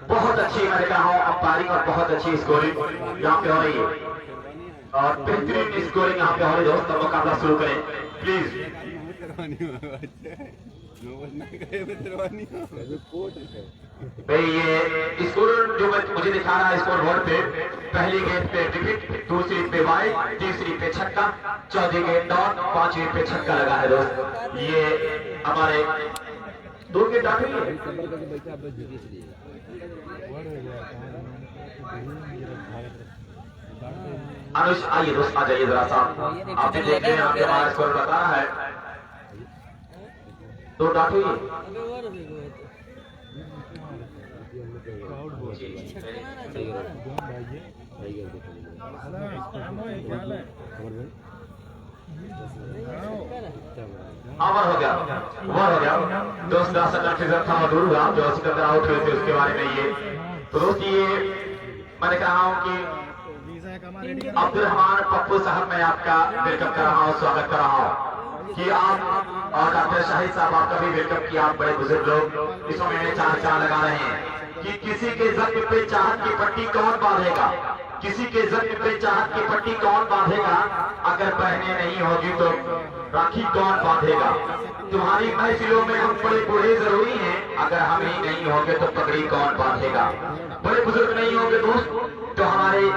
बहुत अच्छी मैं देख रहा हूं अंपायरिंग और बहुत अच्छी स्कोरिंग यहाँ पे हो रही है और बेहतरीन स्कोरिंग यहाँ पे हो रही है दोस्त। मुकाबला शुरू करें प्लीज। भाई ये स्कोर जो मुझे दिखा रहा है स्कोर बोर्ड पे, पहली गेंद पे विकेट, दूसरी पे वाइड, तीसरी पे छक्का, चौथी गेंद डॉट, 5वीं पे छक्का लगा है दोस्त। ये हमारे 2 गेंद डॉट हुई है। अनुष आइए दोस्त, आ जाइए जरा सा। आपने देख लिया यहाँ पे हमारा स्कोर बता रहा है 2 डॉट हुई है। ओवर हो गया दोस्त। कंफ्यूजन था, दूर हुआ जो सिकंदर आउट हुए थे उसके बारे में। ये तो दोस्त ये मैंने कहा हूं कि अब्दुलरहमान पप्पू साहब मैं आपका वेलकम कर रहा हूं, स्वागत कर रहा हूं। कि आप और डॉक्टर शाहिद साहब आपका भी वेलकम किया। आप बड़े बुजुर्ग लोग इस समय चार लगा रहे हैं कि किसी के जख्म पे चाहत की पट्टी कौन बांधेगा, किसी के जख्म पे चाहत की पट्टी कौन बांधेगा, अगर बहनें नहीं होगी तो राखी कौन बांधेगा। तुम्हारी महफिलों में हम बड़े बूढ़े जरूरी हैं, अगर हम ही नहीं होंगे तो पगड़ी कौन बांधेगा। बड़े बुजुर्ग नहीं होंगे दोस्त तो हमारे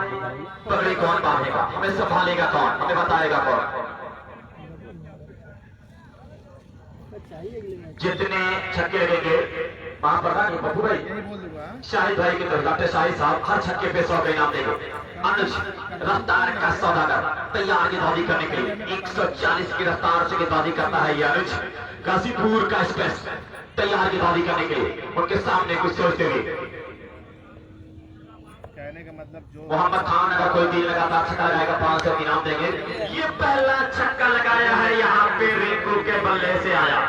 पगड़ी कौन बांधेगा, हमें संभालेगा कौन, हमें बताएगा कौन। जितने छक्के लगेंगे वहां पर पप्पू भाई शाहिद भाई की तरफ डॉक्टर शाहिद साहब हर छक्के पे 100 का इनाम देंगे। अनुज रफ्तार का सौदागर तैयार गेंदबाजी करने के लिए 140 की रफ्तार से गेंदबाजी करता है ये अनुज। गाजीपुर का स्पेस तैयार गेंदबाजी करने के लिए उनके सामने कुछ सोचते हुए मोहम्मद खान अगर कोई तीन लगातार छक्का जाएगा 500 इनाम देंगे। ये पहला छक्का लगाया है यहाँ पे रिंकू के बल्ले से आया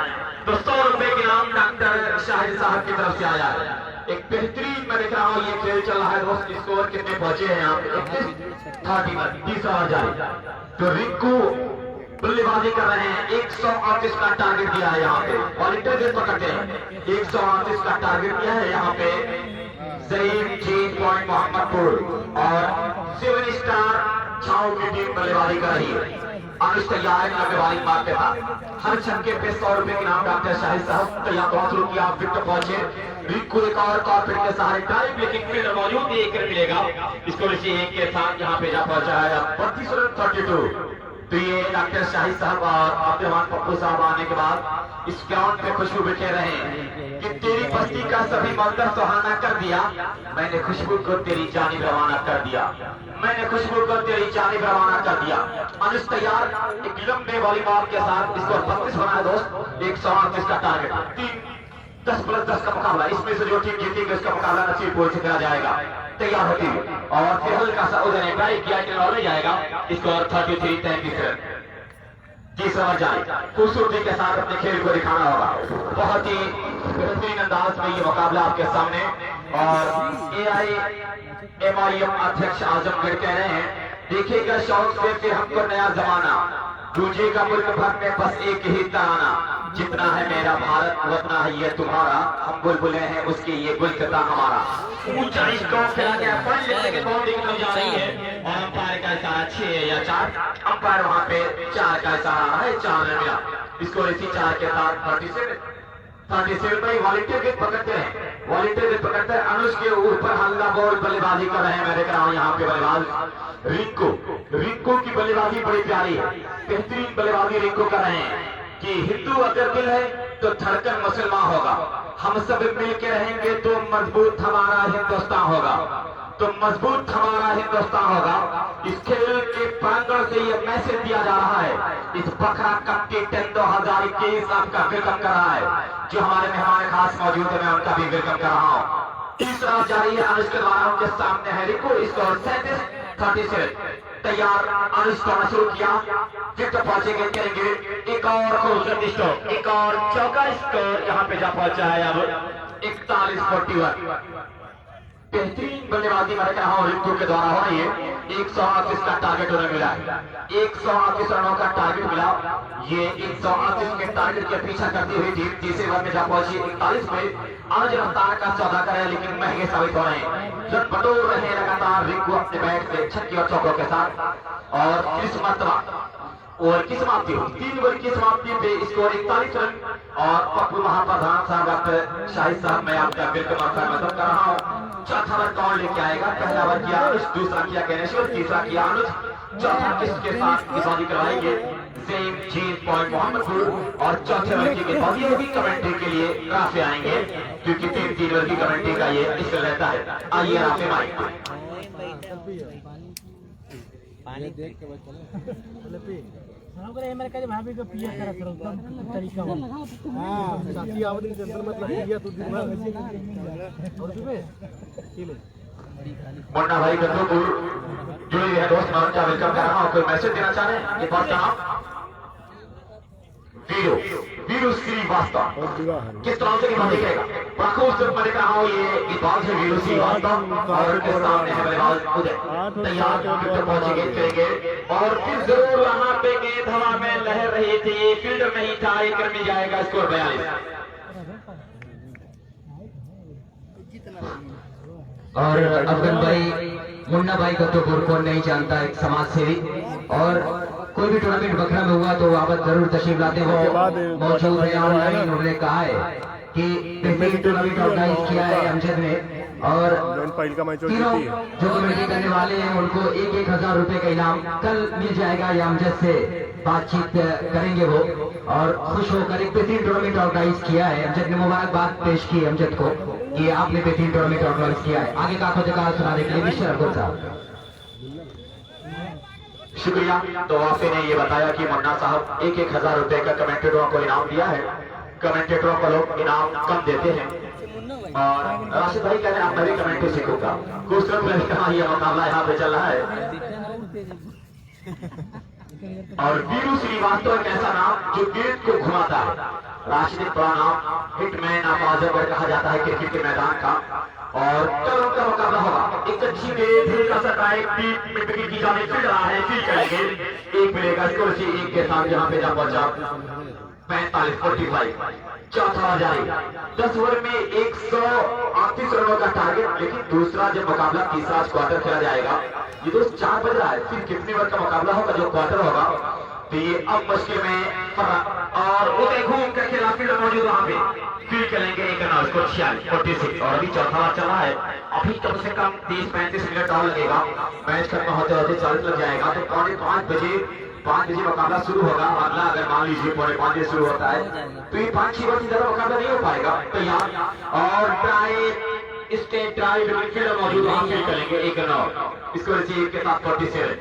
तो 100 रुपए के इनाम डॉक्टर शाहिद साहब की तरफ से आया है। एक बेहतरीन मैं देख रहा हूँ ये खेल चल रहा है दोस्त। स्कोर कितने पहुंचे हैं यहाँ पे 31 30 ओवर जारी तो रिंकू बल्लेबाजी कर रहे हैं। 138 का टारगेट दिया है यहाँ पे वॉलंटियर गेंद पकड़ते हैं। 138 का टारगेट दिया है यहाँ पे जहीर चेंज पॉइंट मोहम्मदपुर और 7 स्टार छाओ की टीम बल्लेबाजी कर रही है। अनुज तैयार है बल्लेबाजी मारते था हर छक्के पे 100 रुपए के नाम डॉक्टर शाहिद साहब तैयार बहुत शुरू किया। विकेट पहुंचे रिंकू एक और कॉर्पोरेट के सहारे टाइम लेकिन फील्डर मौजूद एक मिलेगा इसको एक के साथ यहाँ पे जा पहुंचा है 32 रन 32। तो ये डॉक्टर शाहिद साहब और अब्दुलरहमान पप्पू साहब आने के बाद इस ग्राउंड पे खुशबू बिखेर रहे हैं कि तेरी बस्ती का सभी मंदिर सुहाना कर दिया, मैंने खुशबू को तेरी जानिब रवाना कर दिया, मैंने खुशबू को तेरी जानिब रवाना कर दिया। अनुज तैयार एक लंबे वाली बॉल के साथ इसको 32 बनाया दोस्त। 138 का टारगेट 10+10 का मुकाबला, इसमें से जो टीम जीतेगी उसका मुकाबला नसीबपुर से करा जाएगा। तैयार होती और फिर हल्का सा उधर ट्राई किया कि ले जाएगा स्कोर 33 रन। तीसरा ओवर जारी खूबसूरती के साथ अपने खेल को दिखाना होगा। बहुत ही बेहतरीन अंदाज में ये मुकाबला आपके सामने और AIMIM अध्यक्ष आजमगढ़ कह रहे हैं देखिएगा शौक से फिर हमको नया जमाना, दूजेगा मुल्क भर में बस एक ही तराना, जितना है मेरा भारत उतना है ये तुम्हारा, हम बुलबुले हैं उसके ये गुलकता हमारा। ऊंचा स्कोर खेला गया लेकिन बाउंड्री की जा रही है और अंपायर का इशारा 6 या 4, अंपायर वहां पे 4 का इशारा है 4 रन मिला। स्कोर इसी 4 के साथ 37 भाई वॉलंटियर गेंद पकड़ते हैं, वॉलंटियर गेंद पकड़ते हैं। अनुज के ऊपर हल्ला बॉल बल्लेबाजी कर रहे हैं। मैं देख रहा हूँ यहाँ पे बल्लेबाज रिंकू की बल्लेबाजी बड़ी प्यारी है, बेहतरीन बल्लेबाजी रिंकू कर रहे हैं कि हिंदू अगर दिल है तो धड़कन मुसलमान होगा, हम सब मिलके रहेंगे तो मजबूत हमारा हिंदुस्तान होगा, तो मजबूत हमारा हिंदुस्तान होगा। इस खेल के प्रांगण से ये मैसेज दिया जा रहा है। इस बकरा कप के 2021 आपका वेलकम कर रहा है। जो हमारे मेहमान खास मौजूद है मैं उनका भी वेलकम कर रहा हूँ। तीसरा जारी है अनुज के द्वारा उनके सामने है रिंकू, स्कोर 37 तैयार। अनुज को शुरू किया विकेट पहुंचेंगे करेंगे एक और खूबसूरत स्ट्रोक, एक और चौका स्कोर यहाँ पे जा पहुंचा है अब 41-41। बेहतरीन बल्लेबाजी मैं कह रहा हूँ रिंकू के द्वारा हो रही है। 138 का टारगेट उन्हें मिला है, 138 रनों का टारगेट मिला। ये 138 के टारगेट के पीछा करती हुई टीम तीसरे ओवर में जा पहुंची 41 में। आज रफ्तार का सौदा करे लेकिन महंगे साबित हो रहे हैं। जब बटोर रहे लगातार रिंकू अपने बैट से छक्के और चौकों के साथ और किस्मत ओवर की समाप्ति हुई 3 ओवर की समाप्ति पे स्कोर 41 रन। और पप्पू महाप्रधान साहब डॉक्टर शाहिद साहब मैं आपका वेलकम कर रहा हूँ। चौथा ओवर कौन लेके आएगा? पहला ओवर किया अनुज, दूसरा किया ज्ञानेश्वर, तीसरा किया अनुज, चौथा किसके साथ गेंदबाजी करवाएंगे सेम चेंज पॉइंट मोहम्मदपुर और चौथे ओवर की गेंदबाजी होगी। कमेंट्री के लिए राफे आएंगे क्योंकि 3 ओवर की कमेंट्री का ये इसमें रहता है। आइए राफे माइक पानी देख के चले मेरे का भाभी को पिया करा करो तरीका हां साथी आवरी जंगल मतलब पिया तो दिन भर और सुबह मुन्ना भाई गंदोपुर जुड़े हुए दोस्त मैं उनका वेलकम कर रहा हूं। कोई मैसेज देना चाह रहे हैं? ये बात का नाम वीडियो वीरू श्रीवास्तव किस तरह से गेंदबाजी करेगा। बड़ा खूबसूरत मैं देख रहा हूँ ये गेंदबाज है वीरू श्रीवास्तव और उनके सामने है बल्लेबाज उदय। तैयार विकेट पहुंचे गेंद करेंगे और फिर जरूर वहां पे गेंद हवा में लहर रही थी, फील्ड में ही था, एक रन मिल जाएगा। स्कोर 42। और अफगन भाई मुन्ना भाई को तो कौन नहीं जानता, एक समाज सेवी, और कोई भी टूर्नामेंट बखरा में हुआ तो आप जरूर तशरीफ लाते हो, मौजूद है ऑनलाइन। उन्होंने कहा है कि बेहतरीन टूर्नामेंट ऑर्गेनाइज किया है अमजद ने, और तीनों जो कमेटी करने वाले हैं उनको 1,000 रुपए का इनाम कल मिल जाएगा। या अमजद से बातचीत करेंगे वो, और खुश होकर एक बेहतरीन टूर्नामेंट ऑर्गेनाइज किया है। अमजद ने मुबारकबाद पेश की अमजद को कि आपने बेहतरीन टूर्नामेंट ऑर्गेनाइज किया है। आगे का खुदकार सुनाने के लिए मिस्टर अब्दुल साहब शुक्रिया। तो आपसे ने ये बताया कि मुन्ना साहब 1,000 रुपए का कमेंटेटरों को इनाम दिया है। कमेंटेटरों को लोग इनाम कम देते हैं, और राशिद भाई कह रहे हैं मैं भी कमेंट्री सीखूंगा। खूबसूरत मैंने कहा यह मुकाबला यहाँ पे चल रहा है। और वीरू श्रीवास्तव एक ऐसा नाम जो गेंद को घुमाता है। राशिद एक बड़ा नाम, हिटमैन आवाजगर कहा जाता है क्रिकेट के मैदान का। और कल उनका मुकाबला होगा। एक अच्छी गेंद का सटाई विकेट की जाने फिर रहा है, फिर करेंगे एक मिलेगा स्कोर से एक के साथ जहां पे जा पहुंचा 45-45। चौथा जारी 10 ओवर में 138 रनों का टारगेट। लेकिन दूसरा जब मुकाबला तीसरा क्वार्टर खेला जाएगा, ये दोस्त 4 बज रहा है, फिर कितने ओवर का मुकाबला होगा जो क्वार्टर होगा, तो ये अब मुश्किल में और उदय घूम कर खेला फील्ड मौजूद वहां पे, फिर खेलेंगे एक रन स्कोर 46। और अभी चौथा ओवर चल रहा है, अभी कम से कम 30-35 मिनट और लगेगा। मैच खत्म होते होते 40 लग जाएगा। तो 5:45 बजे मुकाबला शुरू होगा। अगला अगर मान लीजिए 5:45 बजे शुरू होता है तो ये 5-6 बजे ज्यादा मुकाबला नहीं हो पाएगा। तैयार और ड्राइव स्टेट ड्राइव फील्ड मौजूद वहां पे करेंगे एक रन और स्कोर से के साथ 47।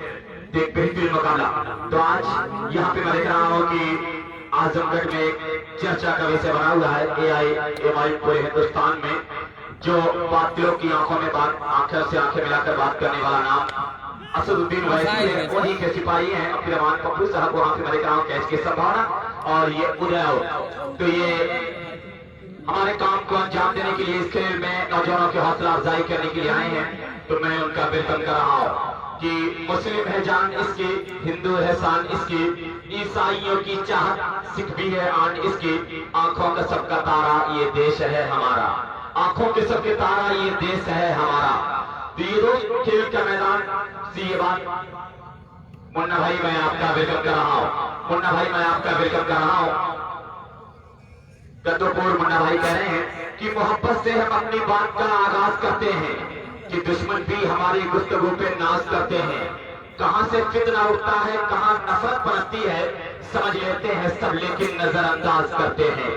देख बेहतरीन मुकाबला। तो आज यहाँ पे मैं देख रहा हूँ कि आजमगढ़ में एक चर्चा का विषय बना हुआ है AIMI पूरे हिंदुस्तान में, जो बातिलों की आंखों में बात, आंखें से आंखें मिलाकर बात करने वाला नाम असदुद्दीन वैसी वही के सिपाही हैं। अब्दुल रहमान पप्पू साहब वहां पे मैं देख रहा हूँ कैच की संभावना, और ये उदय। तो ये हमारे काम को अंजाम देने के लिए इस खेल में नौजवानों की हौसला अफजाई करने के लिए आए हैं। तो मैं उनका वेलकम कर रहा हूँ कि मुस्लिम है जान इसकी, हिंदू है शान इसकी, ईसाइयों की चाहत सिख भी है आन इसकी, आंखों का सबका तारा ये देश है हमारा, आंखों के सबके तारा ये देश है हमारा। तो ये रोज खेल का मैदान से ये बात मुन्ना भाई मैं आपका वेलकम कर रहा हूँ। मुन्ना भाई मैं आपका वेलकम कर रहा हूँ। गद्दोपुर मुन्ना भाई कह रहे हैं कि मोहब्बत से हम अपनी बात का आगाज करते हैं कि दुश्मन भी हमारी गुफ्तगू पे नाज करते हैं। कहां से फितना उठता है, कहां नफरत पनपती है, समझ लेते हैं सब लेकिन नजरअंदाज करते हैं।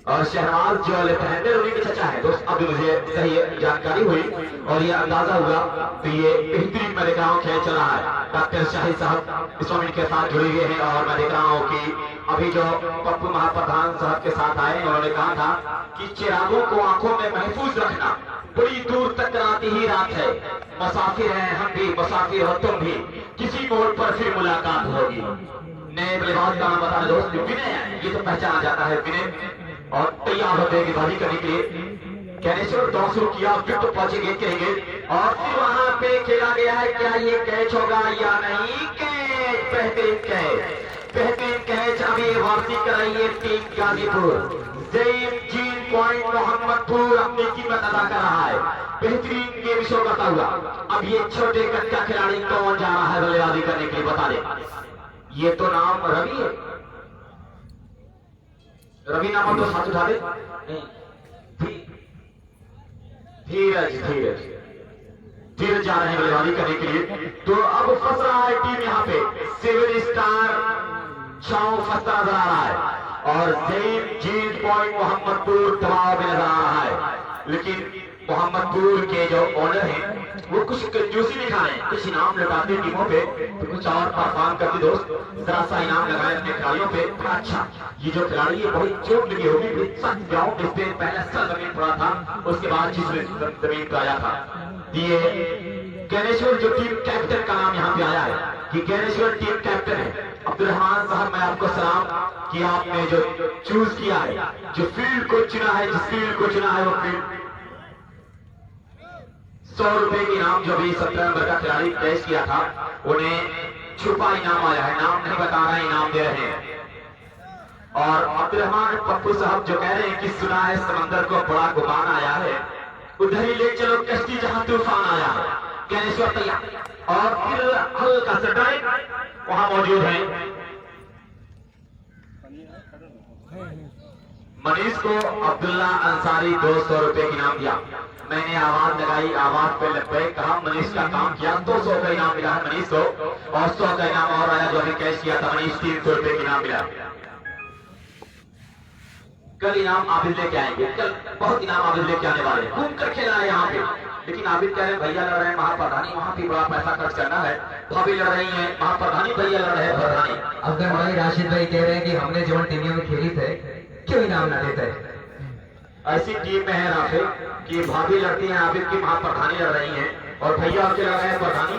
और शहनाज जो लेफ्टिनेंट उन्हीं के चचा है दोस्त। अब मुझे सही जानकारी हुई और ये अंदाजा हुआ। तो ये बेहतरीन मैं देख रहा हूँ खेल चल रहा है। डॉक्टर शाहिद साहब इस मोमेंट के साथ जुड़े हुए हैं, और मैं देख रहा हूँ कि अभी जो पप्पू महाप्रधान साहब के साथ आए हैं, उन्होंने कहा था कि चिरागों को आंखों में महफूज रखना, बड़ी दूर तक रात ही रात है, मुसाफिर हैं हम भी, मुसाफिर हो तुम भी, किसी मोड़ पर फिर मुलाकात होगी। नए बल्लेबाज का नाम बताना दोस्त विनय है, ये तो पहचाना जाता है विनय। और तैयार होते हैं गेंदबाजी करने के लिए। कैनेश्वर टॉस शुरू किया, विकेट पहुंचे गेंद करेंगे और फिर वहां पे खेला गया है। क्या ये कैच होगा या नहीं? कैच, बेहतरीन कैच, बेहतरीन कैच। अभी वापसी कराइए team Ghazipur. Gene point Mohammadpur अपनी कीमत अदा कर रहा है। बेहतरीन गेम शो करता हुआ अब ये छोटे कद का खिलाड़ी कौन जा रहा है बल्लेबाजी करने के लिए बता दे। ये तो नाम रवि है, रवि नाम तो साथ उठा दे। धीरज धीरज धीरज जा रहे हैं बल्लेबाजी करने के लिए। तो अब फंस रहा है टीम यहाँ पे 7 स्टार छाव फंसता नजर आ रहा है, और जीन पॉइंट मोहम्मदपुर दबाव में नजर आ रहा है। लेकिन मोहम्मदपुर के जो ओनर हैं वो कुछ कंजूसी दिखा रहे हैं, कुछ इनाम लगाते टीमों पे तो कुछ और परफॉर्म करते दोस्त, जरा सा इनाम लगाए अपने खिलाड़ियों पे। अच्छा ये जो खिलाड़ी है बड़ी चोट लगी होगी, सख्त ग्राउंड इस पे पहले सर जमीन पड़ा था, उसके बाद जिस जमीन पे आया था। ये गणेश्वर जो टीम कैप्टन का नाम यहाँ पे आया है कि ज्ञानेश्वर टीम कैप्टन है अब्दुल रहमान साहब, मैं आपको सलाम कि आपने जो चूज किया है, जो फील्ड को चुना है, जिस फील्ड को चुना है वो फील्ड 100 रुपए के इनाम जो भी 17 नंबर का खिलाड़ी पेश किया था, उन्हें छुपा इनाम आया है, नाम नहीं बता रहे, इनाम दे रहे हैं। और अब्दुल रहमान पप्पू साहब जो कह रहे हैं कि सुना है समंदर को बड़ा गुमान आया है, उधर ही ले चलो कश्ती जहां तूफान आया है। ज्ञानेश्वर तैयार और फिर हल्का सा ड्राइव वहां मौजूद है। मनीष को अब्दुल्ला अंसारी 200 रुपए का इनाम दिया। मैंने आवाज लगाई, आवाज पे लग कहा मनीष का काम किया, 200 का इनाम मिला है मनीष को, और 100 का इनाम और आया जो अभी कैश किया था मनीष, 300 रुपए का इनाम मिला। कल इनाम आबिद लेके आएंगे, कल बहुत इनाम आबिद लेके आने वाले, घूम कर खेला है यहाँ पे। लेकिन आबिद कह रहे भैया लड़ रहे हैं महाप्रधानी, वहाँ भी बड़ा पैसा खर्च करना है, भाभी लड़ रही है महाप्रधानी, भैया लड़ रहे हैं प्रधानी। अफगान भाई राशिद भाई कह रहे हैं कि हमने जो टीमों में खेली थे क्यों इनाम ना देते। ऐसी टीम में है राफेल कि भाभी लड़ती है आबिद की, महाप्रधानी लड़ रही है और भैया आपके लड़ रहे हैं प्रधानी।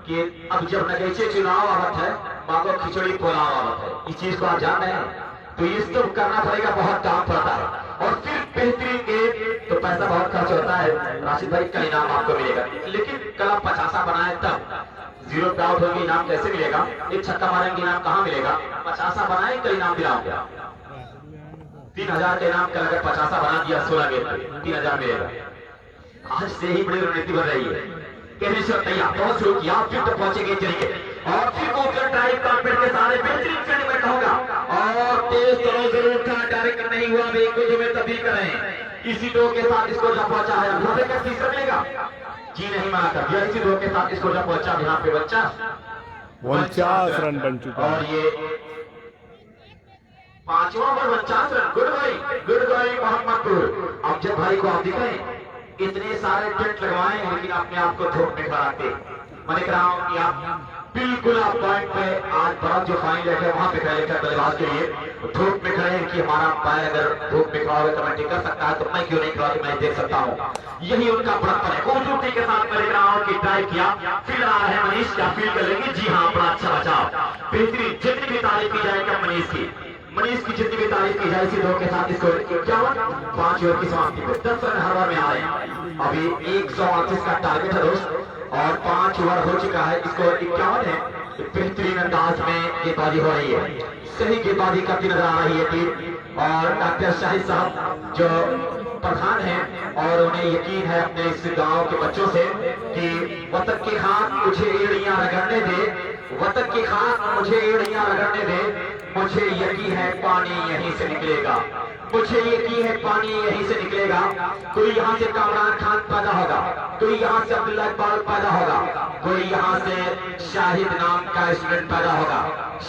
कि अब जब नगेचे चुनाव आवत है, मांगो खिचड़ी पुलाव आवत है, इस चीज को आप जान रहे हैं, तो इसको करना पड़ेगा, बहुत काम पड़ता है। और फिर बेहतरीन गेम तो पैसा बहुत खर्च होता है। राशिद भाई का इनाम आपको मिलेगा, लेकिन कल आप 50 बनाए तब 0 पे आउट होगी, इनाम कैसे मिलेगा? एक छक्का मारेंगे इनाम कहाँ मिलेगा? 50 बनाए कल इनाम दिलाओगे, 3000 का इनाम कल अगर 50 बना दिया 16 गेम पे 3000 मिलेगा। आज से ही बड़ी रणनीति बन रही है। ज्ञानेश्वर तैयार, बहुत शुरू किया, फिर तो पहुंचेंगे चलेंगे और फिर कोकर ड्राइव कारपेट के सारे बेहतरीन सेंटीमेंट होगा और तेज तो जरूर था, डायरेक्ट नहीं हुआ, वे को जो में तब्दील कर रहे हैं। इसी दो के साथ इसको जब पहुंचा है यहाँ का तीसरा मिलेगा, जी नहीं मना कर दिया, इसी दो के साथ इसको जब पहुंचा यहाँ पे बच्चा 49 रन बन चुका और ये 5वां ओवर 49 रन। गुड भाई मोहम्मदपुर। अब जब भाई को आप दिख रहे हैं इतने सारे टेंट लगवाए लेकिन अपने आप को धूप में खड़ा रखते, मैं कह रहा हूं कि आप बिल्कुल आप पॉइंट पे आज बहुत जो फाइन लेके वहां पे खड़े कर बल्लेबाज के लिए धूप में खड़े हैं कि हमारा अंपायर अगर धूप में खड़ा हो कमेंट्री कर सकता है तो मैं क्यों नहीं खड़ा, तो मैं देख सकता हूँ। यही उनका बड़प्पन है। खूबसूरती के साथ मैं देख रहा हूँ कि ड्राइव किया, फील्ड आ रहा है मनीष, क्या फील्ड कर लेंगे? जी हाँ, बड़ा अच्छा बचाव, बेहतरीन, जितनी भी तारीफ की जाए कम मनीष की जितनी भी तारीफ की जाए, इसी दो के साथ इसको 5 ओवर की समाप्ति पे 10 रन हर ओवर में आ रहे हैं। अभी 138 का टारगेट है दोस्त और 5 ओवर हो चुका है, इसको 51 है। बेहतरीन अंदाज में गेंदबाजी हो रही है, सही गेंदबाजी करती नजर आ रही है टीम। और डॉक्टर शाहिद साहब जो प्रधान हैं और उन्हें यकीन है अपने इस गांव के बच्चों से कि वतन की खाक मुझे एड़ियां रगड़ने दे, वतन की खाक मुझे एड़ियां रगड़ने दे, मुझे यकीन है पानी यहीं से निकलेगा, मुझे यकीन है पानी यहीं से निकलेगा। कोई यहाँ से कामरान खान पैदा होगा, कोई यहाँ से अब्दुल्ला इकबाल पैदा होगा, कोई यहाँ से शाहिद नाम का स्टूडेंट पैदा होगा।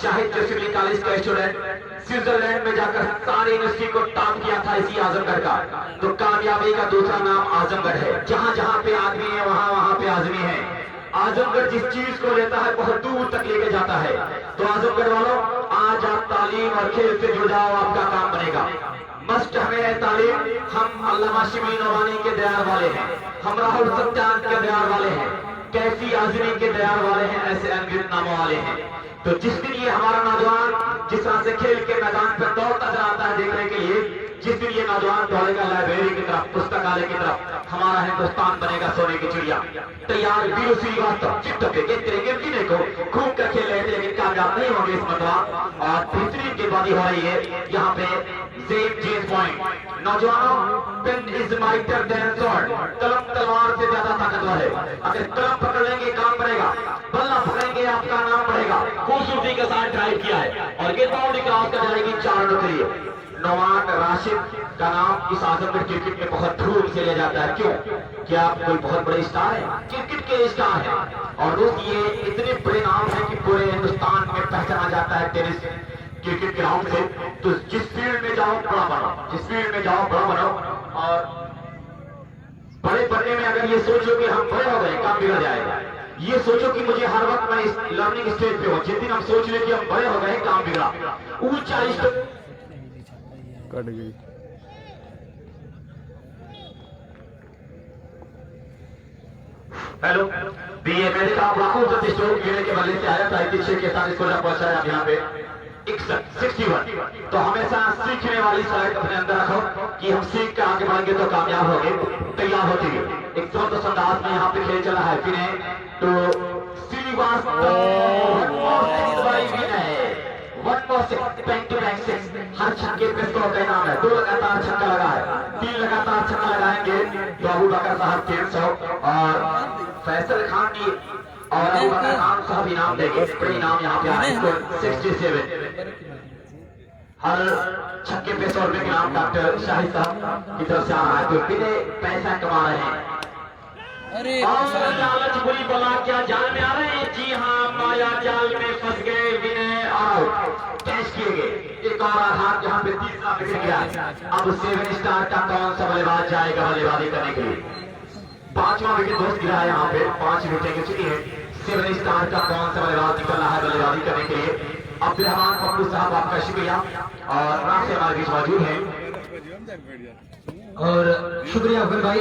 शाहिद जो सिविल कॉलेज का स्टूडेंट स्विट्जरलैंड में जाकर सारी यूनिवर्सिटी को टॉप किया था इसी आजमगढ़ का, तो कामयाबी का दूसरा नाम आजमगढ़ है। जहाँ जहाँ पे आदमी है वहाँ वहाँ पे आदमी है। आजमगढ़ जिस चीज को लेता है बहुत दूर तक लेके जाता है। तो आजमगढ़ वालों, आज आप तालीम और खेल से जुड़ जाओ, आपका काम बनेगा। मस्ट हमें है तालीम। हम अल्लामा शिमीन नौरानी के दयार वाले हैं, हम राहुल सत्यान के दयार वाले हैं, कैफी आजमी के दयार वाले हैं, ऐसे अनगिनत नामों वाले हैं। तो जिस दिन ये हमारा नौजवान जिस तरह से खेल के मैदान पर दौड़ता नजर आता है देखने के लिए, जिस दिन ये नौजवान दौड़ेगा लाइब्रेरी की तरफ, पुस्तकालय की तरफ, हमारा हिंदुस्तान बनेगा सोने की चिड़िया। तैयार वीरू श्रीवास्तव चिट्टो पे गिरने को खूब कर खेल रहे थे लेकिन कामयाब नहीं होंगे इस मरतबा और बेहतरीन गेंदबाजी हो रही है यहाँ पे। Same change point. नौजवानों, pen is mightier than sword, कलम तलवार से ज्यादा ताकतवर है। अगर कलम पकड़ लेंगे काम बनेगा, बल्ला पकड़ेंगे आपका नाम बढ़ेगा। खूबसूरती के साथ ड्राइव किया है और गेंद बाउंड्री क्रॉस कर जाएगी 4 रनों के लिए। नौमान राशिद का नाम इस आजमगढ़ क्रिकेट में बहुत धूम से लिया जाता है। क्यों? क्या आप कोई बहुत बड़े स्टार है, क्रिकेट के स्टार है और दोस्त ये इतने बड़े नाम है कि पूरे हिंदुस्तान में पहचाना जाता है टेनिस क्रिकेट ग्राउंड से। तो जिस फील्ड में जाओ बड़ा बनो, जिस फील्ड में जाओ बड़ा बनो। और बड़े बनने में अगर ये सोचो कि हम बड़े हो गए काम बिगड़ जाएगा। ये सोचो कि मुझे हर वक्त मैं इस लर्निंग स्टेज पे हूँ, जिस दिन हम सोच ले कि हम बड़े हो गए काम बिगड़ा। ऊंचा कट गई। हेलो बीए मेडिकल आप लाखों से स्ट्रोक गिरने के बल्ले से आया था पीछे के साथ इसको जब पहुंचाया आप यहाँ पे 61। तो हमेशा सीखने वाली साइड अपने अंदर रखो कि हम सीख कर आगे बढ़ेंगे तो कामयाब होंगे, तैयार होती है। एक जबरदस्त अंदाज में यहाँ पे खेल चला है विनय तो श्रीवास्तव हर छक्के पे स्कोर का नाम है। 2 लगातार छक्का लगा है, 3 लगातार छक्का लगाएंगे तो अबू बकर साहब 300 और फैसल खान की और अबू बकर खान साहब इनाम देंगे। बड़े इनाम यहाँ पे आए 67। हर छक्के पे 100 रुपए के नाम डॉक्टर शाहिद साहब की तरफ से आ रहा है। तो बिना पैसा कमा रहे हैं और लालच बुरी बला क्या जाल में आ रहे हैं। जी हाँ, माया जाल में फंस गए विनय आउट कैच किए गए। एक और आघात जहाँ पे तीसरा विकेट गया। अब 7 स्टार का कौन सा बल्लेबाज जाएगा बल्लेबाजी करने के लिए। 5वां विकेट दोस्त गिरा है यहाँ पे, 5 विकेट गिर चुकी है। 7 स्टार का कौन सा बल्लेबाज निकल रहा है बल्लेबाजी करने के लिए। अब्दुल रहमान पप्पू साहब आपका शुक्रिया और राम से हमारे बीच मौजूद है और शुक्रिया अफजल भाई।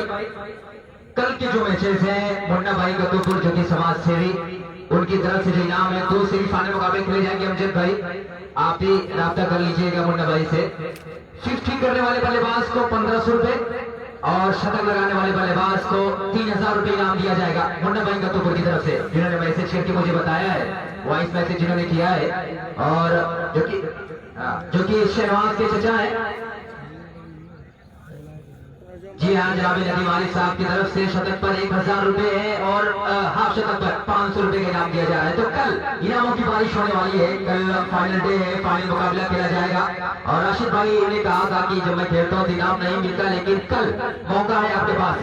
कल के जो मैचेस हैं मुन्ना भाई गतुपुर जो कि समाज सेवी उनकी तरफ से जो इनाम है 2 सेमीफाइनल मुकाबले खेले जाएंगे। अमजद भाई आप ही राब्ता कर लीजिएगा मुन्ना भाई से। 50 करने वाले बल्लेबाज को 1500 रुपए और शतक लगाने वाले बल्लेबाज को 3000 रुपए इनाम दिया जाएगा मुन्ना भाई गतुपुर की तरफ से, जिन्होंने मैसेज करके मुझे बताया है, वॉइस मैसेज जिन्होंने किया है। और जो कि शहबाज के चचा है। जी हाँ, जनाब नदीम वालिद साहब की तरफ से शतक पर 1000 रुपए है और हाफ शतक पर 500 रुपए का इनाम दिया जा रहा है। तो कल इनामों की बारिश होने वाली है। कल फाइनल डे है, फाइनल मुकाबला खेला जाएगा और राशिद भाई ने कहा था कि जब मैं खेलता हूँ तो इनाम नहीं मिलता, लेकिन कल मौका है आपके पास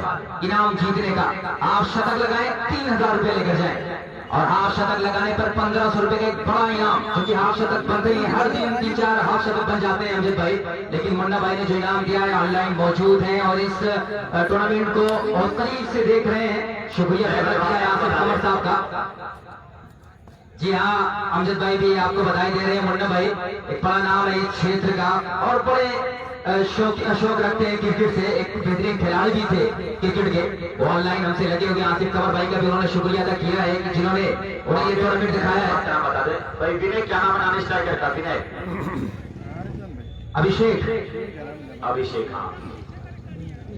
इनाम जीतने का। आप शतक लगाए 3000 रुपए लेकर जाए और हाफ शतक लगाने पर 1500 रुपए का एक बड़ा इनाम, क्योंकि हाफ शतक बनते ही हर दिन 3-4 हाफ शतक बन जाते हैं अमजद भाई। लेकिन मुन्ना भाई ने जो इनाम दिया है ऑनलाइन मौजूद है और इस टूर्नामेंट को बहुत करीब से देख रहे हैं। शुक्रिया आसिफ कमर साहब का। जी हाँ, अमजद भाई भी आपको बधाई दे रहे हैं। मुन्ना भाई एक बड़ा नाम है इस क्षेत्र का और बड़े शौक रखते हैं क्रिकेट से, एक बेहतरीन खिलाड़ी भी थे क्रिकेट के। वो ऑनलाइन हमसे लगे हुए आसिफ कमर भाई का भी उन्होंने शुक्रिया अदा किया है कि जिन्होंने उन्हें ये टूर्नामेंट दिखाया है। बता दे भाई विनय क्या नाम बनाने स्ट्राइकर का? विनय अभिषेक हाँ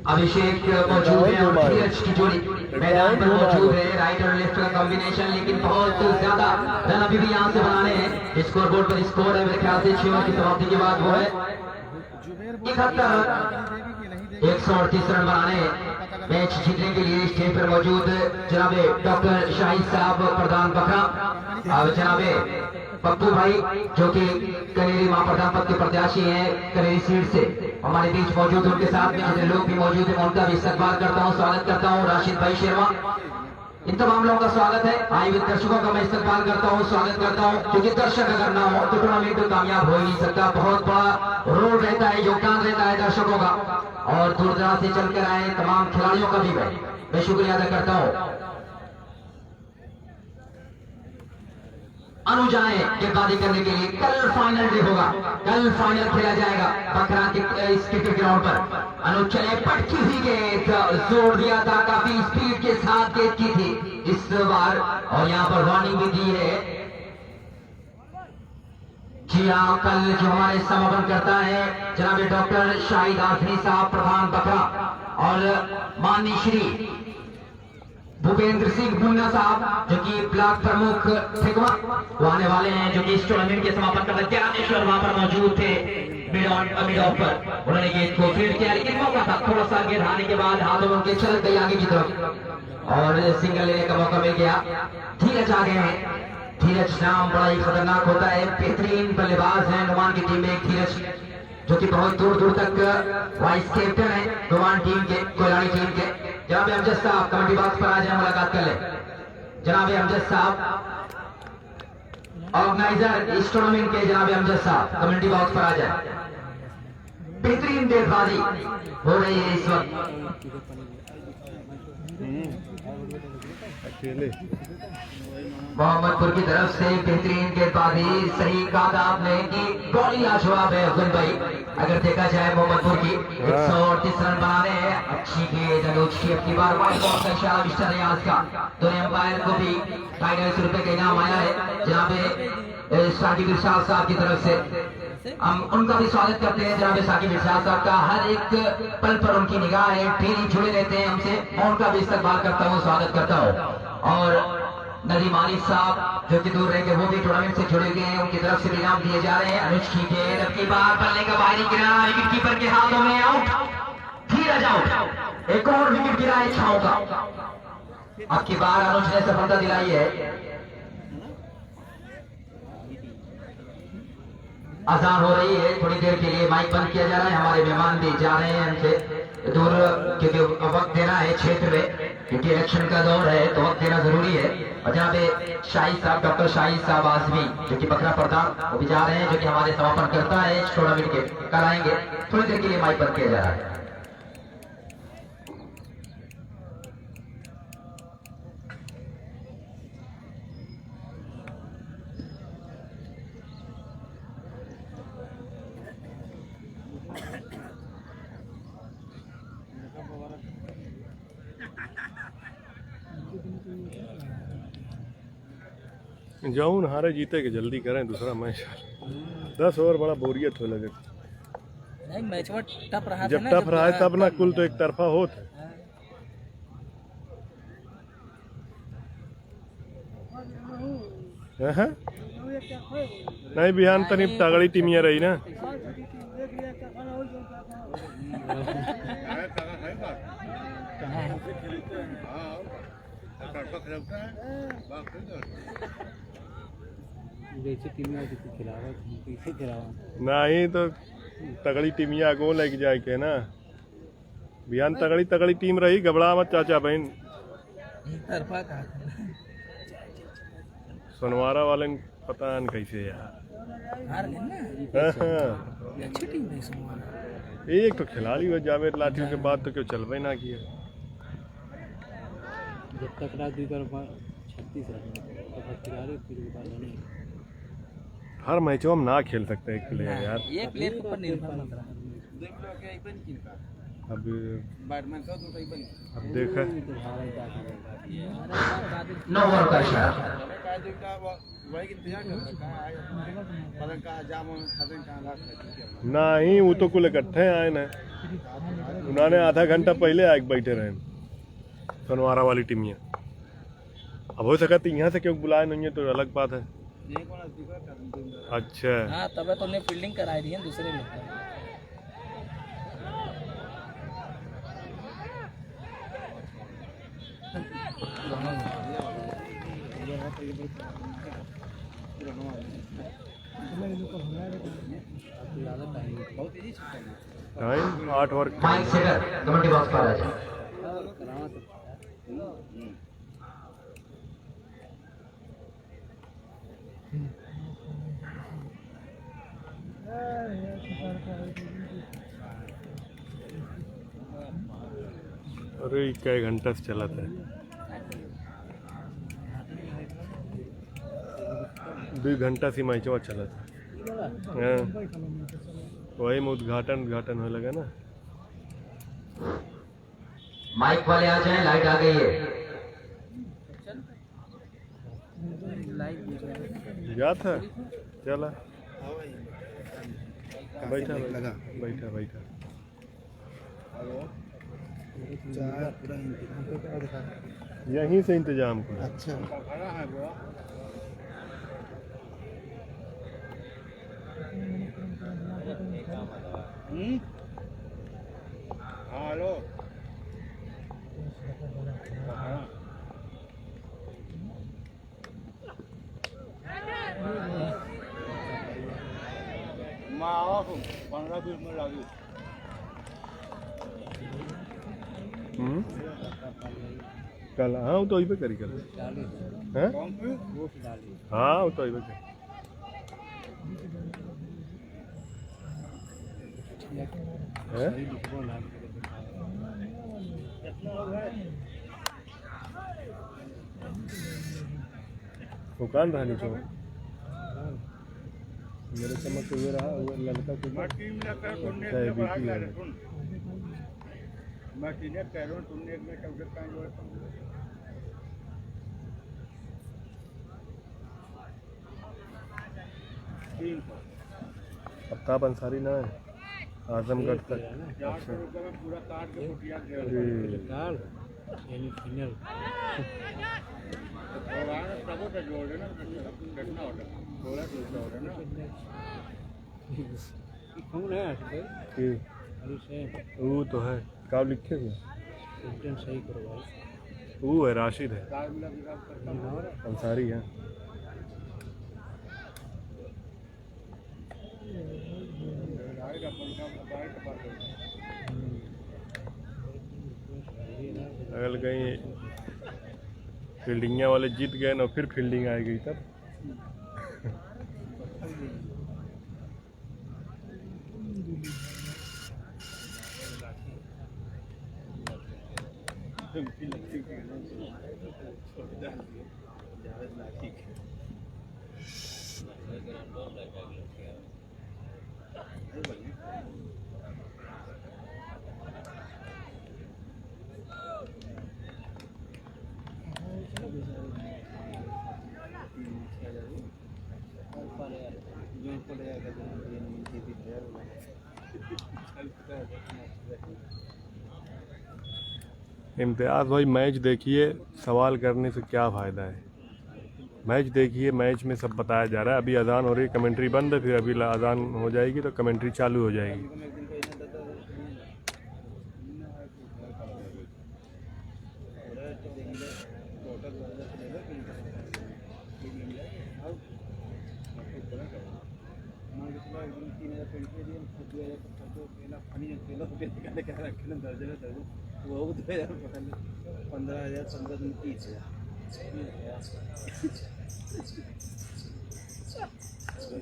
अभिषेक मौजूद है और धीरज की जोड़ी मैदान पर मौजूद है। राइट और लेफ्ट का कॉम्बिनेशन, लेकिन बहुत ज्यादा रन अभी भी यहाँ से बनाने हैं। स्कोर बोर्ड पर स्कोर है मेरे ख्याल से 6 ओवर की समाप्ति के बाद वो है 138 रन बनाने मैच जीतने के लिए स्टेज पर मौजूद जनाबे डॉक्टर शाहिद साहब प्रधान बकरा और जनाबे पप्पू भाई जो कि कनेरी महाप्रधान पद के प्रत्याशी हैं कनेरी सीट से हमारे बीच मौजूद। उनके साथ में जितने लोग भी मौजूद हैं उनका भी इस्तकबाल करता हूँ, स्वागत करता हूँ। राशिद भाई शर्मा, इन तमाम लोगों का स्वागत है। आए हुए दर्शकों का मैं इस्तकबाल करता हूँ, स्वागत करता हूँ, क्योंकि दर्शक अगर ना हो तो टूर्नामेंट कामयाब हो ही नहीं सकता। बहुत बड़ा रोल रहता है, योगदान रहता है दर्शकों का और दूर दराज से चलकर आए तमाम खिलाड़ियों का भी मैं शुक्रिया अदा करता हूँ। अनुज आए गेंदबाजी करने के लिए। कल फाइनल डे होगा, कल फाइनल खेला जाएगा बकरा के इस क्रिकेट ग्राउंड पर। अनुज चले, पटकी हुई गेंद, जोड़ दिया था, काफी स्पीड के साथ गेंद की थी इस बार और यहाँ पर वार्निंग भी दी है। जी हाँ, कल जो हमारे समापन करता है जनाब डॉक्टर शाहिद आजमी साहब प्रधान बकरा और माननीय श्री भूपेंद्र सिंह मुन्ना साहब जो कि ब्लॉक प्रमुख ठेकवा वो आने वाले हैं, जो कि इस टूर्नामेंट के समापन करते ज्ञानेश्वर वहां पर मौजूद थे मिड ऑफ पर। उन्होंने गेंद को फील्ड किया, लेकिन मौका था थोड़ा सा गेंद आने के बाद हाथों में उनके चलत गई आगे की तरफ और सिंगल लेने का मौका मिल गया। धीरज आ गए हैं। धीरज नाम बड़ा ही खतरनाक होता है, बेहतरीन बल्लेबाज है नुमान की टीम में एक धीरज जो कि बहुत दूर दूर तक वाइस कैप्टन है नुमान टीम के, कोयलानी टीम के। जनाब अमजद साहब कमेटी बॉक्स पर आ जाए, मुलाकात कर ले। जनाब अमजद साहब ऑर्गेनाइजर इस टूर्नामेंट के, जनाब अमजद साहब कमेटी बॉक्स पर आ जाए। बेहतरीन गेंदबाजी हो रही है इस वक्त। अकेले मोहम्मदपुर की तरफ से बेहतरीन गेंदबाजी, सही कहा आपने कि बॉलिंग लाजवाब है अफजल भाई। अगर देखा जाए मोहम्मदपुर की 138 रन बनाने हैं, अच्छी गेंद अनुज की अपनी बार वाइड बॉल का इशारा मिस्टर रियाज का। दोनों अंपायर को भी 250 रुपए का इनाम आया है जनाब साकिब इरशाद साहब की तरफ से। हम उनका भी स्वागत करते हैं जनाब साकिब इरशाद साहब का। हर एक पल पर उनकी निगाहें डेली जुड़े रहते हैं हमसे, मैं उनका भी इस्तकबाल करता हूँ, स्वागत करता हूँ। और नदीम आलिफ साहब जो कि दूर रहेंगे वो भी टूर्नामेंट से जुड़े हुए हैं, उनकी तरफ से भी इनाम दिए जा रहे हैं। अनुज की गेंद अब की बार बल्ले का बाहरी किनारा, विकेट कीपर के हाथों में, आउट, धीरज आउट। एक और विकेट गिरा है छाओ का। अब की बार अनुज ने सफलता दिलाई है। आसान हो रही है, थोड़ी देर के लिए माइक बंद किया जा रहा है। हमारे मेहमान भी जा रहे हैं हमसे दूर, क्योंकि वक्त देना है क्षेत्र में, क्योंकि इलेक्शन का दौर है तो वक्त देना जरूरी है। और जहाँ पे शाहिद साहब, डॉक्टर शाहिद साहब आजमी जो कि बकरा प्रधान, वो भी जा रहे हैं, जो कि हमारे समापन करता है इस टूर्नामेंट के, कल आएंगे। थोड़ी देर के लिए माइक बंद किया जा रहा है। जाऊन हारे जीते के जल्दी करें दूसरा मैच। 10 ओवर बड़ा बोरियत हो लगे। नहीं मैच में टफ रहा, जब टफ रहा है तब ना, कुल तो एक तरफा होत है। नहीं बिहान तनी तगड़ी टीमिया रही ना। नहीं तो तगड़ी टीमिया को लेके जाए के ना। बिहान तगड़ी तगड़ी टीम रही, घबरा मत चाचा बहन। सोनवारा वाले पता न कैसे यार। अच्छी टीम है सोनवारा। एक तो खिलाड़ी हुआ जावेद लाठी के बाद तो क्यों चलवे ना किया। जब तक रात 36 रन हर मैचों में ना खेल सकते एक प्लेयर यार। एक प्लेयर के ऊपर निर्भर मत रहा। अब देखा नो ओवर का इशारा। नहीं वो तो कुल इकट्ठे आए ना, उन्होंने आधा घंटा पहले आके बैठे रहे सोनवारा वाली टीमिया। अब हो सका तो यहाँ से क्यों बुलाए नहीं है तो अलग बात है। अच्छा हाँ तब तो उन्हें फील्डिंग कराई दी है दूसरे लोग। Time 8 over. माइक सेटर कमेटी बॉक्स पर आ जाए। अरे कई घंटा से चला था, 2 घंटा से मैचवा चला था। हाँ वही में उद्घाटन होने लगा ना। माइक वाले आ जाएं, लाइट आ गई है। जा था चला बैठा यहीं से इंतजाम करो। अच्छा हेलो कल हाँ वो तो अभी करी कल हाँ वो तो अभी करी। दुकान रहा नीचे मेरे समझ से हुए रहा वो लगता कुछ आफ्ताब अंसारी ना है आजमगढ़ तक वो तो है क्या लिखे हुए सही करो भाई वो है राशिद है अंसारी है अगर कहीं फील्डिंग वाले जीत गए ना फिर फील्डिंग आएगी तब इम्तियाज़ भाई मैच देखिए सवाल करने से क्या फ़ायदा है मैच देखिए मैच में सब बताया जा रहा है अभी अजान हो रही है कमेंट्री बंद है फिर अभी अजान हो जाएगी तो कमेंट्री चालू हो जाएगी वो 15,000 15,030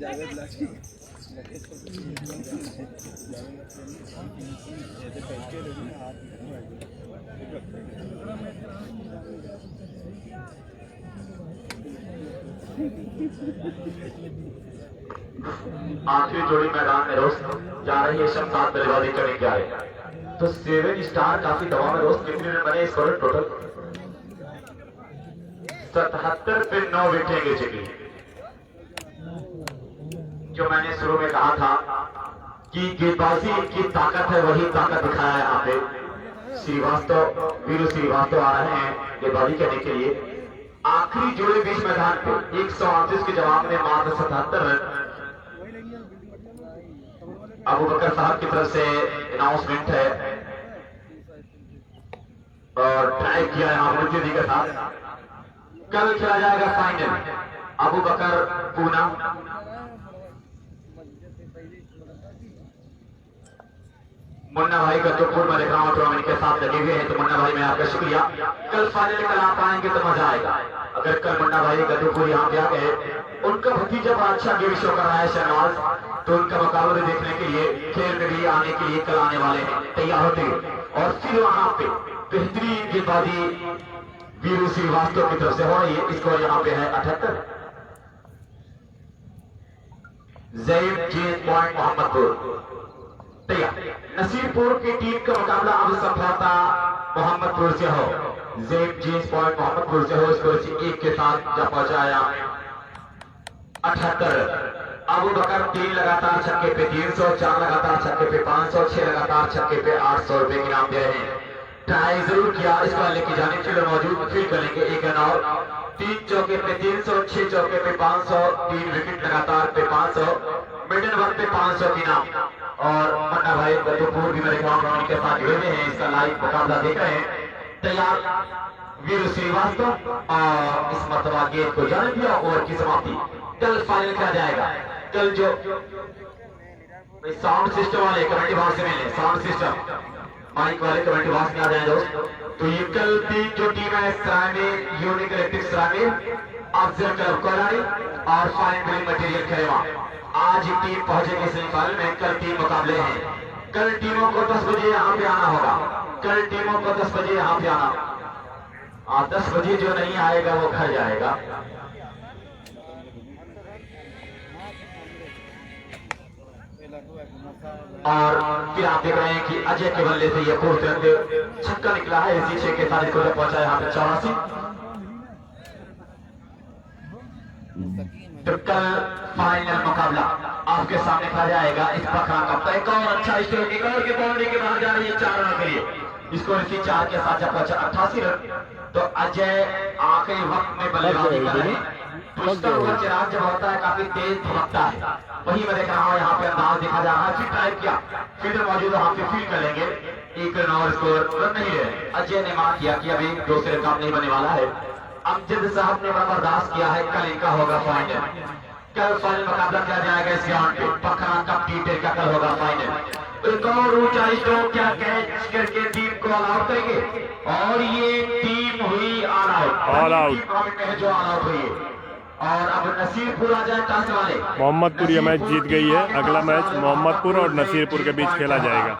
जावेद लाठी आखिरी जोड़ी मैदान में रोज जा रही है शमशाद बल्लेबाजी करने के आए तो 7 स्टार काफी दबाव में रोज कितने रन बने इस ओवर टोटल 77 पे 9 विकेटें गिर चुकी जो मैंने शुरू में कहा था कि गेंदबाजी की ताकत है वही ताकत दिखाया यहाँ पे श्रीवास्तव वीरू श्रीवास्तव आ रहे हैं गेंदबाजी करने के लिए आखिरी जोड़ी बीच मैदान पे 138 के जवाब में मात्र 77 रन अबू बकर साहब की तरफ से अनाउंसमेंट है और ट्राई किया है मुर्तजी के साथ कल खेला जाएगा फाइनल अबू बकर पूना मुन्ना भाई गद्दूपुर में देख रहा हूँ टूर्नामेंट के साथ लगे हुए हैं तो मुन्ना भाई मैं आपका शुक्रिया कल फाइनल कल आप आएंगे तो मजा आएगा अगर कल मुन्ना भाई गद्दूपुर यहाँ पे आ गए उनका भतीजा बड़ा अच्छा गेम शो कर रहा है शहनवाज तो उनका मुकाबले देखने के लिए खेल में भी आने के लिए कल आने वाले हैं तैयार होते और फिर वहां पे बेहतरीन गेंदबाजी वीरू श्रीवास्तव की तरफ से हो रही है स्कोर यहाँ पे है 78 जैब जेन पॉइंट मोहम्मदपुर तैयार नसीरपुर की टीम का मुकाबला अब संभवतः मोहम्मदपुर से हो जैब जेन पॉइंट मोहम्मदपुर से हो स्कोर 1 के साथ जब पहुंचाया 78 अबू बकर 3 लगातार छक्के पे 300 4 लगातार छक्के पे 500 6 लगातार छक्के पे 800 रुपए के इनाम दे रहे हैं ट्राई जरूर किया इस बार लेके जाने के लिए मौजूद फिर करेंगे एक रन और 3 चौके पे 300 6 चौके पे 500 3 विकेट लगातार पे 500 मिडन वर्क पे 500 के इनाम और मुन्ना भाई गद्दूपुर भी मेरे ग्राउंड के साथ जुड़े हुए हैं इसका लाइव मुकाबला देख रहे हैं तैयार वीरू श्रीवास्तव और इस मरतबा गेंद को जाने दिया ओवर की समाप्ति कल फाइनल किया जाएगा कल जो साउंड सिस्टम वाले कमेटी बॉक्स में मिले साउंड सिस्टम माइक वाले कमेटी बॉक्स में आ जाए दोस्त तो ये कल की जो टीम है सराय यूनिक इलेक्ट्रिक सराय अफजल क्लब कोलारी और फाइन बिलिंग मटेरियल खरेवा आज टीम पहुंचेगी सेमीफाइनल में कल 3 मुकाबले हैं कल टीमों को 10 बजे यहाँ पे आना होगा कल टीमों को 10 बजे यहाँ पे आना 10 बजे जो नहीं आएगा वो घर जाएगा और फिर आप देख रहे हैं कि अजय के बल्ले से ये खूबसूरत छक्का निकला है। इसी छह के साथ इसको जब पहुंचा यहाँ पे 84। तो कल फाइनल मुकाबला आपके सामने खा जाएगा इस पखरा का। एक और अच्छा स्ट्रोक, एक और के बाउंड्री के बाहर जा रही है 4 रन के लिए। इसको इसी 4 के साथ जब पहुंचा 88 रन। तो अजय आखिरी वक्त में बल्लेबाजी कर रहे हैं। उसका ओवर चिराग जब होता है काफी तेज धमकता है। वही मैं देख रहा हूँ यहाँ पे अंदाज दिखा जा रहा है। फिर टाइप किया, फील्डर मौजूद है, हम फील कर लेंगे। 1 रन और स्कोर रन नहीं रहे। अजय ने मान किया कि अभी दूसरे काम नहीं बनने वाला है। अमजद साहब ने बड़ा बर्दाश्त किया है। कल इनका होगा फाइनल। कल फाइनल मुकाबला किया जाएगा इस ग्राउंड पे। पखरा कप टी का कल होगा फाइनल। एक और ऊंचा स्ट्रोक, क्या कैच करके टीम को ऑल आउट करेंगे। और ये टीम हुई ऑल आउट में जो ऑल आउट हुई है। और अब नसीरपुर आ जाए टॉस वाले। मोहम्मदपुर ये मैच जीत गई है। अगला मैच मोहम्मदपुर और नसीरपुर के बीच खेला जाएगा।